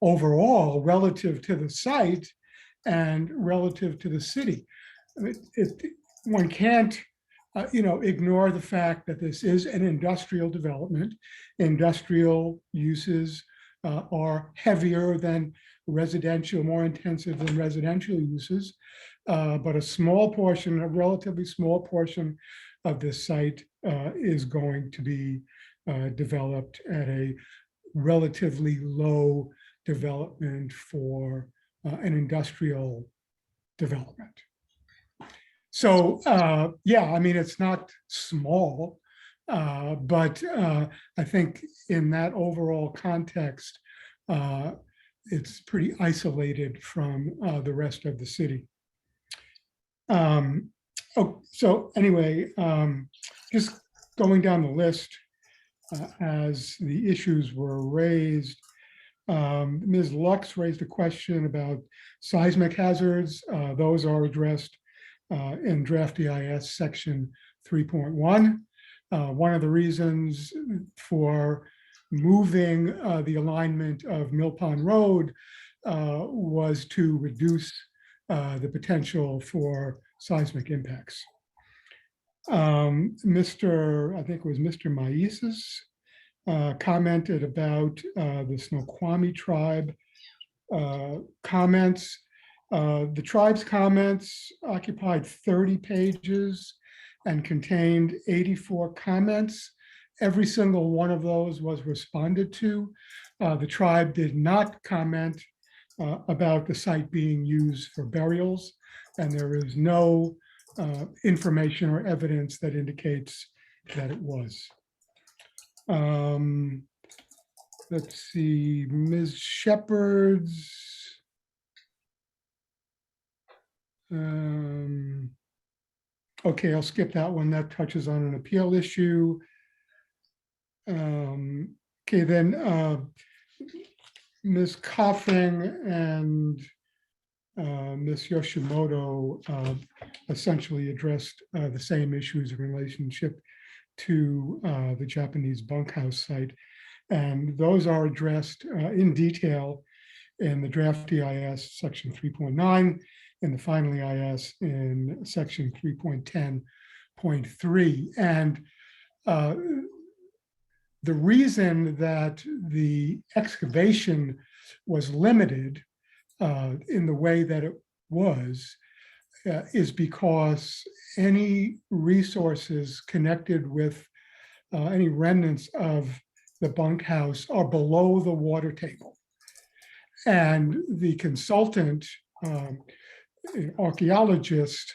overall relative to the site and relative to the city. One can't ignore the fact that this is an industrial development. Industrial uses are heavier than residential, more intensive than residential uses, but a relatively small portion of this site is going to be developed at a relatively low development for an industrial development. So yeah, I mean, it's not small, but I think in that overall context, it's pretty isolated from the rest of the city. So anyway, just going down the list as the issues were raised, Ms. Lux raised a question about seismic hazards. Those are addressed in draft EIS section 3.1. One of the reasons for moving the alignment of Mill Pond Road was to reduce the potential for seismic impacts. I think it was Mr. Maisis commented about the Snoqualmie tribe comments. The tribe's comments occupied 30 pages and contained 84 comments. Every single one of those was responded to. The tribe did not comment about the site being used for burials, and there is no information or evidence that indicates that it was. Let's see, Ms. Shepherd's. Okay, I'll skip that one. That touches on an appeal issue. Okay, then Ms. Coffin and Ms. Yoshimoto essentially addressed the same issues in relationship to the Japanese bunkhouse site. And those are addressed in detail in the draft EIS section 3.9, in the final EIS in section 3.10.3. And the reason that the excavation was limited in the way that it was is because any resources connected with any remnants of the bunkhouse are below the water table. And the consultant archaeologist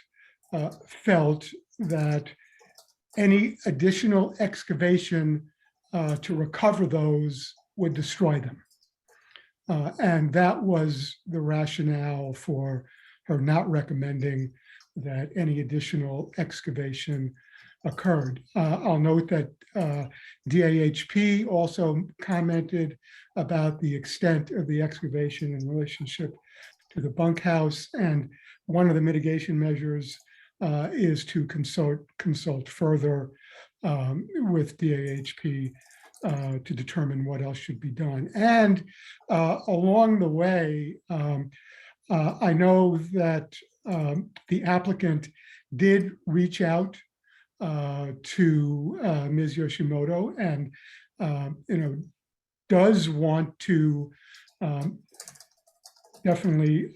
felt that any additional excavation to recover those would destroy them. And that was the rationale for her not recommending that any additional excavation occurred. I'll note that DAHP also commented about the extent of the excavation in relationship to the bunkhouse, and one of the mitigation measures is to consult further with DAHP to determine what else should be done. And along the way, I know that the applicant did reach out to Ms. Yoshimoto and does want to definitely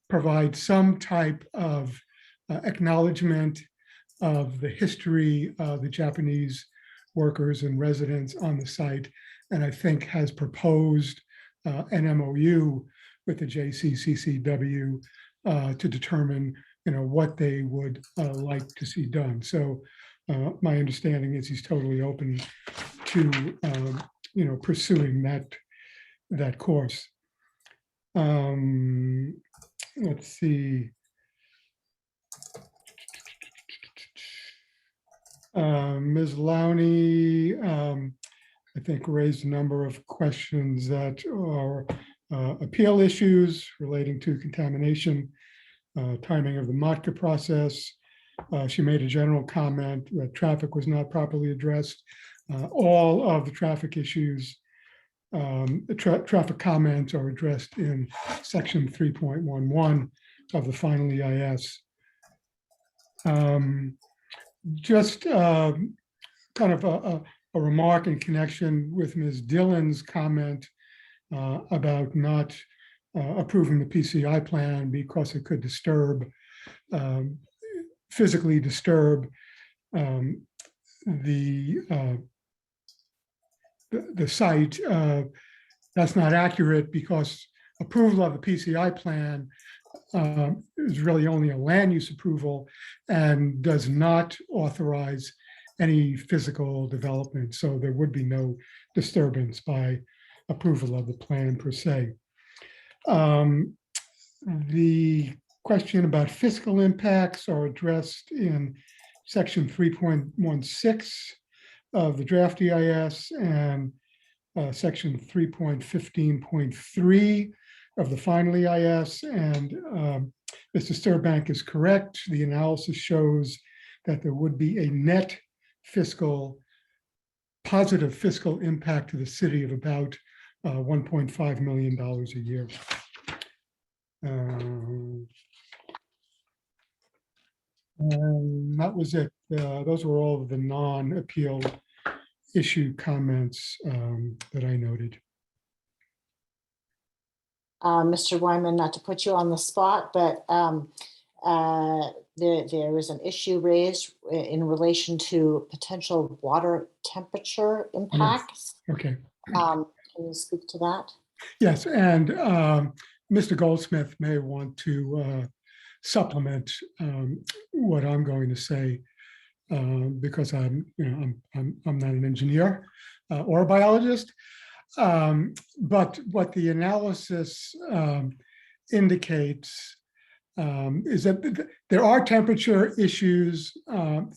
provide some type of acknowledgement of the history of the Japanese workers and residents on the site, and I think has proposed an MOU with the JCCCW to determine what they would like to see done. So my understanding is he's totally open to pursuing that course. Let's see. Ms. Lowney, I think, raised a number of questions that are appeal issues relating to contamination, timing of the MOTCA process. She made a general comment that traffic was not properly addressed. All of the traffic issues, the traffic comments are addressed in section 3.11 of the final EIS. Just kind of a remark in connection with Ms. Dillon's comment about not approving the PCI plan because it could physically disturb the site. That's not accurate, because approval of the PCI plan is really only a land use approval and does not authorize any physical development. So there would be no disturbance by approval of the plan per se. The question about fiscal impacts are addressed in section 3.16 of the draft EIS and section 3.15.3 of the final EIS. And Mr. Sturbank is correct. The analysis shows that there would be a net positive fiscal impact to the city of about $1.5 million a year. And that was it. Those were all of the non-appeal issue comments that I noted. Mr. Weinmann, not to put you on the spot, but there was an issue raised in relation to potential water temperature impacts. Okay. Can you speak to that? Yes, and Mr. Goldsmith may want to supplement what I'm going to say, because I'm not an engineer or a biologist. But what the analysis indicates is that there are temperature issues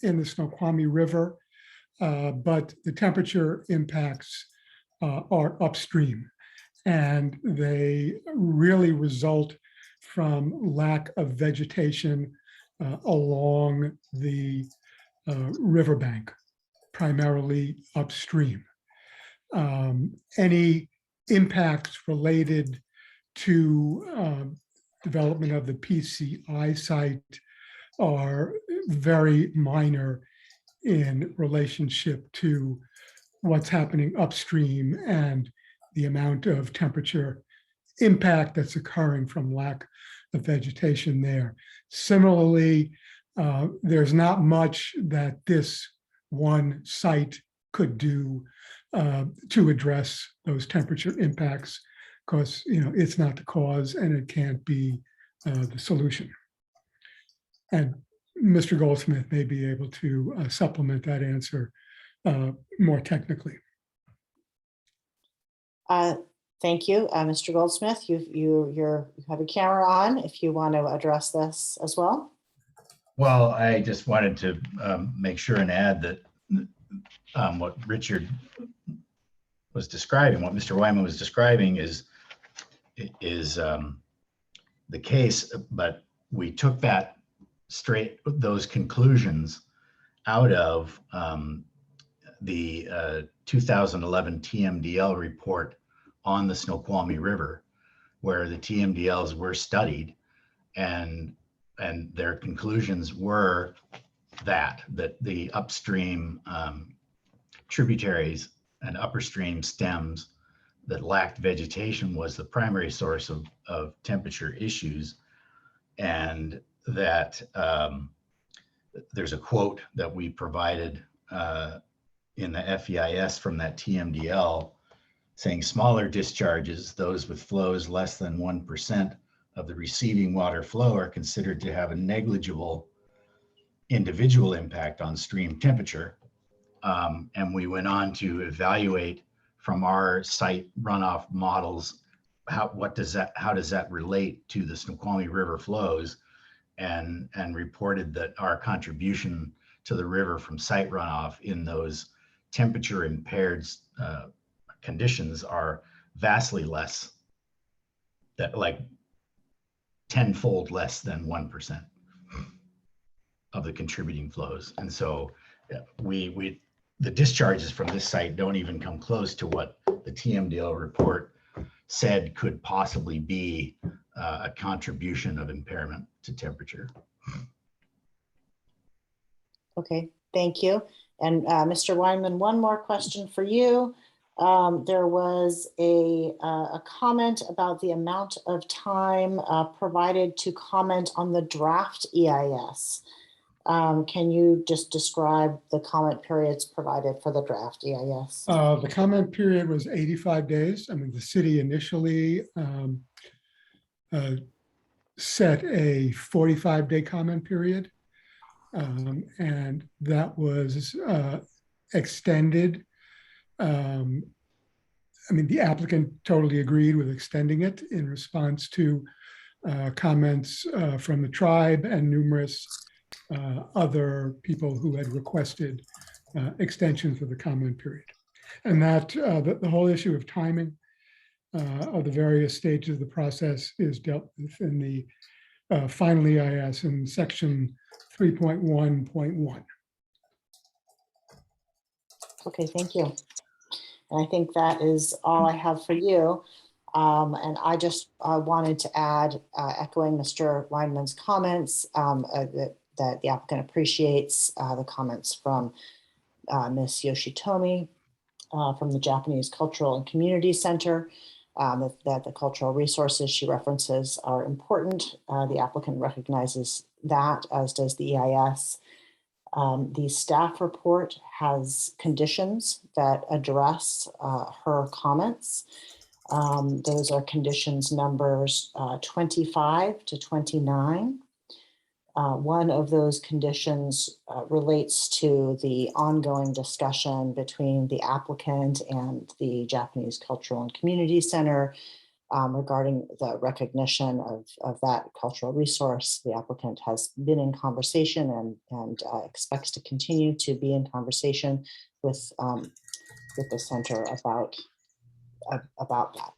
in the Snoqualmie River, but the temperature impacts are upstream, and they really result from lack of vegetation along the riverbank, primarily upstream. Any impacts related to development of the PCI site are very minor in relationship to what's happening upstream and the amount of temperature impact that's occurring from lack of vegetation there. Similarly, there's not much that this one site could do to address those temperature impacts, because it's not the cause and it can't be the solution. And Mr. Goldsmith may be able to supplement that answer more technically. Thank you, Mr. Goldsmith. You have a camera on if you want to address this as well. Well, I just wanted to make sure and add that what Richard was describing, what Mr. Weinmann was describing is the case, but we took those conclusions out of the 2011 TMDL report on the Snoqualmie River, where the TMDLs were studied, and their conclusions were that the upstream tributaries and upper stream stems that lacked vegetation was the primary source of temperature issues, and that there's a quote that we provided in the FEIS from that TMDL saying smaller discharges, those with flows less than 1% of the receiving water flow, are considered to have a negligible individual impact on stream temperature. And we went on to evaluate from our site runoff models, how does that relate to the Snoqualmie River flows, and reported that our contribution to the river from site runoff in those temperature impaired conditions are vastly less, that like tenfold less than 1% of the contributing flows. And so the discharges from this site don't even come close to what the TMDL report said could possibly be a contribution of impairment to temperature. Okay, thank you. And Mr. Weinmann, one more question for you. There was a comment about the amount of time provided to comment on the draft EIS. Can you just describe the comment periods provided for the draft EIS? The comment period was 85 days. I mean, the city initially set a 45-day comment period, and that was extended. I mean, the applicant totally agreed with extending it in response to comments from the tribe and numerous other people who had requested extensions of the comment period. And that the whole issue of timing of the various stages of the process is dealt with in the final EIS in section 3.1.1. Okay, thank you. And I think that is all I have for you. And I just wanted to add, echoing Mr. Weinmann's comments, that the applicant appreciates the comments from Ms. Yoshitomi from the Japanese Cultural and Community Center, that the cultural resources she references are important. The applicant recognizes that, as does the EIS. The staff report has conditions that address her comments. Those are conditions numbers 25 to 29. One of those conditions relates to the ongoing discussion between the applicant and the Japanese Cultural and Community Center regarding the recognition of that cultural resource. The applicant has been in conversation and expects to continue to be in conversation with the center about that.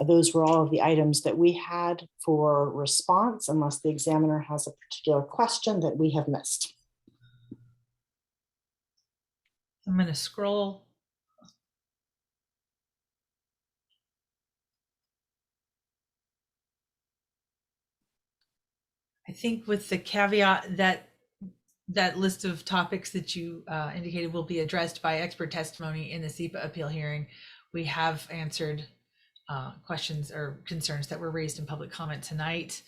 Those were all of the items that we had for response, unless the examiner has a particular question that we have missed. I'm going to scroll. I think with the caveat that that list of topics that you indicated will be addressed by expert testimony in the SEPA appeal hearing, we have answered questions or concerns that were raised in public comment tonight.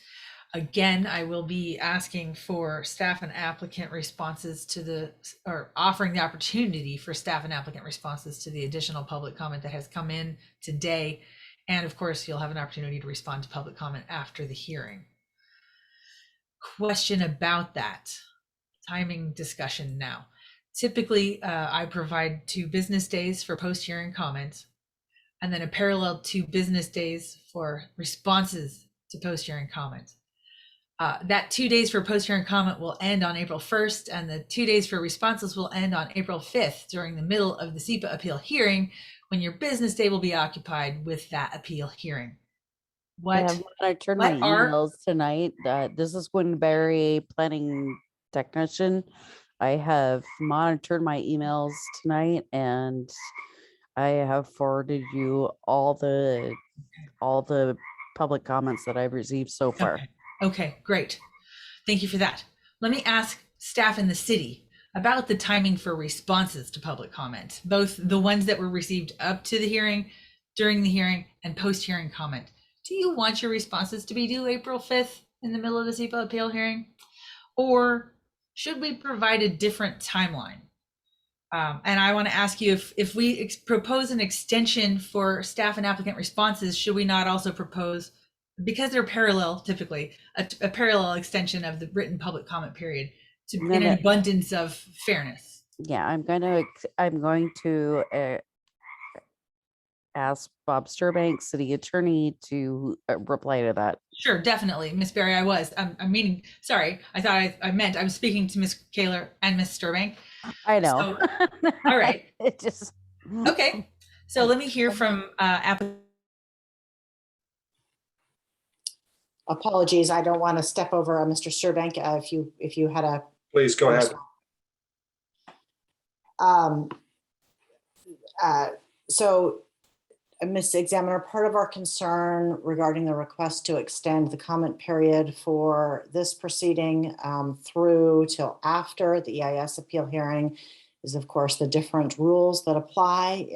Again, I will be asking for staff and applicant responses to or offering the opportunity for staff and applicant responses to the additional public comment that has come in today. And of course, you'll have an opportunity to respond to public comment after the hearing. question about that timing discussion now. Typically, I provide 2 business days for post-hearing comments, and then a parallel 2 business days for responses to post-hearing comments. That 2 days for post-hearing comment will end on April 1st, and the 2 days for responses will end on April 5th during the middle of the SEPA appeal hearing, when your business day will be occupied with that appeal hearing. I have monitored my emails tonight. This is Gwen Berry, planning technician. I have monitored my emails tonight, and I have forwarded you all the public comments that I've received so far. Okay, great. Thank you for that. Let me ask staff in the city about the timing for responses to public comment, both the ones that were received up to the hearing, during the hearing, and post-hearing comment. Do you want your responses to be due April 5th in the middle of the SEPA appeal hearing? Or should we provide a different timeline? And I want to ask you, if we propose an extension for staff and applicant responses, should we not also propose, because they're parallel typically, a parallel extension of the written public comment period to in an abundance of fairness? Yeah, I'm going to ask Bob Sturbank, city attorney, to reply to that. Sure, definitely, Miss Berry. I'm meaning, sorry, I thought I meant I was speaking to Miss Kaler and Miss Sturbank. I know. So, all right. It just okay. So let me hear from Apologies, I don't want to step over Mr. Sturbank. If you had a Please go ahead. So, Ms. Examiner, part of our concern regarding the request to extend the comment period for this proceeding through till after the EIS appeal hearing is, of course, the different rules that apply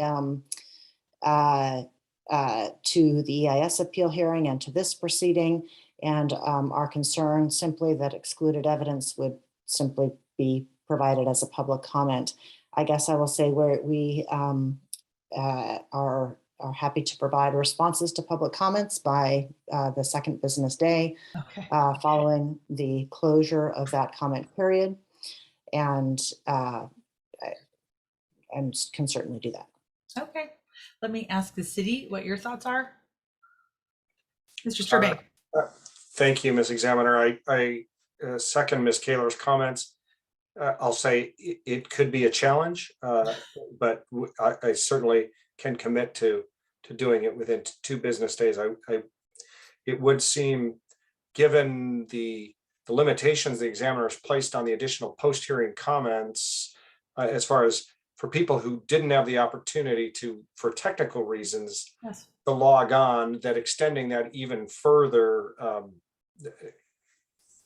to the EIS appeal hearing and to this proceeding, and our concern simply that excluded evidence would simply be provided as a public comment. I guess I will say we are happy to provide responses to public comments by the second business day following the closure of that comment period, and can certainly do that. Okay, let me ask the city what your thoughts are. Mr. Sturbank. Thank you, Ms. Examiner. I second Ms. Kaler's comments. I'll say it could be a challenge, but I certainly can commit to doing it within 2 business days. It would seem, given the limitations the examiner has placed on the additional post-hearing comments, as far as for people who didn't have the opportunity to, for technical reasons, to log on, that extending that even further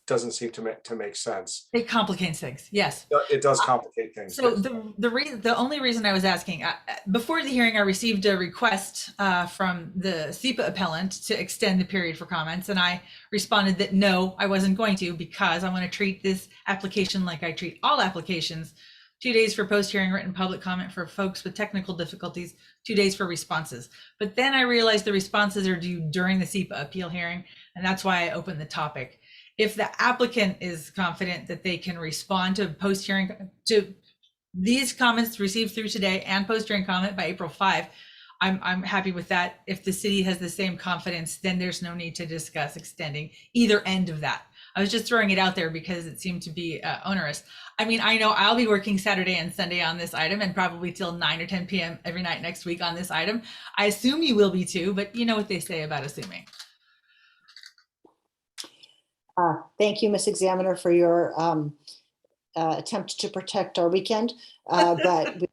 doesn't seem to make sense. It complicates things. Yes, it does complicate things. So the only reason I was asking, before the hearing, I received a request from the SEPA appellant to extend the period for comments, and I responded that no, I wasn't going to, because I want to treat this application like I treat all applications: 2 days for post-hearing written public comment for folks with technical difficulties, 2 days for responses. But then I realized the responses are due during the SEPA appeal hearing, and that's why I opened the topic. If the applicant is confident that they can respond to post-hearing, to these comments received through today and post-hearing comment by April 5, I'm happy with that. If the city has the same confidence, then there's no need to discuss extending either end of that. I was just throwing it out there because it seemed to be onerous. I mean, I know I'll be working Saturday and Sunday on this item, and probably till 9 or 10 p.m. every night next week on this item. I assume you will be too, but you know what they say about assuming. Thank you, Ms. Examiner, for your attempt to protect our weekend, but we're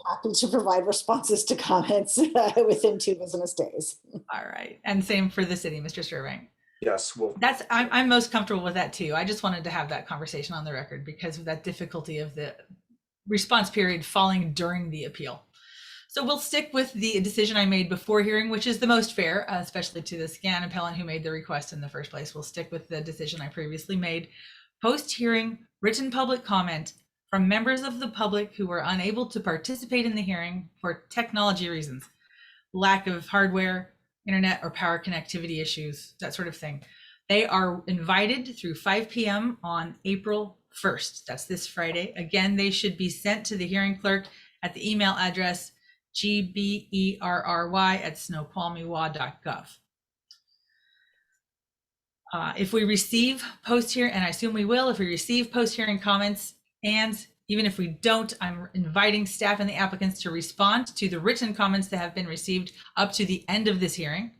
happy to provide responses to comments within 2 business days. All right, and same for the city, Mr. Sturbank. Yes, well, I'm most comfortable with that too. I just wanted to have that conversation on the record because of that difficulty of the response period falling during the appeal. So we'll stick with the decision I made before hearing, which is the most fair, especially to the SCAN appellant who made the request in the first place. We'll stick with the decision I previously made. Post-hearing written public comment from members of the public who were unable to participate in the hearing for technology reasons, lack of hardware, internet or power connectivity issues, that sort of thing. They are invited through 5 p.m. on April 1st. That's this Friday. Again, they should be sent to the hearing clerk at the email address gberry@snoqualmiewa.gov. If we receive post-hearing, and I assume we will, if we receive post-hearing comments, and even if we don't, I'm inviting staff and the applicants to respond to the written comments that have been received up to the end of this hearing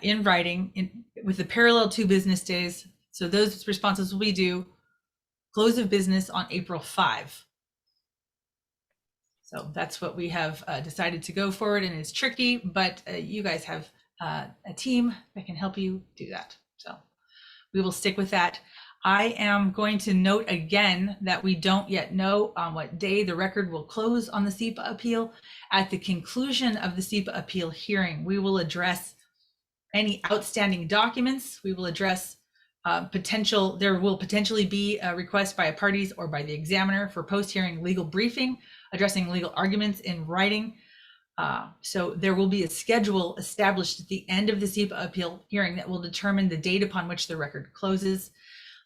in writing with the parallel 2 business days. So those responses will be due close of business on April 5. So that's what we have decided to go forward, and it's tricky, but you guys have a team that can help you do that. So we will stick with that. I am going to note again that we don't yet know on what day the record will close on the SEPA appeal. At the conclusion of the SEPA appeal hearing, we will address any outstanding documents. We will address there will potentially be a request by parties or by the examiner for post-hearing legal briefing, addressing legal arguments in writing. So there will be a schedule established at the end of the SEPA appeal hearing that will determine the date upon which the record closes.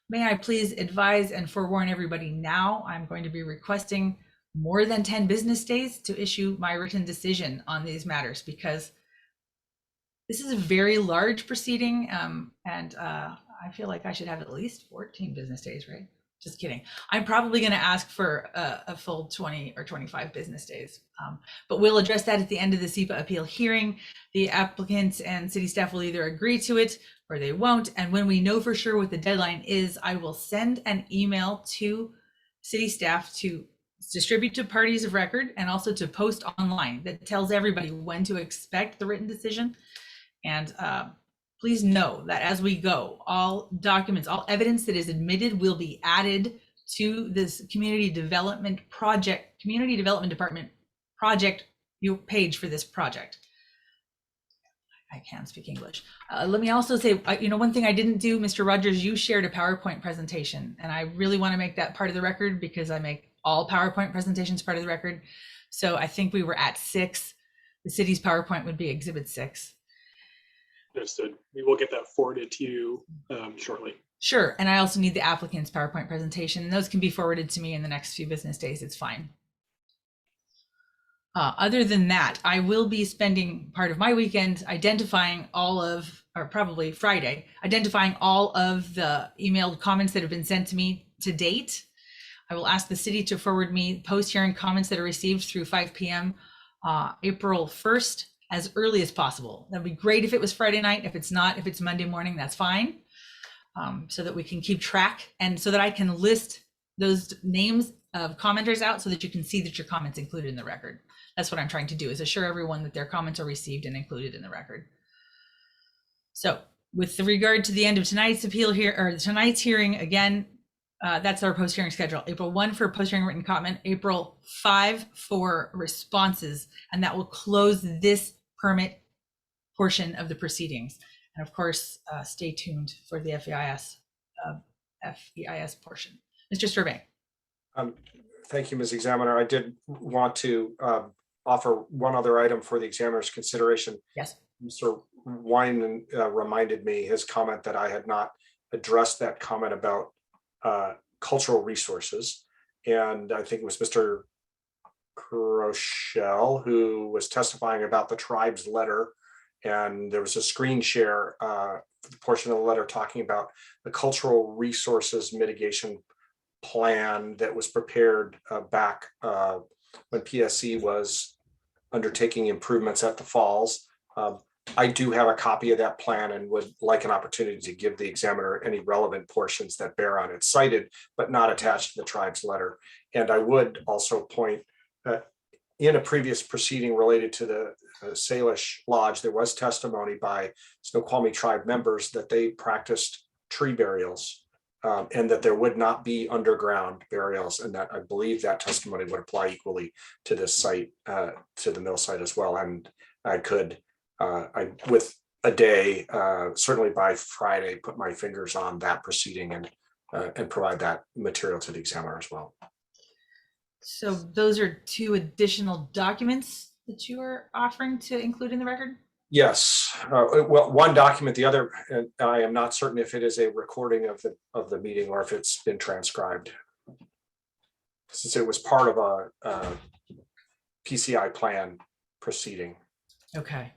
May I please advise and forewarn everybody now, I'm going to be requesting more than 10 business days to issue my written decision on these matters, because this is a very large proceeding, and I feel like I should have at least 14 business days, right? Just kidding. I'm probably going to ask for a full 20 or 25 business days, but we'll address that at the end of the SEPA appeal hearing. The applicants and city staff will either agree to it or they won't. And when we know for sure what the deadline is, I will send an email to city staff to distribute to parties of record and also to post online that tells everybody when to expect the written decision. And please know that as we go, all documents, all evidence that is admitted will be added to this community development department project page for this project. I can't speak English. Let me also say, one thing I didn't do, Mr. Rogers, you shared a PowerPoint presentation, and I really want to make that part of the record because I make all PowerPoint presentations part of the record. So I think we were at 6. The city's PowerPoint would be Exhibit 6. Understood. We will get that forwarded to you shortly. Sure. And I also need the applicant's PowerPoint presentation. Those can be forwarded to me in the next few business days. It's fine. Other than that, I will be spending part of my weekend identifying probably Friday, identifying all of the emailed comments that have been sent to me to date. I will ask the city to forward me post-hearing comments that are received through 5 p.m. April 1st. As early as possible. That'd be great if it was Friday night. If it's not, if it's Monday morning, that's fine. So that we can keep track and so that I can list those names of commenters out so that you can see that your comments included in the record. That's what I'm trying to do, is assure everyone that their comments are received and included in the record. So with regard to the end of tonight's appeal here, or tonight's hearing, again, that's our post-hearing schedule. April 1 for post-hearing written comment, April 5 for responses, and that will close this permit portion of the proceedings. And of course, stay tuned for the FEIS portion. Mr. Survey. Thank you, Ms. Examiner. I did want to offer one other item for the examiner's consideration. Yes. Mr. Weinmann reminded me his comment that I had not addressed that comment about cultural resources. And I think it was Mr. Rochelle who was testifying about the tribe's letter, and there was a screen share the portion of the letter talking about the cultural resources mitigation plan that was prepared back when PSC was undertaking improvements at the falls. I do have a copy of that plan and would like an opportunity to give the examiner any relevant portions that bear on it, cited but not attached to the tribe's letter. And I would also point in a previous proceeding related to the Salish Lodge, there was testimony by Snoqualmie tribe members that they practiced tree burials and that there would not be underground burials, and that I believe that testimony would apply equally to this site, to the mill site as well. And I could, with a day, certainly by Friday, put my fingers on that proceeding and provide that material to the examiner as well. So those are 2 additional documents that you are offering to include in the record? Yes, well, one document, the other, and I am not certain if it is a recording of the meeting or if it's been transcribed. Since it was part of a PCI plan proceeding. Okay.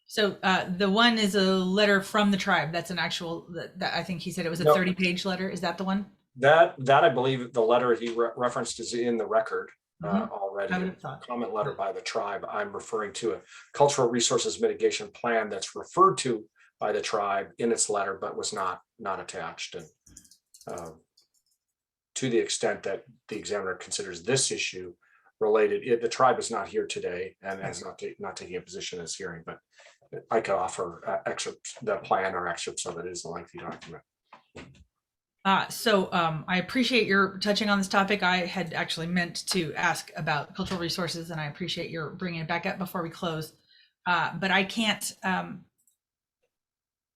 So the one is a letter from the tribe. That's an actual, that I think he said it was a No. 30-page letter. Is that the one? That I believe the letter he referenced is in the record already. I would have thought. Comment letter by the tribe. I'm referring to a cultural resources mitigation plan that's referred to by the tribe in its letter, but was not attached. And to the extent that the examiner considers this issue related, the tribe is not here today and is not taking a position in this hearing, but I could offer excerpts, the plan or excerpts of it. Is a lengthy document. So I appreciate your touching on this topic. I had actually meant to ask about cultural resources, and I appreciate your bringing it back up before we close. But I can't,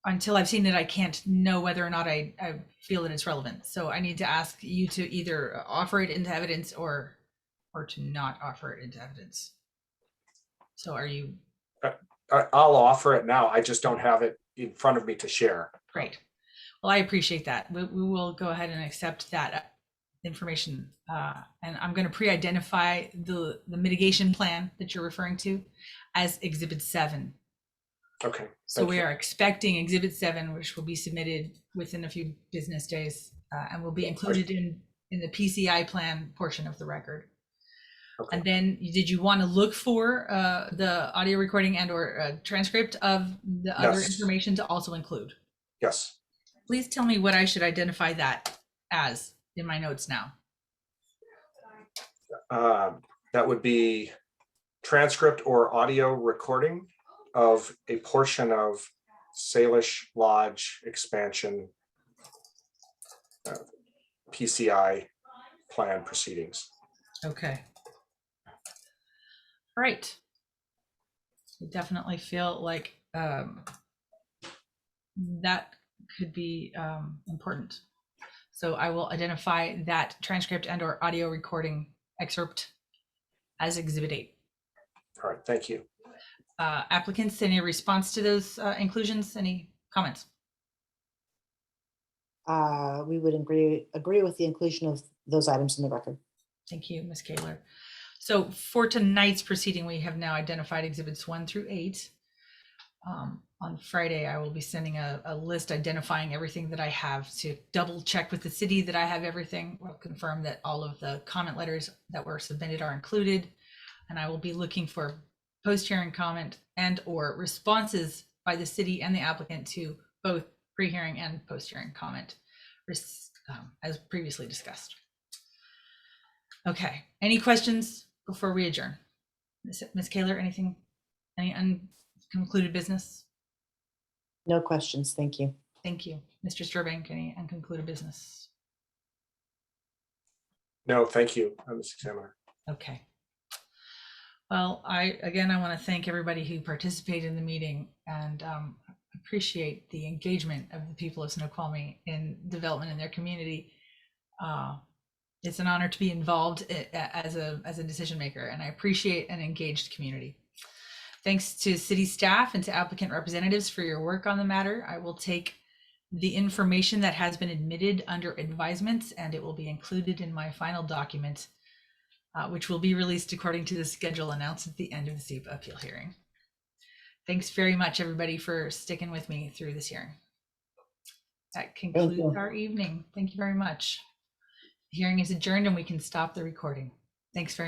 until I've seen it, I can't know whether or not I feel that it's relevant. So I need to ask you to either offer it into evidence or to not offer it into evidence. So are you? I'll offer it now. I just don't have it in front of me to share. Great. Well, I appreciate that. We will go ahead and accept that information. And I'm going to pre-identify the mitigation plan that you're referring to as Exhibit 7. Okay. So we are expecting Exhibit 7, which will be submitted within a few business days and will be included in the PCI plan portion of the record. Okay. And then did you want to look for the audio recording and or transcript of the other information to also include? Yes. Please tell me what I should identify that as in my notes now. That would be transcript or audio recording of a portion of Salish Lodge expansion PCI plan proceedings. Okay. All right. I definitely feel like that could be important. So I will identify that transcript and or audio recording excerpt as Exhibit 8. All right, thank you. Applicants, any response to those inclusions? Any comments? We would agree with the inclusion of those items in the record. Thank you, Ms. Kaler. So for tonight's proceeding, we have now identified Exhibits 1 through 8. On Friday, I will be sending a list identifying everything that I have to double check with the city that I have everything. We'll confirm that all of the comment letters that were submitted are included. And I will be looking for post-hearing comment and or responses by the city and the applicant to both pre-hearing and post-hearing comment as previously discussed. Okay, any questions before we adjourn? Ms. Kaler, anything, any unconcluded business? No questions, thank you. Thank you. Mr. Sturbank, any unconcluded business? No, thank you, Mr. Examiner. Okay. Well, I want to thank everybody who participated in the meeting and appreciate the engagement of the people of Snoqualmie in development in their community. It's an honor to be involved as a decision maker, and I appreciate an engaged community. Thanks to city staff and to applicant representatives for your work on the matter. I will take the information that has been admitted under advisements, and it will be included in my final document, which will be released according to the schedule announced at the end of the SEPA appeal hearing. Thanks very much, everybody, for sticking with me through this hearing. That concludes our evening. Thank you very much. The hearing is adjourned and we can stop the recording. Thanks very much.